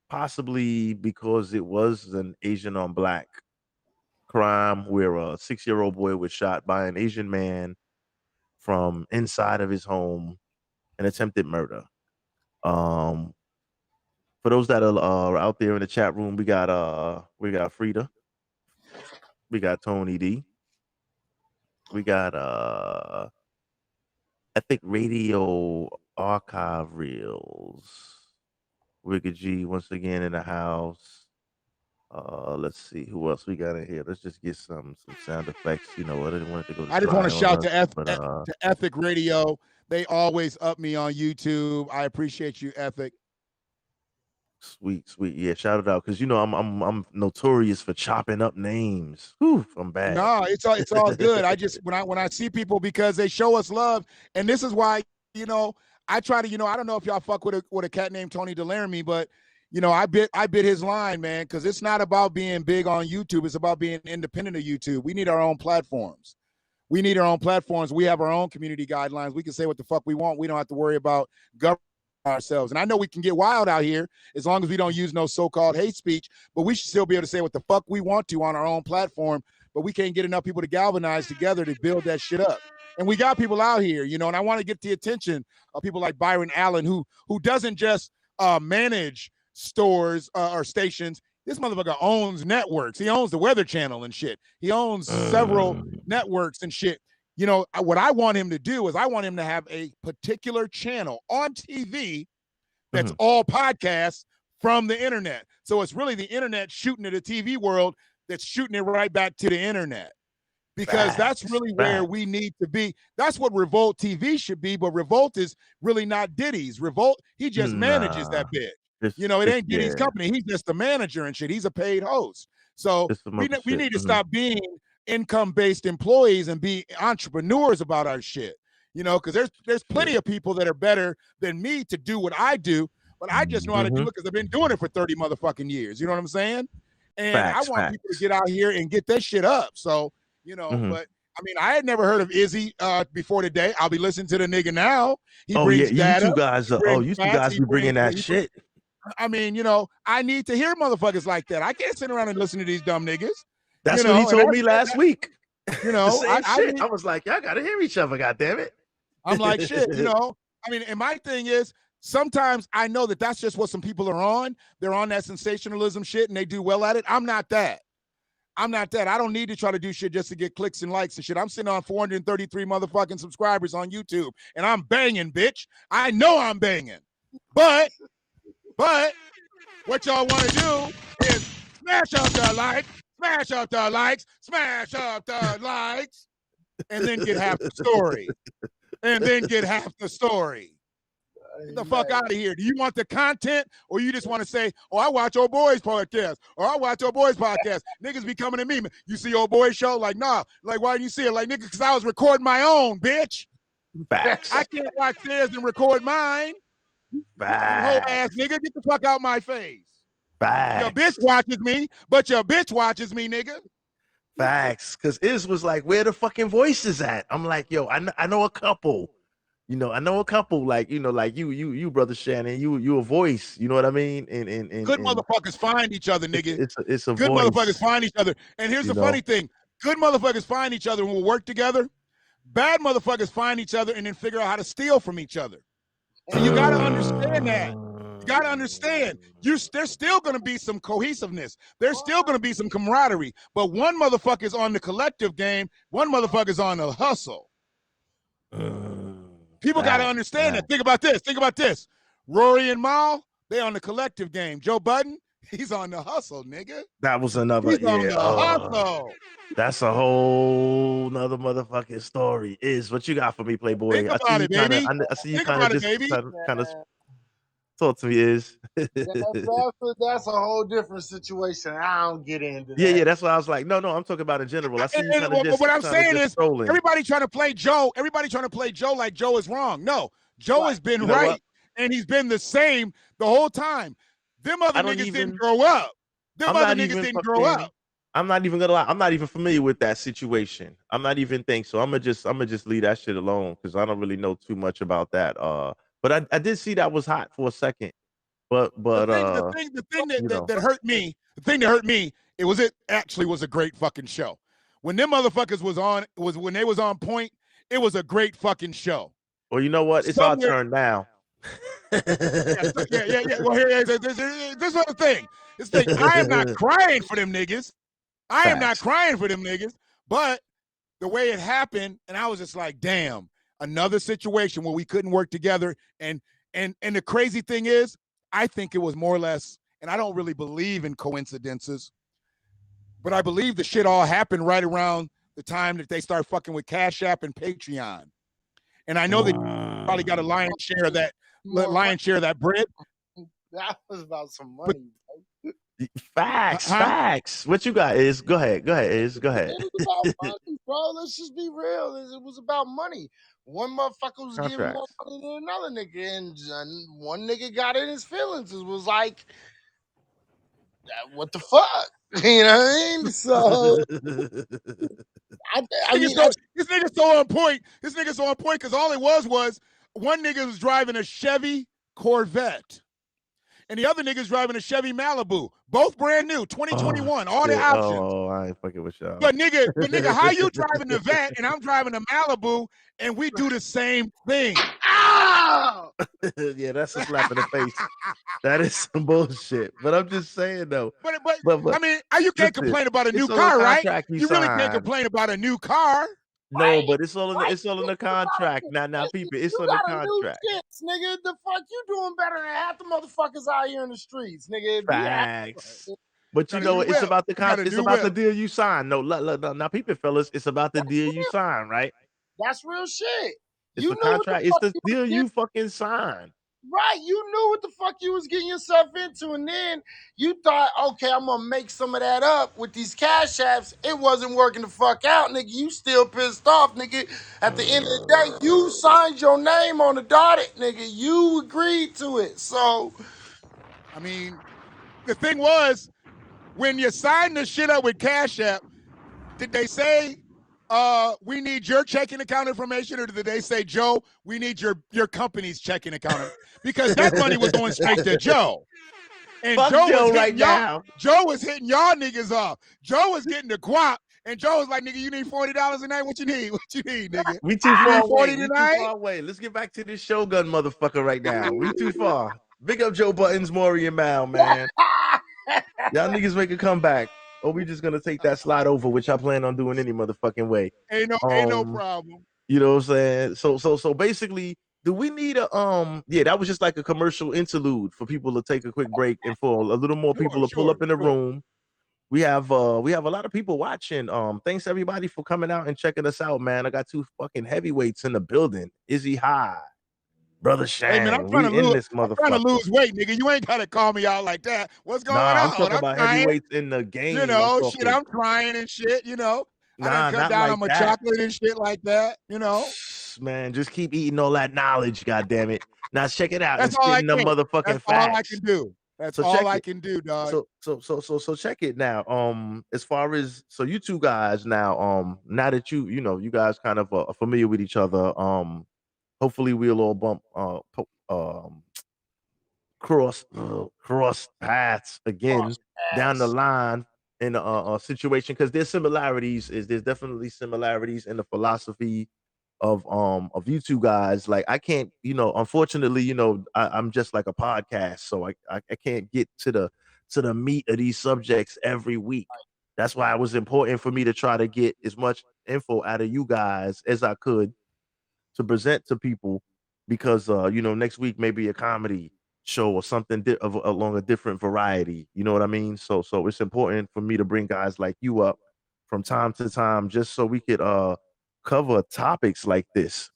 possibly because it was an Asian on black crime where a 6-year-old boy was shot by an Asian man from inside of his home, an attempted murder. For those that are out there in the chat room, we got Frida, we got Tony D, we got I think Radio Archive Reels. Wicked G once again in the house. Let's see who else we got in here. Let's just get some sound effects. You know, I didn't want it to go. I just want to shout to to Ethic Radio. They always up me on YouTube. I appreciate you, Ethic. Sweet. Yeah, shout it out because you know I'm notorious for chopping up names. Whew, I'm bad. No, it's all good. I just when I see people because they show us love, and this is why I try to I don't know if y'all fuck with a cat named Tony Delaramie, but I bit his line, man, because it's not about being big on YouTube. It's about being independent of YouTube. We need our own platforms. We have our own community guidelines. We can say what the fuck we want. We don't have to worry about government ourselves. And I know we can get wild out here as long as we don't use no so-called hate speech, but we should still be able to say what the fuck we want to on our own platform. But we can't get enough people to galvanize together to build that shit up. And we got people out here, and I want to get the attention of people like Byron Allen, who doesn't just manage stores or stations. This motherfucker owns networks. He owns the Weather Channel and shit. He owns several networks and shit. What I want him to do is I want him to have a particular channel on TV that's all podcasts from the internet. So it's really the internet shooting at the TV world that's shooting it right back to the internet. Because that's really where we need to be. That's what Revolt TV should be, but Revolt is really not Diddy's. Revolt, he just manages that bitch. It ain't Diddy's company. He's just the manager and shit. He's a paid host. So we need to stop being income-based employees and be entrepreneurs about our shit. Because there's plenty of people that are better than me to do what I do, but I just know how to do it because I've been doing it for 30 motherfucking years. You know what I'm saying? And I want people to get out here and get that shit up. So, but I mean, I had never heard of Izzy before today. I'll be listening to the nigga now. He brings data. You two guys be bringing that shit. I mean, I need to hear motherfuckers like that. I can't sit around and listen to these dumb niggas. That's what he told me last week. I was like, y'all gotta hear each other, goddammit. I'm like, shit, I mean, and my thing is, sometimes I know that that's just what some people are on. They're on that sensationalism shit and they do well at it. I'm not that. I don't need to try to do shit just to get clicks and likes and shit. I'm sitting on 433 motherfucking subscribers on YouTube and I'm banging, bitch. I know I'm banging. But what y'all want to do is smash up the likes, and then get half the story. Get the fuck out of here. Do you want the content or you just want to say, oh, I watch old boys podcast or I watch old boys podcast? Niggas be coming to me. You see old boys show? Like, nah. Like, why didn't you see it? Like, nigga, because I was recording my own, bitch. Facts. I can't watch theirs and record mine. Facts. Whole ass nigga, get the fuck out my face. Your Facts. bitch watches me, but your bitch watches me, nigga. Facts. Because Iz was like, where the fucking voices at? I'm like, yo, I know a couple. You know, I know a couple like, like you, brother Shannon, you a voice. You know what I mean? And Good motherfuckers find each other, nigga. it's a Good voice. motherfuckers find each other. And here's You the know? funny thing. Good motherfuckers find each other and will work together. Bad motherfuckers find each other and then figure out how to steal from each other. And you got to understand that. You got to understand. There's still going to be some cohesiveness. There's still going to be some camaraderie. But one motherfucker's on the collective game. One motherfucker's on the hustle. People got to understand that. Think about this. Think about this. Rory and Mal, they on the collective game. Joe Budden, he's on the hustle, nigga. That was another. He's on the hustle. That's a whole nother motherfucking story. Is what you got for me, Playboy? Think about it, baby. I see you Think kind about of it, just baby. kind of talk to me. Is That's a whole different situation. I don't get into that. yeah. That's why I was like, no. I'm talking about in general. I see you kind of just. What I'm saying is, trolling. everybody trying to play Joe. Everybody trying to play Joe like Joe is wrong. No, Joe has been You know right, what? and he's been the same the whole time. Them other niggas didn't grow up. Them I'm other not niggas even didn't grow fucking- up. I'm not even gonna lie. I'm not even familiar with that situation. I'm not even think so. I'm gonna just leave that shit alone because I don't really know too much about that. But I did see that was hot for a second. But the thing that hurt me, it actually was a great fucking show. When them motherfuckers when they was on point, it was a great fucking show. Well, you know what? It's our turn now. Yeah. Well, this is the thing. I am not crying for them niggas. I am not crying for them niggas. But the way it happened, and I was just like, damn, another situation where we couldn't work together. And the crazy thing is, I think it was more or less, and I don't really believe in coincidences, but I believe the shit all happened right around the time that they start fucking with Cash App and Patreon. And I know they probably got a lion's share of that bread. That was about some money. Facts. What you got is go ahead. Is go ahead. It was about money, bro. Let's just be real. It was about money. One motherfucker was giving more money than another nigga, and one nigga got in his feelings. It was like, what the fuck? You know what I mean? So this nigga's so on point. This nigga's so on point because all it was one nigga was driving a Chevy Corvette. And the other nigga's driving a Chevy Malibu. Both brand new, 2021, all the options. Oh, I ain't fucking with y'all. But nigga, how you driving the Vet and I'm driving a Malibu and we do the same thing? Yeah, that's a slap in the face. That is some bullshit. But I'm just saying though. But I mean, you can't complain about a new car, right? You really can't complain about a new car. No, but it's all in the contract. Now, people, it's on the contract. Shits, nigga, the fuck you doing better than half the motherfuckers out here in the streets, nigga. Facts. But you know, it's about the contract. It's about the deal you sign. No, now, people, fellas, it's about the deal you sign, right? That's real shit. It's the contract. It's the deal you fucking sign. Right, you knew what the fuck you was getting yourself into, and then you thought, okay, I'm gonna make some of that up with these Cash Apps. It wasn't working the fuck out, nigga. You still pissed off, nigga. At the end of the day, you signed your name on the dotted, nigga. You agreed to it. So, I mean, the thing was, when you signed the shit up with Cash App, did they say, we need your checking account information, or did they say, Joe, we need your company's checking account? Because that money was going straight to Joe. And Joe was hitting y'all niggas off. Joe was getting the guap, and Joe was like, nigga, you need $40 a night? What you need? What you need, nigga? We too far away. We too far away. Let's get back to this Shogun motherfucker right now. We too far. Big up Joe Buttons, Maury and Mal, man. Y'all niggas make a comeback. Or we just gonna take that slide over, which I plan on doing any motherfucking way. Ain't no problem. You know what I'm saying? So basically, do we need a that was just like a commercial interlude for people to take a quick break and for a little more people to pull up in the room. We have a lot of people watching. Thanks everybody for coming out and checking us out, man. I got two fucking heavyweights in the building. Izzy High, Brother Shane. Hey man, I'm trying to lose weight, nigga. You ain't gotta call me out like that. What's going on? I'm talking about heavyweights in the game. You know, shit, I'm trying and shit, you know. I cut down on my chocolate and shit like that, you know. Man, just keep eating all that knowledge, goddamn it. Now check it out. That's it's getting the motherfucking That's facts. all I can do. That's So all check I it. can do, dog. So check it now. As far as you two guys now, now that you guys kind of are familiar with each other, hopefully we'll all bump cross paths again down the line in a situation, because there's definitely similarities in the philosophy of you two guys. Like, I can't, unfortunately, I'm just like a podcast, so I can't get to the meat of these subjects every week. That's why it was important for me to try to get as much info out of you guys as I could to present to people, because next week maybe a comedy show or something along a different variety. You know what I mean? So it's important for me to bring guys like you up from time to time, just so we could cover topics like this.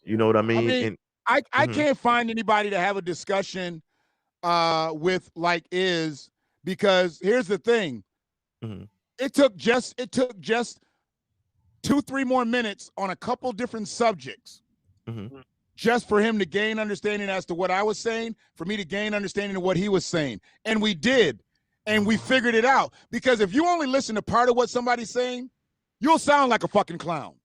You know what I I mean? mean, And I Mhm. can't find anybody to have a discussion with like is, because here's the thing. Mhm. It took just 2-3 more minutes on a couple different subjects Mhm. just for him to gain understanding as to what I was saying, for me to gain understanding of what he was saying. And we did. And we figured it out. Because if you only listen to part of what somebody's saying, you'll sound like a fucking clown.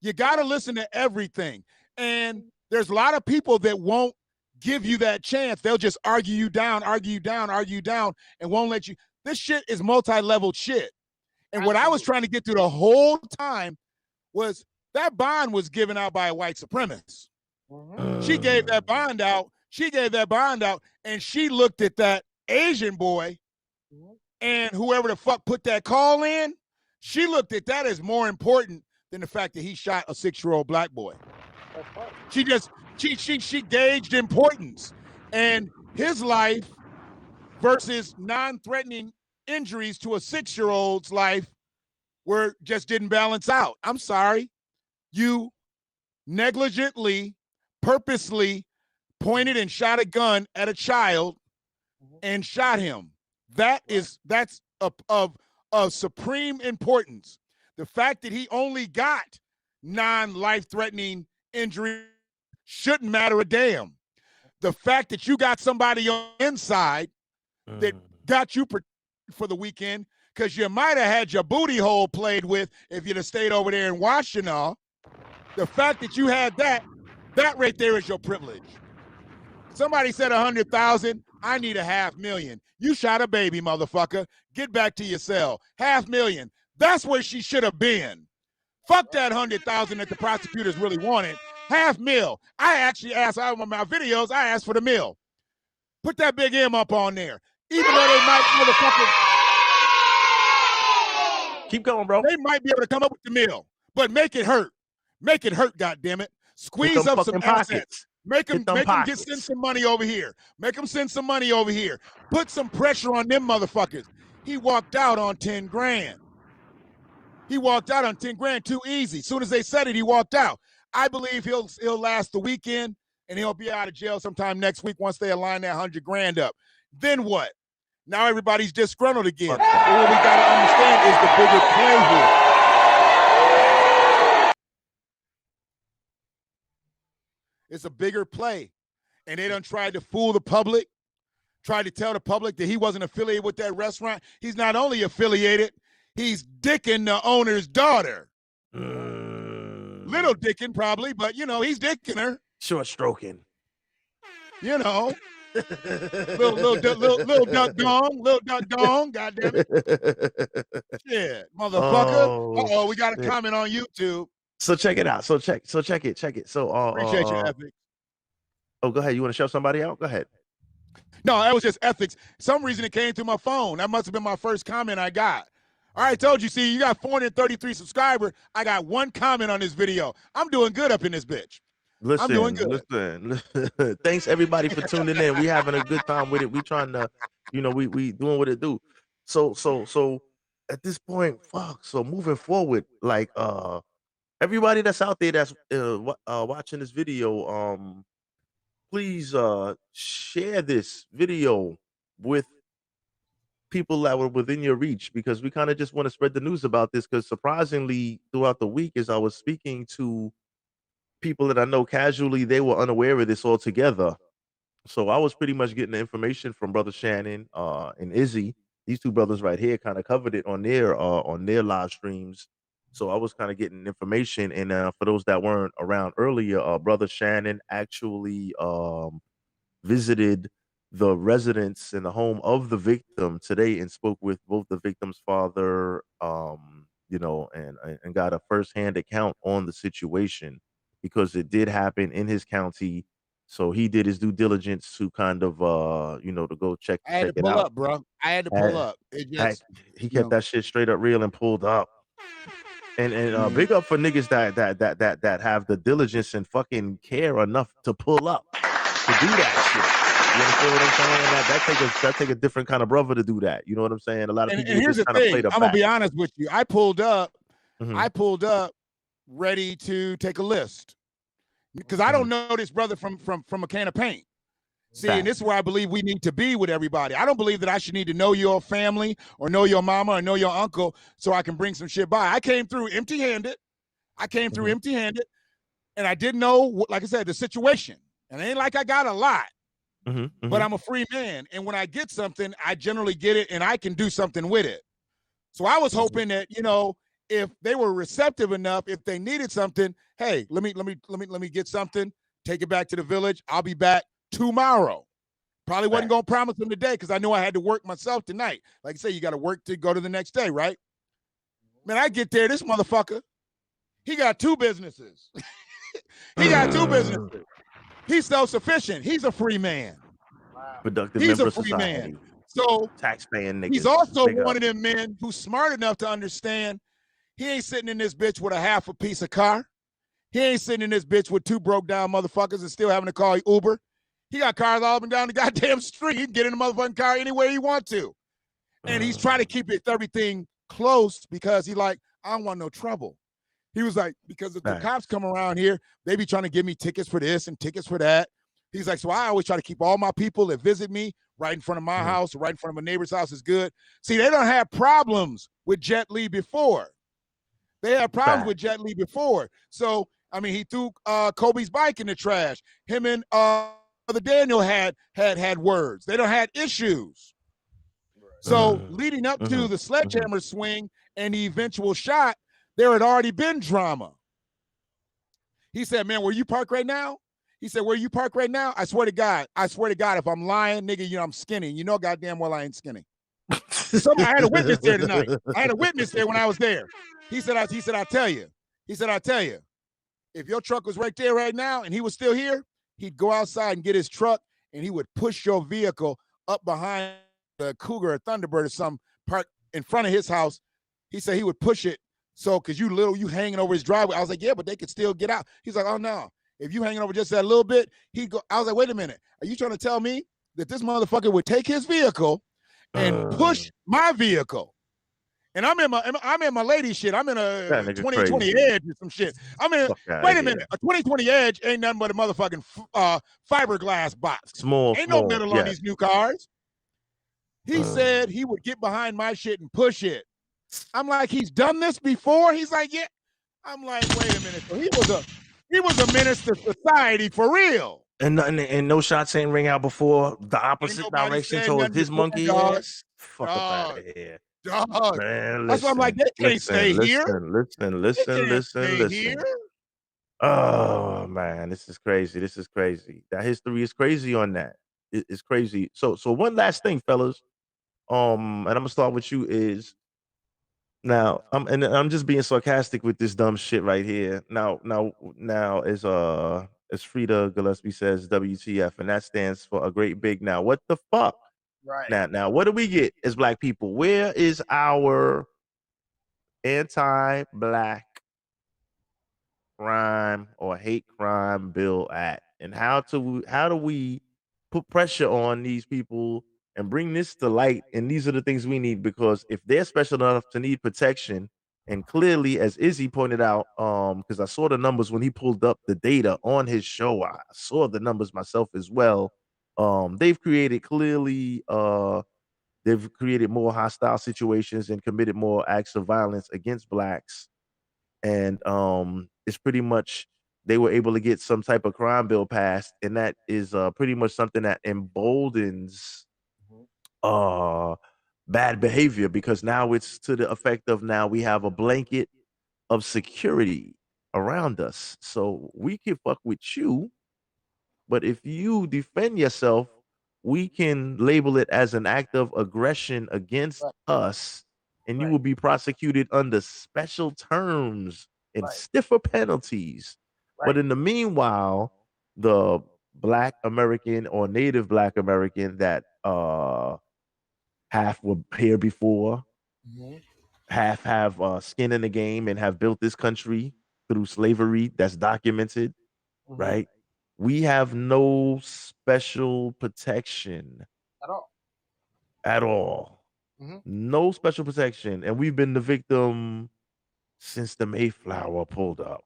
You got to listen to everything. And there's a lot of people that won't give you that chance. They'll just argue you down, and won't let you. This shit is multi-level shit. And what I was trying to get through the whole time was that bond was given out by a white supremacist. She gave that bond out. And she looked at that Asian boy and whoever the fuck put that call in. She looked at that as more important than the fact that he shot a 6-year-old black boy. She gauged importance, and his life versus non-threatening injuries to a 6-year-old's life just didn't balance out. I'm sorry. You negligently, purposely pointed and shot a gun at a child and shot him. That's of supreme importance. The fact that he only got non-life-threatening injury shouldn't matter a damn. The fact that you got somebody on the inside that got you for the weekend, because you might have had your booty hole played with if you'd have stayed over there in Washington. The fact that you had that right there is your privilege. Somebody said 100,000. I need 500,000. You shot a baby, motherfucker. Get back to your cell. 500,000. That's where she should have been. Fuck that 100,000 that the prosecutors really wanted. $500,000. I actually asked out of my videos. I asked for the mill. Put that big M up on there. Even though they might Keep going, bro. They might be able to come up with the mill, but make it hurt. Make it hurt, goddammit. Squeeze up some assets. Make them send some money over here. Make them send some money over here. Put some pressure on them motherfuckers. He walked out on 10 grand. He walked out on 10 grand too easy. As soon as they said it, he walked out. I believe he'll last the weekend, and he'll be out of jail sometime next week once they align that 100 grand up. Then what? Now everybody's disgruntled again. But what we got to understand is the bigger play here. It's a bigger play. And they done tried to fool the public, tried to tell the public that he wasn't affiliated with that restaurant. He's not only affiliated, he's dicking the owner's daughter. Little dicking probably, but, he's dicking her. Short stroking. little duck dong, goddamn it. Shit, motherfucker. We got a comment on YouTube. So check it out. So check it. So appreciate your ethics. Oh, go ahead. You want to show somebody out? Go ahead. No, that was just ethics. Some reason it came through my phone. That must have been my first comment I got. All right, told you. See, you got 433 subscribers. I got one comment on this video. I'm doing good up in this bitch. I'm doing good. Listen. Thanks everybody for tuning in. We having a good time with it. We trying to, we doing what it do. So at this point, so moving forward, like everybody that's out there that's watching this video, please share this video with people that were within your reach, because we kind of just want to spread the news about this, because surprisingly throughout the week, as I was speaking to people that I know casually, they were unaware of this altogether. So I was pretty much getting the information from Brother Shannon and Izzy. These two brothers right here kind of covered it on their live streams. So I was kind of getting information, and for those that weren't around earlier, Brother Shannon actually visited the residence in the home of the victim today and spoke with both the victim's father, and got a firsthand account on the situation because it did happen in his county. So he did his due diligence to kind of to go check I had to it pull out. up, bro. I had to pull And up. It I, just, he you kept know, that shit straight up real and pulled up. And mhm. big up for niggas that have the diligence and fucking care enough to pull up to do that shit. You understand what I'm saying? That take a different kind of brother to do that. You know what I'm saying? A lot of And people would here's just the kind of play thing. the I'm gonna back. be honest with you. I pulled up Mhm, ready to take a list because I mhm. don't know this brother from a can of paint. See, and Fact. this is where I believe we need to be with everybody. I don't believe that I should need to know your family or know your mama or know your uncle so I can bring some shit by. I came through empty-handed. Mhm, And I didn't know, like I said, the situation. And it ain't like I got a lot, mhm, but mhm. I'm a free man. And when I get something, I generally get it and I can do something with it. So I was Mhm. hoping that, if they were receptive enough, if they needed something, hey, let me get something, take it back to the village. I'll be back tomorrow. Probably wasn't Fact. gonna promise them today because I knew I had to work myself tonight. Like I say, you got to work to go to the next day, right? Man, I get there, this motherfucker, he got two businesses. He got two businesses. He's self-sufficient. He's a free man. Productive He's a member of free man. society. So Tax-paying he's niggas. also Big one up. of them men who's smart enough to understand he ain't sitting in this bitch with a half a piece of car. He ain't sitting in this bitch with two broke down motherfuckers and still having to call Uber. He got cars all up and down the goddamn street. He can get in the motherfucking car anywhere he want to. And he's trying to keep everything close because he like, I don't want no trouble. He was like, because if the Facts. cops come around here, they be trying to give me tickets for this and tickets for that. He's like, so I always try to keep all my people that visit me right in front of my Mhm, house, right in front of a neighbor's house is good. See, they don't have problems with Jet Li before. They had problems fact. with Jet Li before. So, I mean, he threw Kobe's bike in the trash. Him and the Daniel had words. They don't had issues. So leading up to Mhm, the mhm. sledgehammer swing and the eventual shot, there had already been drama. He said, man, where you park right now? He said, where you park right now? I swear to God, if I'm lying, nigga, I'm skinny. You know goddamn well I ain't skinny. I had a witness there tonight. I had a witness there when I was there. He said, I tell you. He said, I tell you, if your truck was right there right now and he was still here, he'd go outside and get his truck and he would push your vehicle up behind a Cougar or Thunderbird or some park in front of his house. He said he would push it so because you hanging over his driveway. I was like, yeah, but they could still get out. He's like, oh no. If you hanging over just that little bit, he'd go. I was like, wait a minute. Are you trying to tell me that this motherfucker would take his vehicle and push my vehicle? And I'm in my lady shit. I'm in That a nigga 2020 crazy. Edge or some shit. I'm in. Fuck out Wait of a here. minute. A 2020 Edge ain't nothing but a motherfucking fiberglass box. Small, Ain't no small. metal on Yes. these new cars. He said he would get behind my shit and push it. I'm like, he's done this before. He's like, yeah. I'm like, wait a minute. So he was a menace to society for real. And no shots ain't ring out before the Ain't opposite nobody direction said towards nothing his before, monkey dog. ass. Fuck up out Dog. of here. Dog. Man, That's why I'm like, listen, they can't stay here. They can't stay here. listen. Oh man, this is crazy. This is crazy. That history is crazy on that. It's crazy. So one last thing, fellas. And I'm gonna start with you is now I'm just being sarcastic with this dumb shit right here. Now as Frida Gillespie says WTF, and that stands for a great big now. What the fuck? Right. Now what do we get as black people? Where is our anti-black crime or hate crime bill at? And how do we put pressure on these people and bring this to light? And these are the things we need, because if they're special enough to need protection, and clearly, as Izzy pointed out, because I saw the numbers when he pulled up the data on his show, I saw the numbers myself as well. They've created more hostile situations and committed more acts of violence against blacks, and it's pretty much they were able to get some type of crime bill passed, and that is pretty much something that emboldens bad behavior, because now it's to the effect of now we have a blanket of security around us. So we can fuck with you, but if you defend yourself, we can label it as an act of aggression against Right. us, and you Right. will be prosecuted under special terms and Right. stiffer penalties. But Right. in the meanwhile, the Black American or Native Black American that half were here before, Mhm. half have skin in the game and have built this country through slavery that's documented, Mhm. right? We have no special protection At all. at all. Mhm. No special protection. And we've been the victim since the Mayflower pulled up.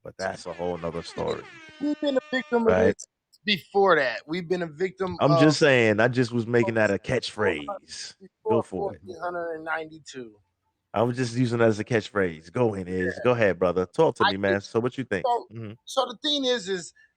But that's a whole nother story, We've been a victim of right? this before that. We've been a victim I'm of just saying, I just was making that a catchphrase. Go before for it. 1492. I was just using that as a catchphrase. Go ahead, Iz. Go ahead, brother. Talk to I me, man. So what you think? So, Mhm. so the thing is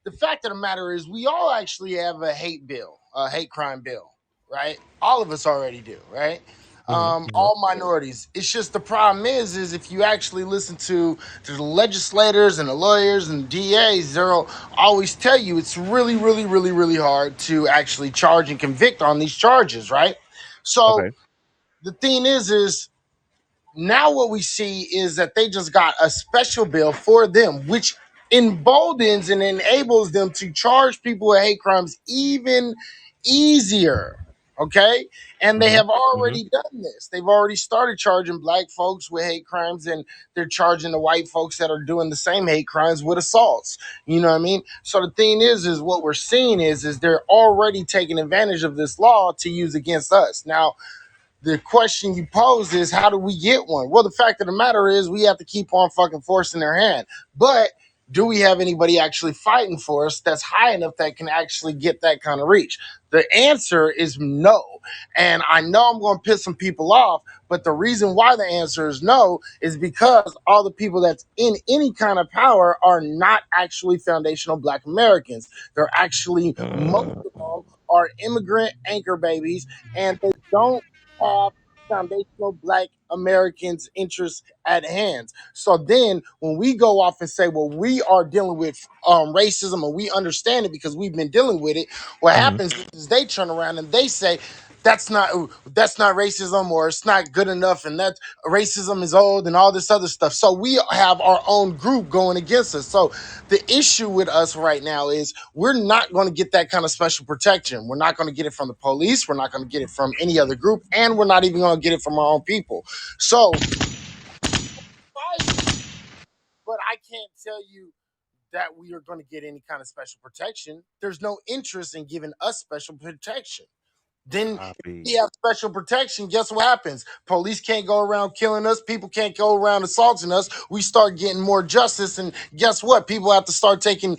the fact of the matter is, we all actually have a hate bill, a hate crime bill, right? All of us already do, right? Mhm. All minorities. It's just the problem is if you actually listen to the legislators and the lawyers and DAs, they'll always tell you it's really, really, really, really hard to actually charge and convict on these charges, right? So Okay. the thing is now what we see is that they just got a special bill for them, which emboldens and enables them to charge people with hate crimes even easier. Okay. And they Mhm. have Mhm. already done this. They've already started charging black folks with hate crimes, and they're charging the white folks that are doing the same hate crimes with assaults. You know what I mean? So the thing is what we're seeing is they're already taking advantage of this law to use against us. Now, the question you pose is, how do we get one? Well, the fact of the matter is we have to keep on fucking forcing their hand. But do we have anybody actually fighting for us that's high enough that can actually get that kind of reach? The answer is no. And I know I'm going to piss some people off, but the reason why the answer is no is because all the people that's in any kind of power are not actually foundational Black Americans. They're actually, most of them are immigrant anchor babies, and they don't have foundational Black Americans' interests at hand. So then when we go off and say, well, we are dealing with racism and we understand it because we've been dealing with it, what Mhm. happens is they turn around and they say, that's not racism, or it's not good enough, and that racism is old and all this other stuff. So we have our own group going against us. So the issue with us right now is we're not going to get that kind of special protection. We're not going to get it from the police. We're not going to get it from any other group, and we're not even going to get it from our own people. So, but I can't tell you that we are going to get any kind of special protection. There's no interest in giving us special protection. Then if we Copy. have special protection, guess what happens? Police can't go around killing us. People can't go around assaulting us. We start getting more justice, and guess what? People have to start taking,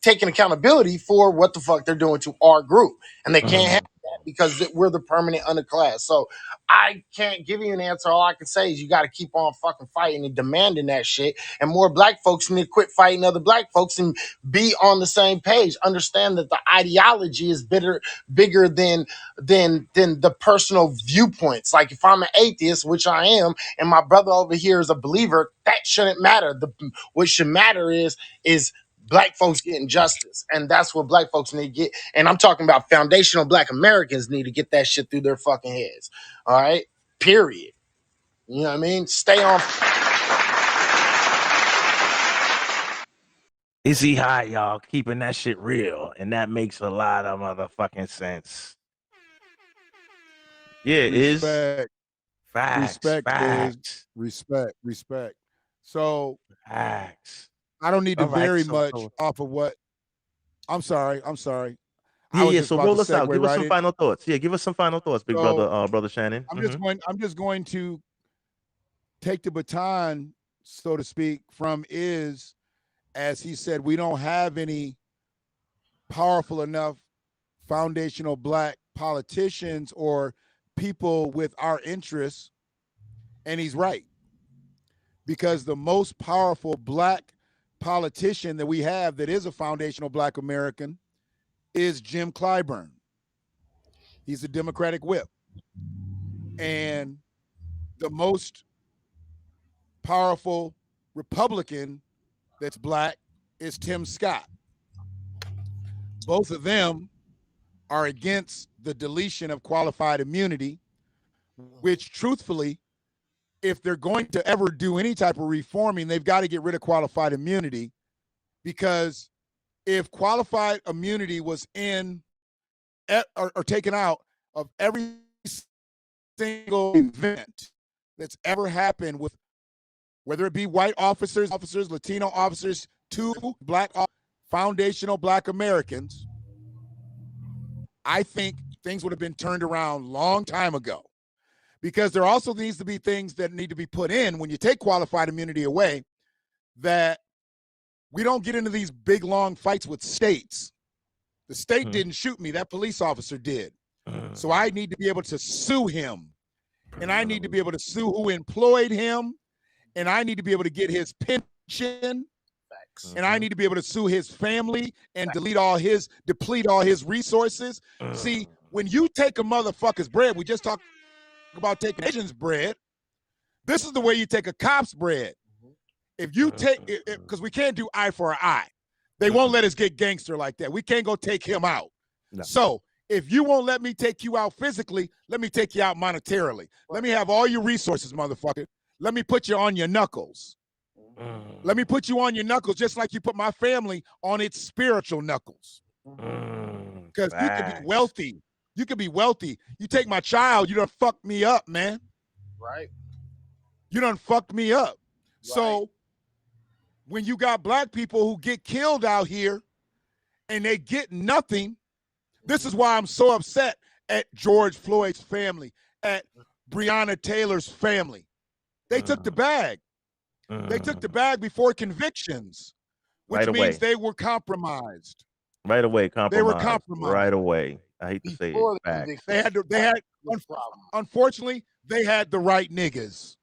taking accountability for what the fuck they're doing to our group, and they can't have Mhm. that because we're the permanent underclass. So I can't give you an answer. All I can say is you got to keep on fucking fighting and demanding that shit, and more black folks need to quit fighting other black folks and be on the same page. Understand that the ideology is bigger than the personal viewpoints. Like if I'm an atheist, which I am, and my brother over here is a believer, that shouldn't matter. What should matter is black folks getting justice, and that's what black folks need to get. And I'm talking about foundational Black Americans need to get that shit through their fucking heads. All right, period. You know what I mean? Stay on. Is he high, y'all? Keeping that shit real, and that makes a lot of motherfucking sense. Yeah, it is. Respect, Facts. respect is Facts. respect. So Facts. I don't need to All right. vary So, much off of what. I'm sorry. I yeah, was yeah. just So about to roll us out. segue Give us right some in. final thoughts. Yeah, give us some final thoughts, big So brother, brother Shannon. I'm just going to take the baton, so to speak, from Iz, as he said, we don't have any powerful enough foundational Black politicians or people with our interests. And he's right, because the most powerful Black politician that we have that is a foundational Black American is Jim Clyburn. He's a Democratic whip. And the most powerful Republican that's Black is Tim Scott. Both of them are against the deletion of qualified immunity, which truthfully, if they're going to ever do any type of reforming, they've got to get rid of qualified immunity, because if qualified immunity was in or taken out of every single event that's ever happened with, whether it be white officers, Latino officers, to Black foundational Black Americans, I think things would have been turned around long time ago. Because there also needs to be things that need to be put in when you take qualified immunity away, that we don't get into these big, long fights with states. The state didn't shoot me. That police officer did. So I need to be able to sue him. And I need to be able to sue who employed him. And I need to be able to get his pension. And I need to be able to sue his family and deplete all his resources. See, when you take a motherfucker's bread, we just talked about taking Asian's bread. This is the way you take a cop's bread. If you take it, because we can't do eye for an eye. They won't let us get gangster like that. We can't go take him out. No. So if you won't let me take you out physically, let me take you out monetarily. Let me have all your resources, motherfucker. Let me put you on your knuckles. Let me put you on your knuckles just like you put my family on its spiritual knuckles. Because you can be wealthy. You can be wealthy. You take my child, you done fucked me up, man. Right. You done fucked me up. Right. So when you got Black people who get killed out here and they get nothing, this is why I'm so upset at George Floyd's family, at Breonna Taylor's family. They took the bag. They took the bag before convictions, which means they were compromised. Right away, compromised. They were compromised. Right away. I hate to say it. They had unfortunately, they had the right niggas.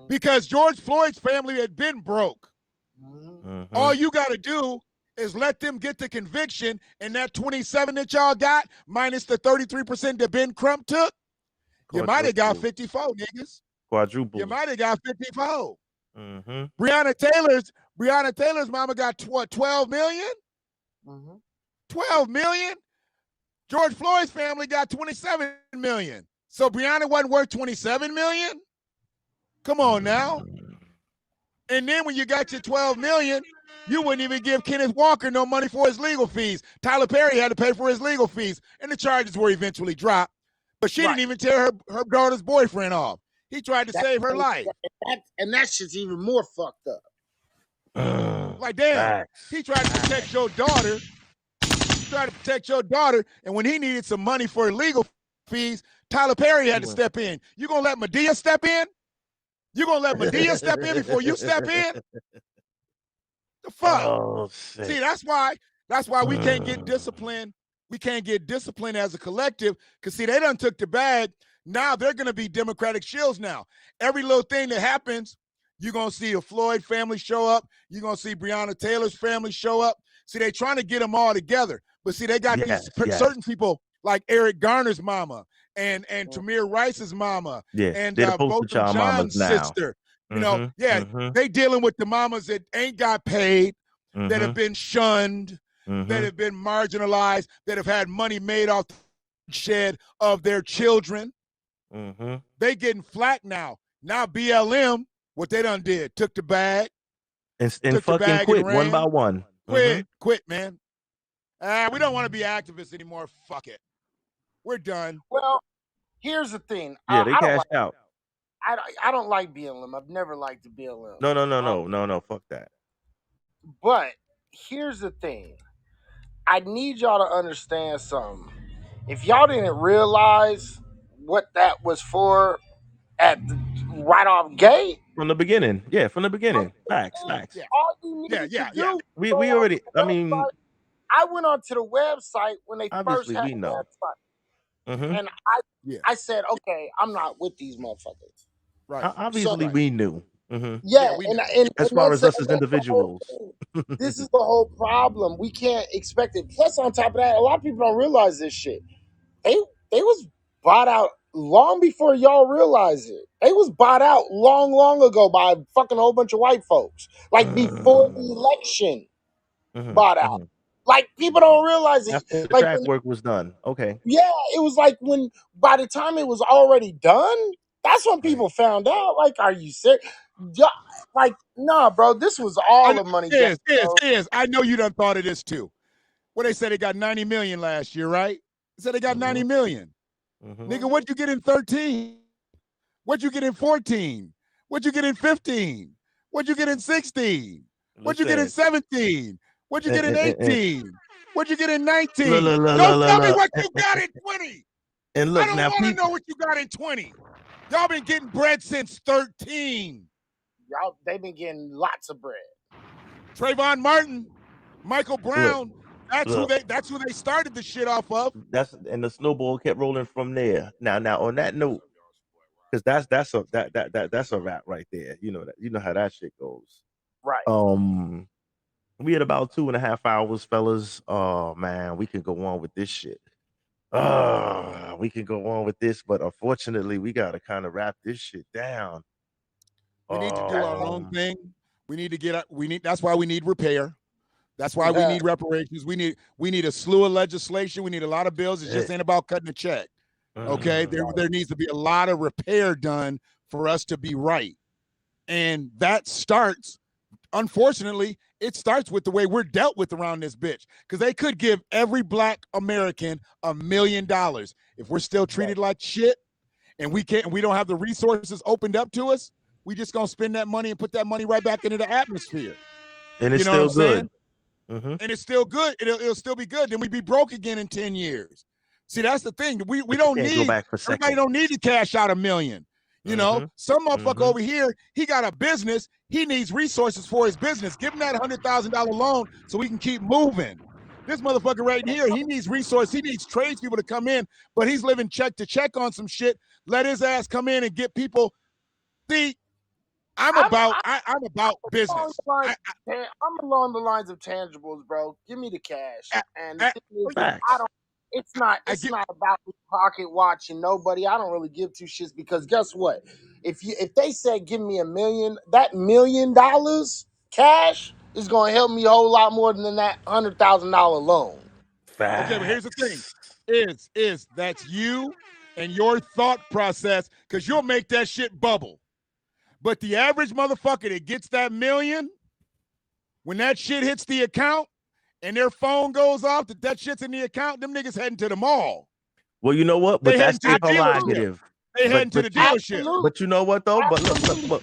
Because George Floyd's family had been broke. All you got to do is let them get the conviction, and that 27 that y'all got, minus the 33% that Ben Crump took, you might have got 54, niggas. Quadruple. You might have got 54. Breonna Taylor's mama got 12 million? 12 million? George Floyd's family got 27 million. So Breonna wasn't worth 27 million? Come on now. And then when you got your 12 million, you wouldn't even give Kenneth Walker no money for his legal fees. Tyler Perry had to pay for his legal fees, and the charges were eventually dropped. But she didn't even tear her daughter's boyfriend off. He tried to save her life. And that shit's even more fucked up. Like, damn, he tried to protect your daughter. He tried to protect your daughter, and when he needed some money for legal fees, Tyler Perry had to step in. You gonna let Medea step in? You gonna let Medea step in before you step in? The fuck? Oh, shit. See, that's why we can't get disciplined. We can't get disciplined as a collective, because see, they done took the bag. Now they're gonna be Democratic shills now. Every little thing that happens, you're gonna see a Floyd family show up. You're gonna see Breonna Taylor's family show up. See, they trying to get them all together. But see, they got these certain people like Eric Garner's mama and Tamir Rice's mama and both of John's sister. You know, they dealing with the mamas that ain't got paid, that have been shunned, that have been marginalized, that have had money made off the shed of their children. They getting flack now. Now BLM, what they done did, took the bag. And fucking quit one by one. Quit, man. We don't want to be activists anymore. Fuck it. We're done. Well, here's the thing. Yeah, they cashed out. I don't like BLM. I've never liked the BLM. No. Fuck that. But here's the thing. I need y'all to understand something. If y'all didn't realize what that was for at the right off gate. From the beginning. Yeah, from the beginning. Facts. Yeah. All you need to do. We already, I mean. I went onto the website when they first had the website. And I said, okay, I'm not with these motherfuckers. Right. Obviously, we knew. Mhm. Yeah, we and know. and, As and far that's as us as that's the whole individuals. thing. This is the whole problem. We can't expect it. Plus, on top of that, a lot of people don't realize this shit. They they was bought out long before y'all realize it. They was bought out long ago by a fucking whole bunch of white folks. Like before the Mhm, election, mhm, bought out. mhm. Like people don't realize it. After the Like track when, work was done. Okay. yeah, it was like when by the time it was already done, that's when Right. people found out. Like, are you serious? Yeah, like, nah, bro, this was I all know a money game, is bro. is. I know you done thought of this too. What they said they got 90 million last year, right? They said they got 90 Mhm, million. mhm. Nigga, what you get in 13? What you get in 14? What you get in 15? What you get in 16? What you get in Listen, 17? What you get in and 18? What you get in look, 19? look, look, Don't look, look, tell me look. what you got in 20. And I look don't now, want to people. know what you got in 20. Y'all been getting bread since 13. Y'all, they've been getting lots of bread. Trayvon Martin, Michael Look, Brown, that's who look. they started the shit off of. That's and the snowball kept rolling from there. Now on that note, because that's a wrap right there. You know that you know how that shit goes. Right. We had about 2.5 hours, fellas. Oh man, we can go on with this shit. We can go on with this, but unfortunately, we gotta kind of wrap this shit down. We need to do our own Um, thing. We need to get we need that's why we need repair. That's why we Yeah. need reparations. We need a slew of legislation. We need a lot of bills. It just eh, ain't about cutting a check. Okay. mm, There needs to be a lot of repair done for us to be right. And that starts, unfortunately, it starts with the way we're dealt with around this bitch. Because they could give every black American $1 million. If we're still treated like shit and we don't have the resources opened up to us, we just gonna spend that money and put that money right back into the atmosphere. and You it's know what I'm still good. saying? Hmm. And it's still good. It'll still be good. Then we'd be broke again in 10 years. See, that's the thing. We But you don't can't go need back for everybody seconds. don't need to cash out $1 million. You know, Hmm. some motherfucker Hmm. over here, he got a business. He needs resources for his business. Give him that $100,000 loan so we can keep moving. This motherfucker right here, he needs resources. He needs tradespeople to come in, but he's living check to check on some shit. Let his ass come in and get people. See, I'm I'm about along business. the lines, I'm along the lines of tangibles, bro. Give me the cash. I, And the I, thing is, I Facts. don't. It's not. I It's get not about me pocket watching nobody. I don't really give two shits because guess what? If they say give me $1 million, that $1 million cash is going to help me a whole lot more than that $100,000 loan. okay, but here's the thing: Facts. is that's you and your thought process because you'll make that shit bubble. But the average motherfucker that gets that $1 million, when that shit hits the account and their phone goes off, that shit's in the account, them niggas heading to the mall. Well, you know what? They But heading that's to their the dealership. prerogative. They But heading to the but you dealership. Absolutely, but you know what though? But absolutely.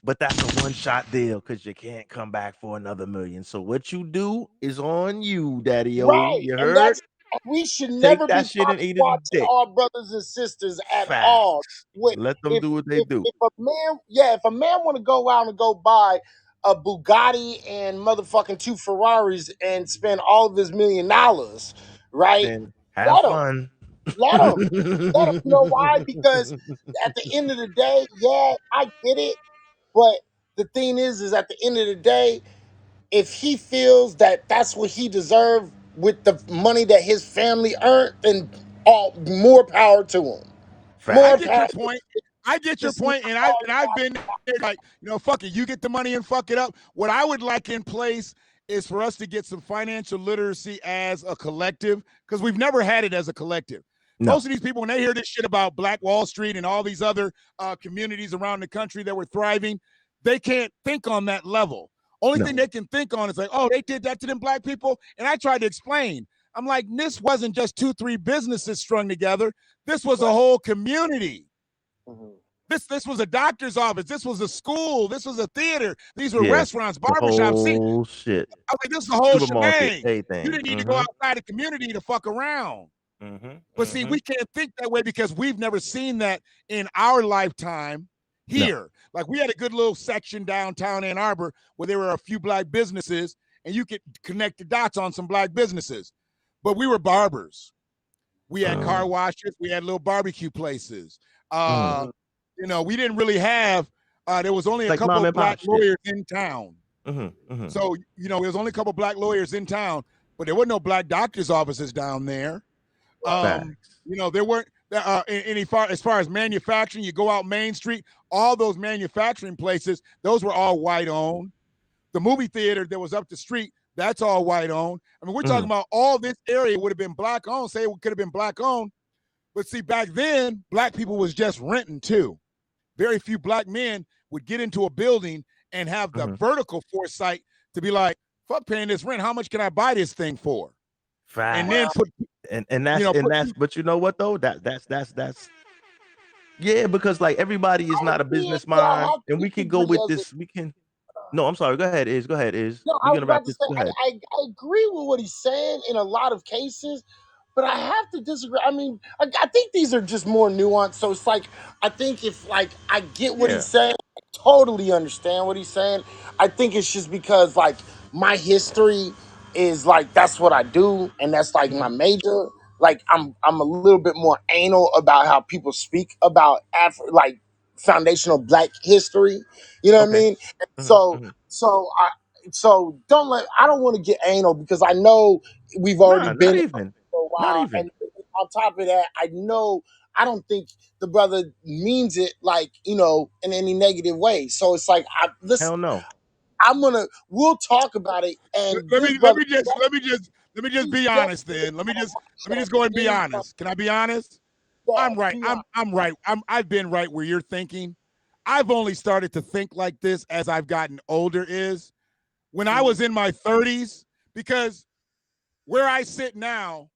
but that's a one-shot deal because you can't come back for another million. So what you do is on you, Daddy-O. Right. You And heard? we should Take never that be shit and pocket eat a watching dick. our brothers and sisters at all. Facts. With Let them do what they do. if a man, yeah, if a man want to go out and go buy a Bugatti and motherfucking two Ferraris and spend all of his $1 million, right? Then have Let him, fun. let him, let him. You know why? Because at the end of the day, yeah, I get it, but the thing is at the end of the day, if he feels that that's what he deserved with the money that his family earned, then all more power to him. I More get Facts. your power. point. I get your It's not point, and all I've been there, like, fuck it. You get the money and fuck it up. What I would like in place is for us to get some financial literacy as a collective, because we've never had it as a collective. No. Most of these people, when they hear this shit about Black Wall Street and all these other communities around the country that were thriving, they can't think on that level. Only No. thing they can think on is like, oh, they did that to them black people. And I tried to explain. I'm like, this wasn't just 2-3 businesses strung together. This was a whole community. Mhm. This was a doctor's office. This was a school. This was a theater. These were Yeah. restaurants, The barbershops. See, whole shit. I was like, this is the whole Supermarket, shebang. everything. You didn't need to go outside the community to fuck around. But see, we can't think that way because we've never seen that in our lifetime here. Like we had a good little section downtown Ann Arbor where there were a few black businesses and you could connect the dots on some black businesses. But we were barbers. We had car washes. We had little barbecue places. We didn't really have There was only a Like couple mom of and pop black shit. lawyers in town. Mm-hmm. So, you know, there was only a couple black lawyers in town, but there were no black doctors' offices down there. Facts. You know, there weren't as far as manufacturing, you go out Main Street, all those manufacturing places, those were all white owned. The movie theater that was up the street, that's all white owned. I mean, we're talking about all this area would have been black owned, say it could have been black owned. But see, back then, black people was just renting too. Very few black men would get into a building and have the vertical foresight to be like, fuck paying this rent. How much can I buy this thing for? Facts. And then put, and that's but you know what though? That's yeah, because like everybody is not a business mind, and we can go with this. We can. No, I'm sorry. Go ahead, Is. Go ahead, Is. No, We're I was gonna about wrap to this. say Go ahead. I agree with what he's saying in a lot of cases, but I have to disagree. I mean, I think these are just more nuanced. So it's like I think if like I get what he's saying, I totally understand what he's saying. I think it's just because like my history is like that's what I do, and that's like my major. Like I'm a little bit more anal about how people speak about like foundational Black history. You know what I mean? So so I don't want to get anal because I know we've already Nah, been not in even. for a Not while, even. and on top of that, I know I don't think the brother means it like in any negative way. So it's like Hell no. we'll talk about it, and let this me brother just be honest then. Let me just go and be honest. Can I be honest? I'm right. I'm right. I've been right where you're thinking. I've only started to think like this as I've gotten older is when I was in my 30s, because where I sit now,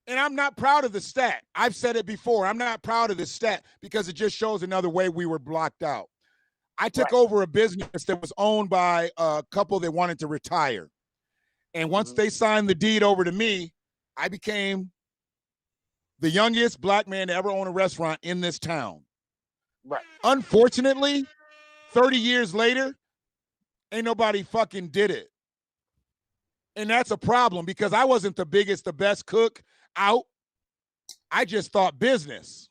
and I'm not proud of the stat. I've said it before. I'm not proud of the stat because it just shows another way we were blocked out. I took over a business that was owned by a couple that wanted to retire. And once they signed the deed over to me, I became the youngest black man to ever own a restaurant in this town. Right. Unfortunately, 30 years later, ain't nobody fucking did it. And that's a problem because I wasn't the biggest, the best cook out. I just thought business.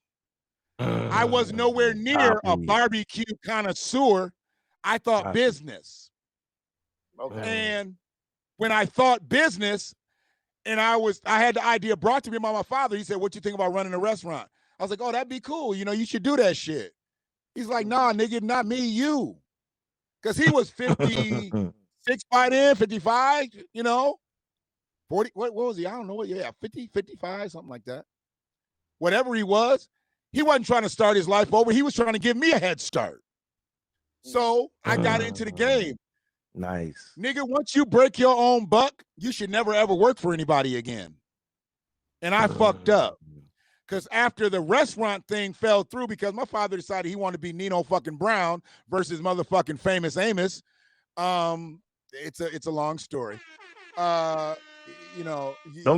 I was nowhere near a barbecue connoisseur. I thought business. Okay. And when I thought business, and I had the idea brought to me by my father. He said, "What you think about running a restaurant?" I was like, "Oh, that'd be cool. You know, you should do that shit." He's like, "Nah, nigga, not me, you." Because he was 56 by then, 55, 40. What was he? I don't know. Yeah, 50, 55, something like that. Whatever he wasn't trying to start his life over. He was trying to give me a head start. So I got into the game. Nice. Nigga, once you break your own buck, you should never ever work for anybody again. And I fucked up. Because after the restaurant thing fell through because my father decided he wanted to be Nino fucking Brown versus motherfucking Famous Amos. It's a long story. Don't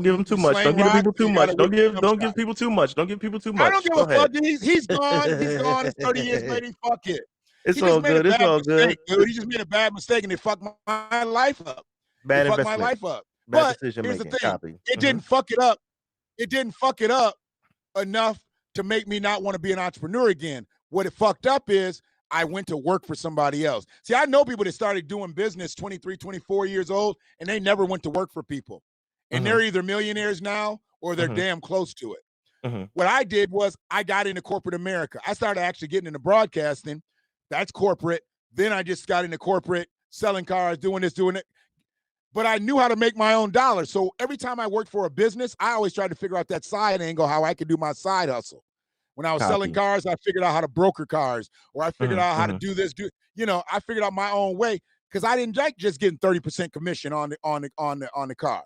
give him too much. Don't give people too much. Don't give people too much. Don't give people too much. I don't give a fuck. He's gone. He's gone. It's 30 years later. Fuck it. It's all good. It's all good. Dude. He just made a bad mistake and it fucked my life up. Bad investment. Fucked my life up. Bad but here's the decision-making. thing. Copy. It didn't fuck it up. It didn't fuck it up enough to make me not want to be an entrepreneur again. What it fucked up is I went to work for somebody else. See, I know people that started doing business 23, 24 years old, and they never went to work for people. And they're either millionaires now or they're damn close to it. What I did was I got into corporate America. I started actually getting into broadcasting. That's corporate. Then I just got into corporate, selling cars, doing this, doing it. But I knew how to make my own dollars. So every time I worked for a business, I always tried to figure out that side angle, how I could do my side hustle. When I was selling cars, I figured out how to broker cars, or I figured out how to do this, I figured out my own way because I didn't like just getting 30% commission on the car.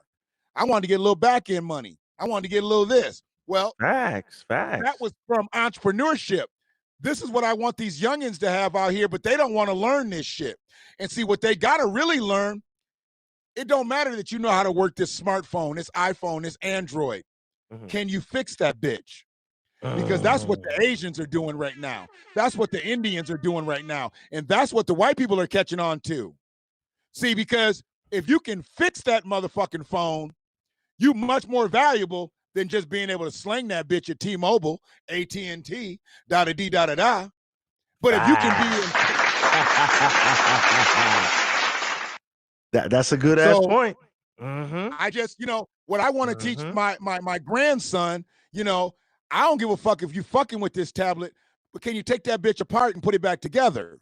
I wanted to get a little back end money. I wanted to get a little this. Well, facts. That was from entrepreneurship. This is what I want these youngins to have out here, but they don't want to learn this shit. And see, what they got to really learn, it don't matter that you know how to work this smartphone, this iPhone, this Android. Can you fix that bitch? Because that's what the Asians are doing right now. That's what the Indians are doing right now. And that's what the white people are catching on to. See, because if you can fix that motherfucking phone, you much more valuable than just being able to sling that bitch at T-Mobile, AT&T, da-da-dee, da-da-da. But if you can be in, that's a good ass so point. Mm-hmm. I just, what I want to teach Mm-hmm. my grandson, I don't give a fuck if you fucking with this tablet, but can you take that bitch apart and put it back together?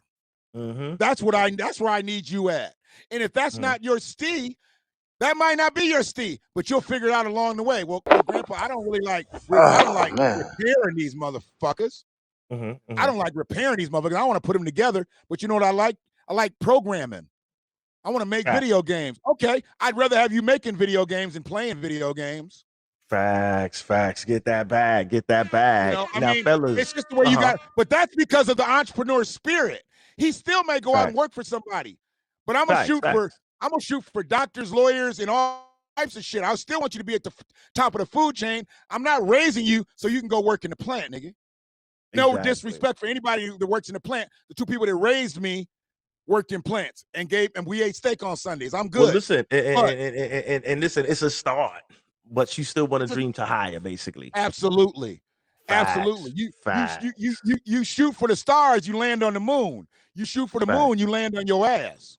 Mm-hmm. That's where I need you at. And if that's not your Steve, that might not be your Steve, but you'll figure it out along the way. Well, Grandpa, I don't really like Man. repairing these motherfuckers. Mm-hmm. I don't like repairing these motherfuckers. I want to put them together. But you know what I like? I like programming. I want to make video games. Okay, I'd rather have you making video games than playing video games. Facts. Get that bag. Now, fellas, it's just the way you got. But that's because of the entrepreneur spirit. He still may go out and work for somebody, but I'm gonna shoot for doctors, lawyers, and all types of shit. I still want you to be at the top of the food chain. I'm not raising you so you can go work in the plant, nigga. No disrespect for anybody that works in the plant. The two people that raised me worked in plants and we ate steak on Sundays. I'm good. Well, listen, and listen, it's a start, but you still want to dream to higher, basically. Absolutely. Absolutely. You shoot for the stars, you land on the moon. You shoot for the moon, you land on your ass.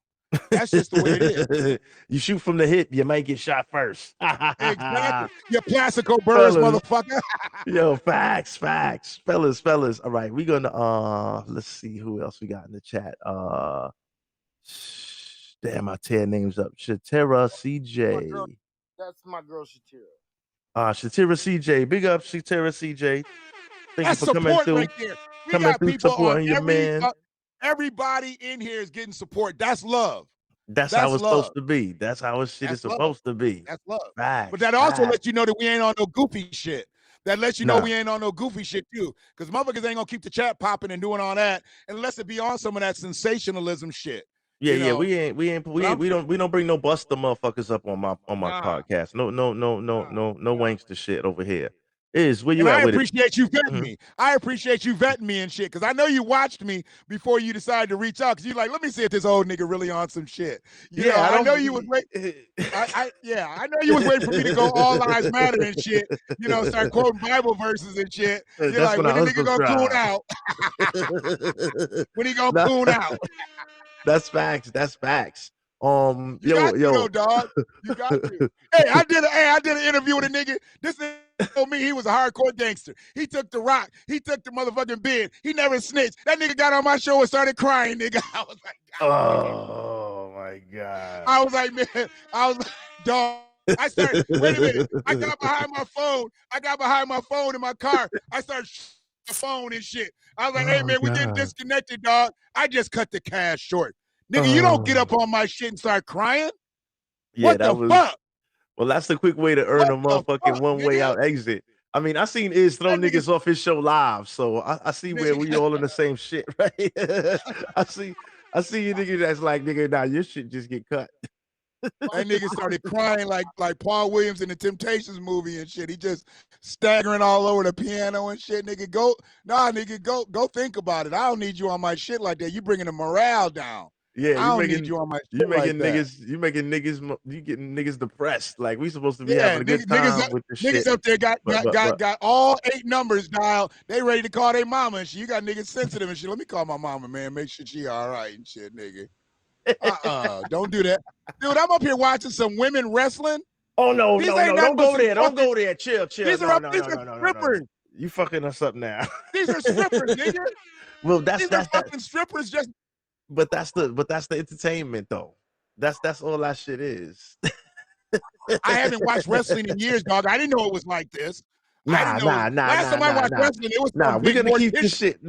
That's just the way it is. You shoot from the hip, you might get shot first. Exactly. You Plaxico Burress, motherfucker. Yo, facts. Fellas. All right, we're gonna let's see who else we got in the chat. Damn, I tear names up. Shatira CJ. That's my girl Shatira. Shatira CJ. Big up Shatira CJ. Thank That's you for coming through. Right there. We coming got through people supporting on your man. Everybody in here is getting support. That's love. That's how it's supposed to be. That's how shit is supposed to be. That's love. Facts. But that also lets you know that we ain't on no goofy shit. That lets you know we ain't on no goofy shit too. Because motherfuckers ain't gonna keep the chat popping and doing all that unless it be on some of that sensationalism shit. Yeah. We don't bring no buster motherfuckers up on my podcast. No wankster shit over here. Where you and at I with appreciate you vetting me. I appreciate you vetting me and shit. Cause I know you watched me before you decided to reach out. Cause you're like, let me see if this old nigga really on some shit. I know you was waiting. I know you was waiting for me to go all lives matter and shit. Start quoting Bible verses and shit. You're like, when the nigga gonna coon out? When he gonna coon out? That's facts. You got to, dog. You got to. Hey, I did an interview with a nigga. This nigga told me he was a hardcore gangster. He took the rock. He took the motherfucking bid. He never snitched. That nigga got on my show and started crying, nigga. I was like, oh my God. I was like, man. I was like, dog. I started. Wait a minute. I got behind my phone in my car. I started the phone and shit. I was like, hey man, we getting disconnected, dog. I just cut the cash short. Nigga, you don't get up on my shit and start crying. Yeah, what the fuck? Well, that's the quick way to earn a motherfucking one-way out exit. I mean, I seen Iz throw niggas off his show live, so I see where we all in the same shit, right? I see you niggas that's like, nigga, nah, your shit just get cut. That nigga started crying like Paul Williams in the Temptations movie and shit. He just staggering all over the piano and shit. Nigga, go think about it. I don't need you on my shit like that. You bringing the morale down. Yeah, I don't need you on my shit you making like niggas, that. you getting niggas depressed. Like we supposed to be having a good time with the shit. Niggas up there got all 8 numbers dialed. They ready to call their mama and shit. You got niggas sensitive and shit. Let me call my mama, man. Make sure she all right and shit, nigga. Don't do that. Dude, I'm up here watching some women wrestling. Oh no, don't go there. Don't go there. Chill. These are strippers. You fucking us up now. These are strippers, nigga. Well, these are fucking strippers just. But that's the entertainment though. That's all that shit is. I haven't watched wrestling in years, dog. I didn't know it was like this. Last time I watched wrestling, it was we're gonna keep this shit.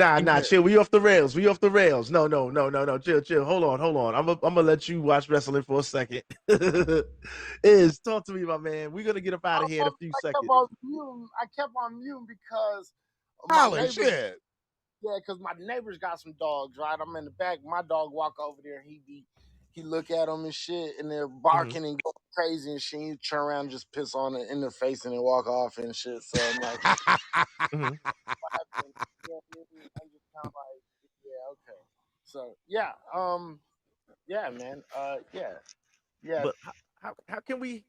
Chill. We off the rails. No. Chill. Hold on. I'm gonna let you watch wrestling for a second. Talk to me, my man. We're gonna get up out of here in a few seconds. I kept on mute because shit. Yeah, because my neighbors got some dogs, right? I'm in the back. My dog walk over there. He look at them and shit, and they're barking and going crazy and shit. You turn around and just piss on it in their face and then walk off and shit. So I'm like, I'm just kind of like, yeah, okay. So yeah, man, yeah. But how can we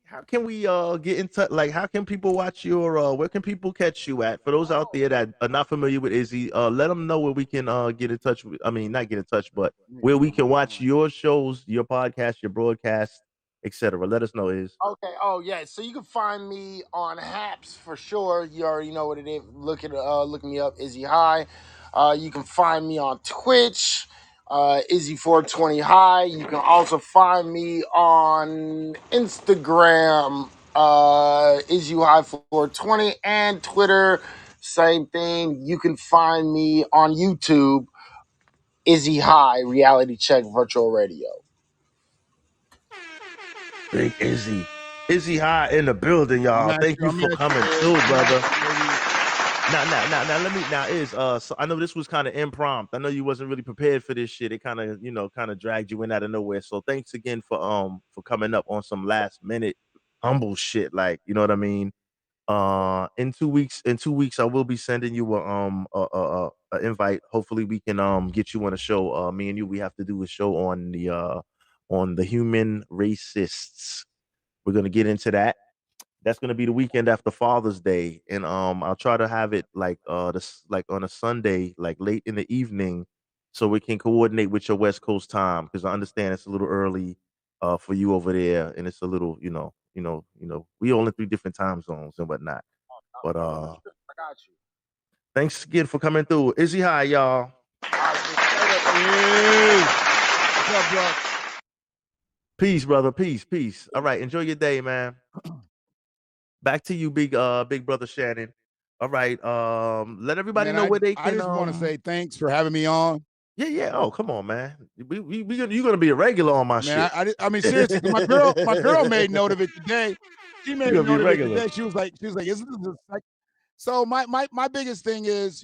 get in touch? Like, how can people watch your where can people catch you at? For those out there that are not familiar with Izzy, let them know where we can get in touch with. I mean, not get in touch, but where we can watch your shows, your podcast, your broadcast, etc. Let us know, Iz. Okay. Oh yeah. So you can find me on Haps for sure. You already know what it is. Look me up, Izzy High. You can find me on Twitch, Izzy420 High. You can also find me on Instagram, Izzy High 420, and Twitter. Same thing. You can find me on YouTube, Izzy High Reality Check Virtual Radio. Big Izzy High in the building, y'all. Thank you for coming through, brother. Now, let me Iz. So I know this was kind of impromptu. I know you wasn't really prepared for this shit. It kind of dragged you in out of nowhere. So thanks again for coming up on some last minute humble shit. Like, you know what I mean? In 2 weeks, I will be sending you a invite. Hopefully we can get you on a show. Me and you, we have to do a show on the human racists. We're gonna get into that. That's gonna be the weekend after Father's Day, and I'll try to have it like like on a Sunday, like late in the evening, so we can coordinate with your West Coast time, because I understand it's a little early for you over there, and it's a little we all in 3 different time zones and whatnot. But I got you. thanks again for coming through. Izzy High, y'all. What's up, bro? Peace, brother. Peace. All right, enjoy your day, man. Back to you, big brother Shannon. All right, let everybody know where they can. I just want to say thanks for having me on. Yeah. Oh, come on, man. You're gonna be a regular on my shit. I mean, seriously, my girl made note of it today. She made note of it today. She was like, isn't this like? So my biggest thing is,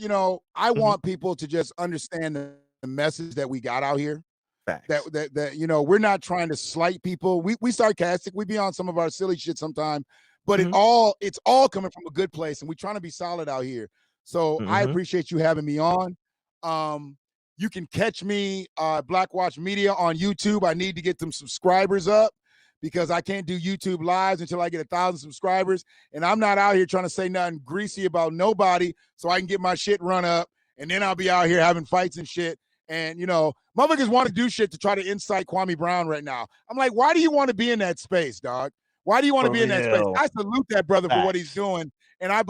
I want people to just understand the message that we got out here. Facts. That we're not trying to slight people. We sarcastic. We be on some of our silly shit sometimes, but it's all coming from a good place, and we're trying to be solid out here. So I appreciate you having me on. You can catch me Black Watch Media on YouTube. I need to get them subscribers up, because I can't do YouTube lives until I get 1,000 subscribers, and I'm not out here trying to say nothing greasy about nobody so I can get my shit run up, and then I'll be out here having fights and shit. And, motherfuckers want to do shit to try to incite Kwame Brown right now. I'm like, why do you want to be in that space, dog? Why do you want to be in that space? I salute that brother for what he's doing, and I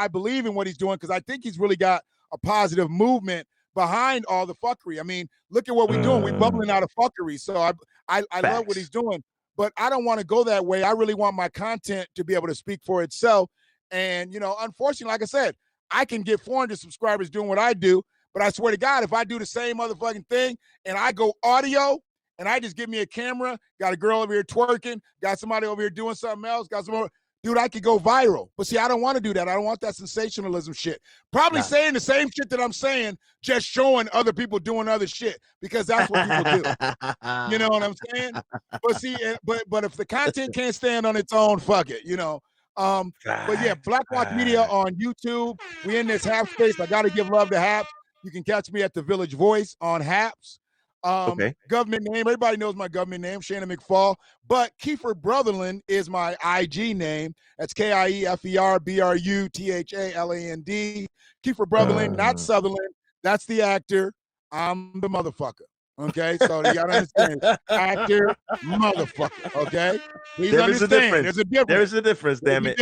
believe in what he's doing, because I think he's really got a positive movement behind all the fuckery. I mean, look at what we're doing. We're bubbling out of fuckery. So I love what he's doing, but I don't want to go that way. I really want my content to be able to speak for itself. And, unfortunately, like I said, I can get 400 subscribers doing what I do, but I swear to God, if I do the same motherfucking thing and I go audio and I just give me a camera, got a girl over here twerking, got somebody over here doing something else, dude, I could go viral. But see, I don't want to do that. I don't want that sensationalism shit. Probably saying the same shit that I'm saying, just showing other people doing other shit, because that's what people do. You know what I'm saying? But see, but if the content can't stand on its own, fuck it, But yeah, Black Watch Media on YouTube. We in this Hap space. I got to give love to Hap. You can catch me at the Village Voice on Haps. Government name. Everybody knows my government name, Shannon McFall. But Kiefer Brutherland is my IG name. That's KIEFERBRUTHALAND. Kiefer Brutherland, not Sutherland. That's the actor. I'm the motherfucker. Okay, so you gotta understand, actor, motherfucker. Okay, please understand. There's a difference. There's a difference. Damn it.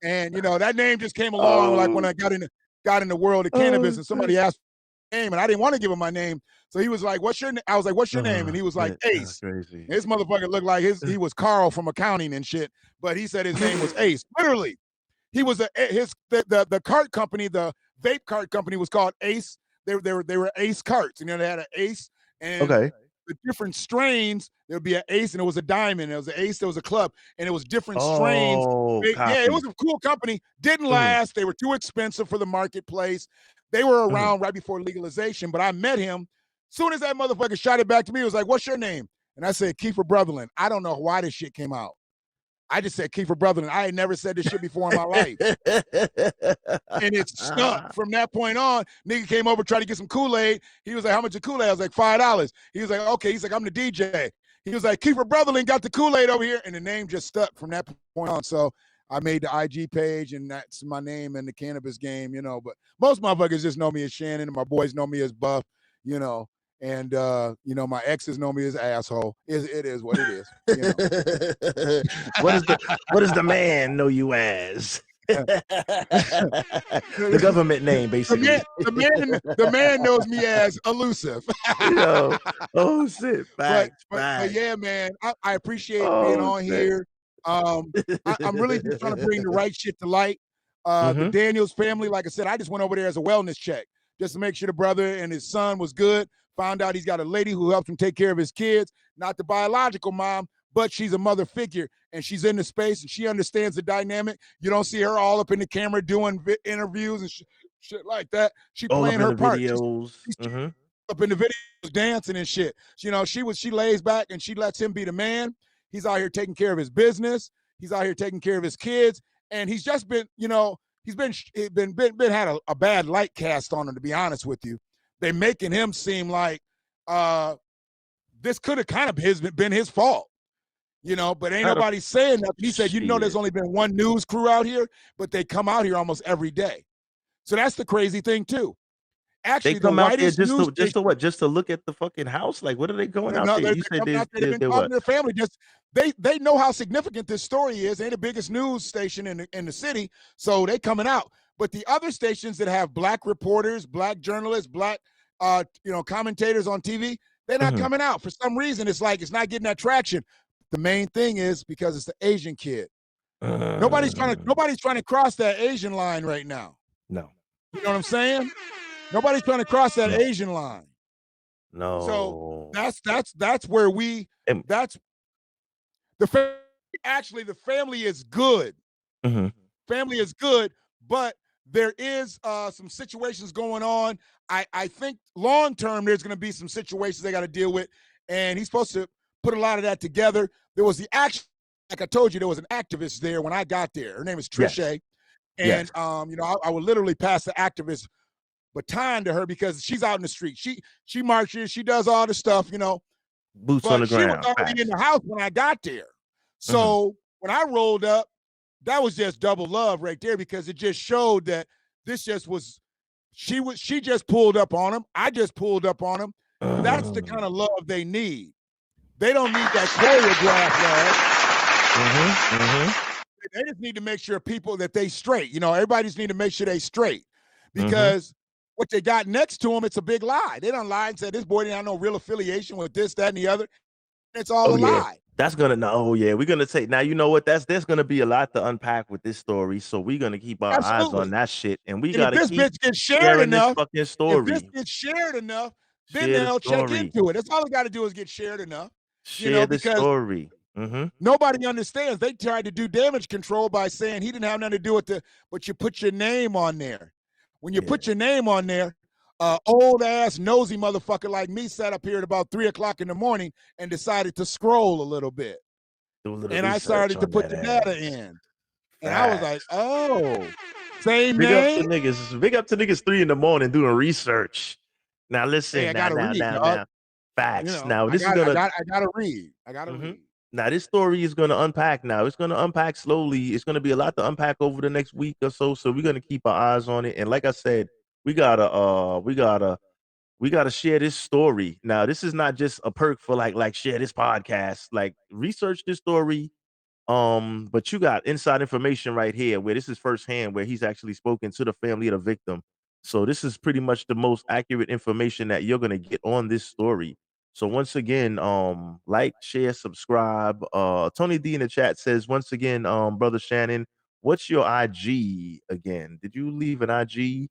And that name just came along like when I got in the world of cannabis, and somebody asked my name, and I didn't want to give him my name. So he was like, "What's your name?" I was like, "What's your name?" And he was like, "Ace." Crazy. His motherfucker looked like he was Carl from accounting and shit, but he said his name was Ace. Literally, he was the cart company, the vape cart company was called Ace. They were Ace carts, and they had an Ace, and the different strains. There would be an Ace, and it was a diamond. There was an Ace. There was a club, and it was different strains. It was a cool company. Didn't last. They were too expensive for the marketplace. They were around right before legalization, but I met him. Soon as that motherfucker shot it back to me, he was like, "What's your name?" And I said, "Kiefer Brutherland." I don't know why this shit came out. I just said Kiefer Brutherland. I had never said this shit before in my life. And it stuck. From that point on, nigga came over, tried to get some Kool-Aid. He was like, "How much of Kool-Aid?" I was like, $5. He was like, "Okay." He's like, "I'm the DJ." he was like, Kiefer Brotherland got the Kool-Aid over here. And the name just stuck from that point on. So I made the IG page, and that's my name in the cannabis game, you know. But most motherfuckers just know me as Shannon, and my boys know me as Buff, you know. And you know, my exes know me as asshole. It is what it is. You know? What does the man know you as? The government name, basically. The man knows me as elusive. Yo, oh shit! Facts, But yeah, man, I appreciate being Oh, on shit. here. I'm really just trying to bring the right shit to light. The Daniels family, like I said, I just went over there as a wellness check just to make sure the brother and his son was good. Found out he's got a lady who helps him take care of his kids, not the biological mom, but she's a mother figure, and she's in the space, and she understands the dynamic. You don't see her all up in the camera doing interviews and shit like that. She All playing up in her the part. videos. She's up in the videos, dancing and shit. You know, she lays back and she lets him be the man. He's out here taking care of his business. He's out here taking care of his kids, and he's just been, you know, he's been had a bad light cast on him, to be honest with you. They're making him seem like this could have kind of been his fault, you know, but ain't nobody saying that. He said, you know, there's only been one news crew out here, but they come out here almost every day. So that's the crazy thing too. Actually, they come out there just to what? Just to look at the fucking house? Like, what are they going out there? You said they're what? Their family just they know how significant this story is. They're the biggest news station in the city, so they coming out. But the other stations that have black reporters, black journalists, black you know, commentators on TV, they're not coming out. For some reason, it's like it's not getting that traction. The main thing is because it's the Asian kid. Nobody's trying to cross that Asian line right now. No. You know what I'm saying? Nobody's trying to cross that Asian line. No. So that's where that's the family is good. Family is good, but there is some situations going on. I think long term there's going to be some situations they got to deal with, and he's supposed to put a lot of that together. There was the action, like I told you, there was an activist there when I got there. Her name is Trisha, and you know, I would literally pass the activist baton to her because she's out in the street. She marches, she does all the stuff, you know. Boots on the ground. She was already in the house when I got there. So when I rolled up, that was just double love right there, because it just showed that this just was she just pulled up on him. I just pulled up on him. That's the kind of love they need. They don't need that choreographed love. They just need to make sure people that they straight. You know, everybody just need to make sure they straight, because what they got next to them, it's a big lie. They done lied and said this boy didn't have no real affiliation with this, that, and the other. It's all a lie. That's gonna we're gonna take now. You know what? There's gonna be a lot to unpack with this story, so we're gonna keep our eyes on that shit, and we gotta keep bitch gets shared enough. This fucking story. If this gets shared enough, then they'll check into it. That's all we got to do is get shared enough. Share the story. Nobody understands. They tried to do damage control by saying he didn't have nothing to do with but you put your name on there. When you put your name on there, old ass nosy motherfucker like me sat up here at about 3 o'clock in the morning and decided to scroll a little bit. And I started to put the data in. And I was like, oh, same name. Big up to niggas 3 in the morning doing research. Now listen, hey, I gotta read, now. Facts. You know, now this I gotta read. Now this story is gonna unpack. Now it's gonna unpack slowly. It's gonna be a lot to unpack over the next week or so. So we're gonna keep our eyes on it. And like I said, we gotta share this story. Now this is not just a perk for like share this podcast. Like research this story. But you got inside information right here where this is firsthand, where he's actually spoken to the family of the victim. So this is pretty much the most accurate information that you're gonna get on this story. So once again, like, share, subscribe. Tony D in the chat says, once again, brother Shannon, what's your IG again? Did you leave an IG?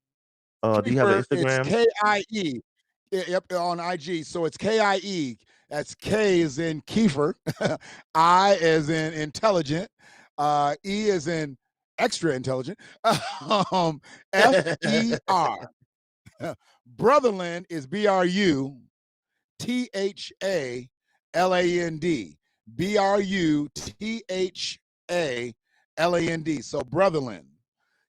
Do you have an Instagram? It's KIE. Yep, on IG. So it's KIE. That's K is in Kiefer, I is in intelligent, E is in extra intelligent, FER. Brotherland is BRUTHALAND. BRUTHALAND. So Brotherland.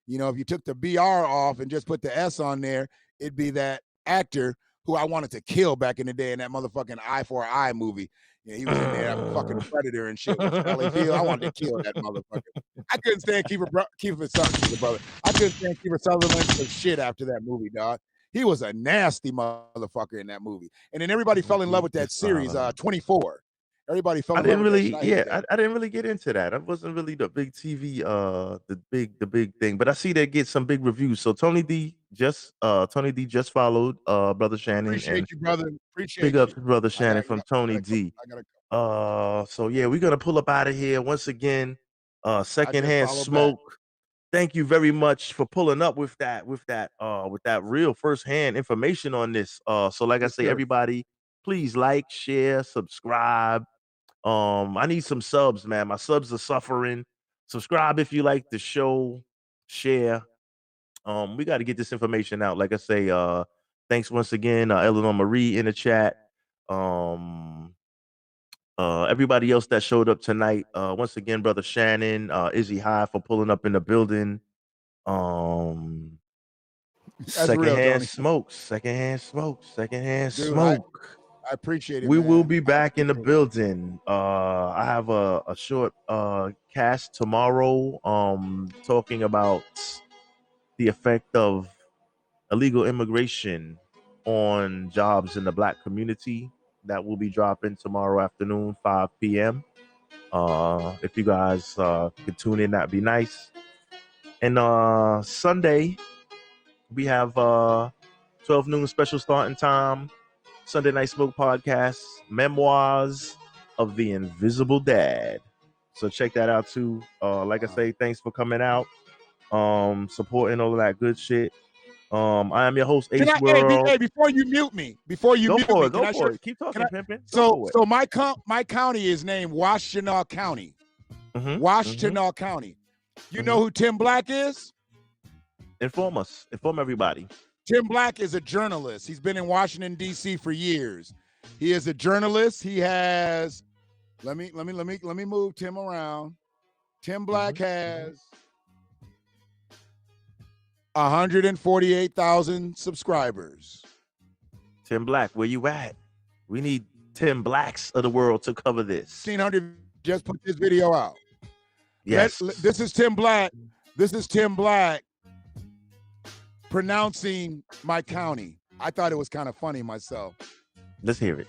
You know, if you took the BR off and just put the S on there, it'd be that actor who I wanted to kill back in the day in that motherfucking Eye for an Eye movie. Yeah, he was in there having fucking Predator and shit with Sally Field. I wanted to kill that motherfucker. I couldn't stand Kiefer Sutherland, brother. I couldn't stand Kiefer Sutherland for shit after that movie, dog. He was a nasty motherfucker in that movie. And then everybody fell in love with that series, 24. Everybody fell I in didn't love with really, that shit. I didn't really get into that. I wasn't really the big TV, the big thing. But I see they get some big reviews. So Tony D just followed brother Shannon, and Appreciate you, brother. Appreciate big you. up to brother Shannon from Tony I D. gotta So yeah, we're gonna pull up out of here once again. Secondhand follow back. Smoke. Thank you very much for pulling up with that real firsthand information on this. So like I say, sir. everybody, please like, share, subscribe. I need some subs, man. My subs are suffering. Subscribe if you like the show. Share. We got to get this information out. Like I say, thanks once again, Eleanor Marie in the chat. Everybody else that showed up tonight. Once again, brother Shannon, Izzy High for pulling up in the building. Secondhand smoke. I appreciate it. We man. will be back in the building. I have a short cast tomorrow talking about the effect of illegal immigration on jobs in the Black community. That will be dropping tomorrow afternoon, 5 p.m. If you guys could tune in, that'd be nice. And Sunday, we have 12 noon special starting time. Sunday Night Smoke Podcast, Memoirs of the Invisible Dad. So check that out too. Like I say, thanks for coming out, supporting all of that good shit. I am your host, Ace World. Hey, before you mute me, Go for it. Keep talking, pimpin'. So my county is named Washtenaw County. Washtenaw County. You know who Tim Black is? Inform us. Inform everybody. Tim Black is a journalist. He's been in Washington, D.C. for years. He is a journalist. He has, let me move Tim around. Tim Black has 148,000 subscribers. Tim Black, where you at? We need Tim Blacks of the world to cover this. 1,600 just put this video out. Yes. This is Tim Black. This is Tim Black pronouncing my county. I thought it was kind of funny myself. Let's hear it.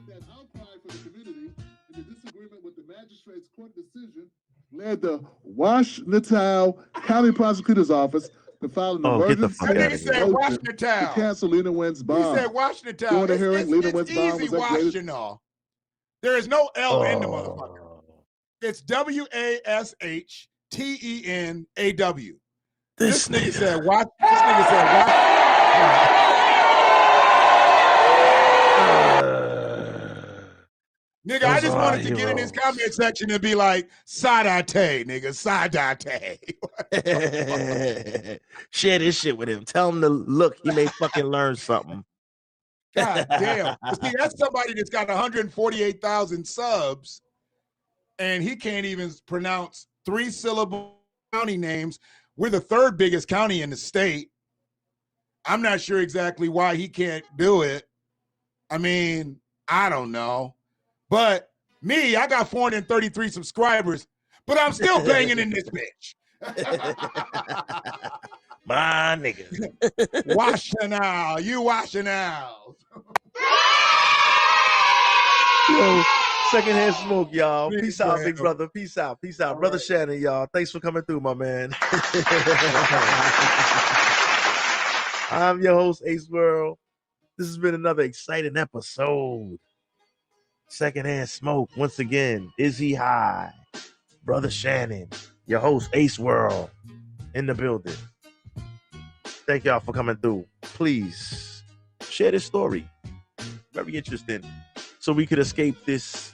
That outcry from the community in the disagreement with the magistrate's court decision led the Washtenaw County Prosecutor's Office to file an emergency motion to cancel Lena Wynn's bond. He said Washtenaw. During the hearing, Lena Wynn's bond was upgraded. Washtenaw. There is no L in the motherfucker. It's WASHTENAW. This nigga said watch. This nigga said watch. Nigga, I just wanted to get in his comment section and be like, Sadate, nigga, Sadate. Share this shit with him. Tell him to look. He may fucking learn something. God damn. See, that's somebody that's got 148,000 subs, and he can't even pronounce 3-syllable county names. We're the 3rd biggest county in the state. I'm not sure exactly why he can't do it. I mean, I don't know. But me, I got 433 subscribers, but I'm still banging in this bitch. My nigga. Washtenaw. You Washtenaw. Yo, Secondhand Smoke, y'all. Peace out, big brother. Peace out. All brother right. Shannon, y'all. Thanks for coming through, my man. I'm your host, Ace World. This has been another exciting episode. Secondhand Smoke, once again, Izzy High, brother Shannon, your host, Ace World, in the building. Thank y'all for coming through. Please share this story. Very interesting. So we could escape this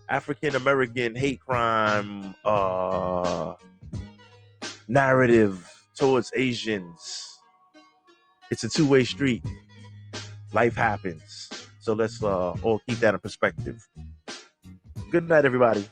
African-American hate crime narrative towards Asians. It's a two-way street. Life happens. So let's all keep that in perspective. Good night, everybody.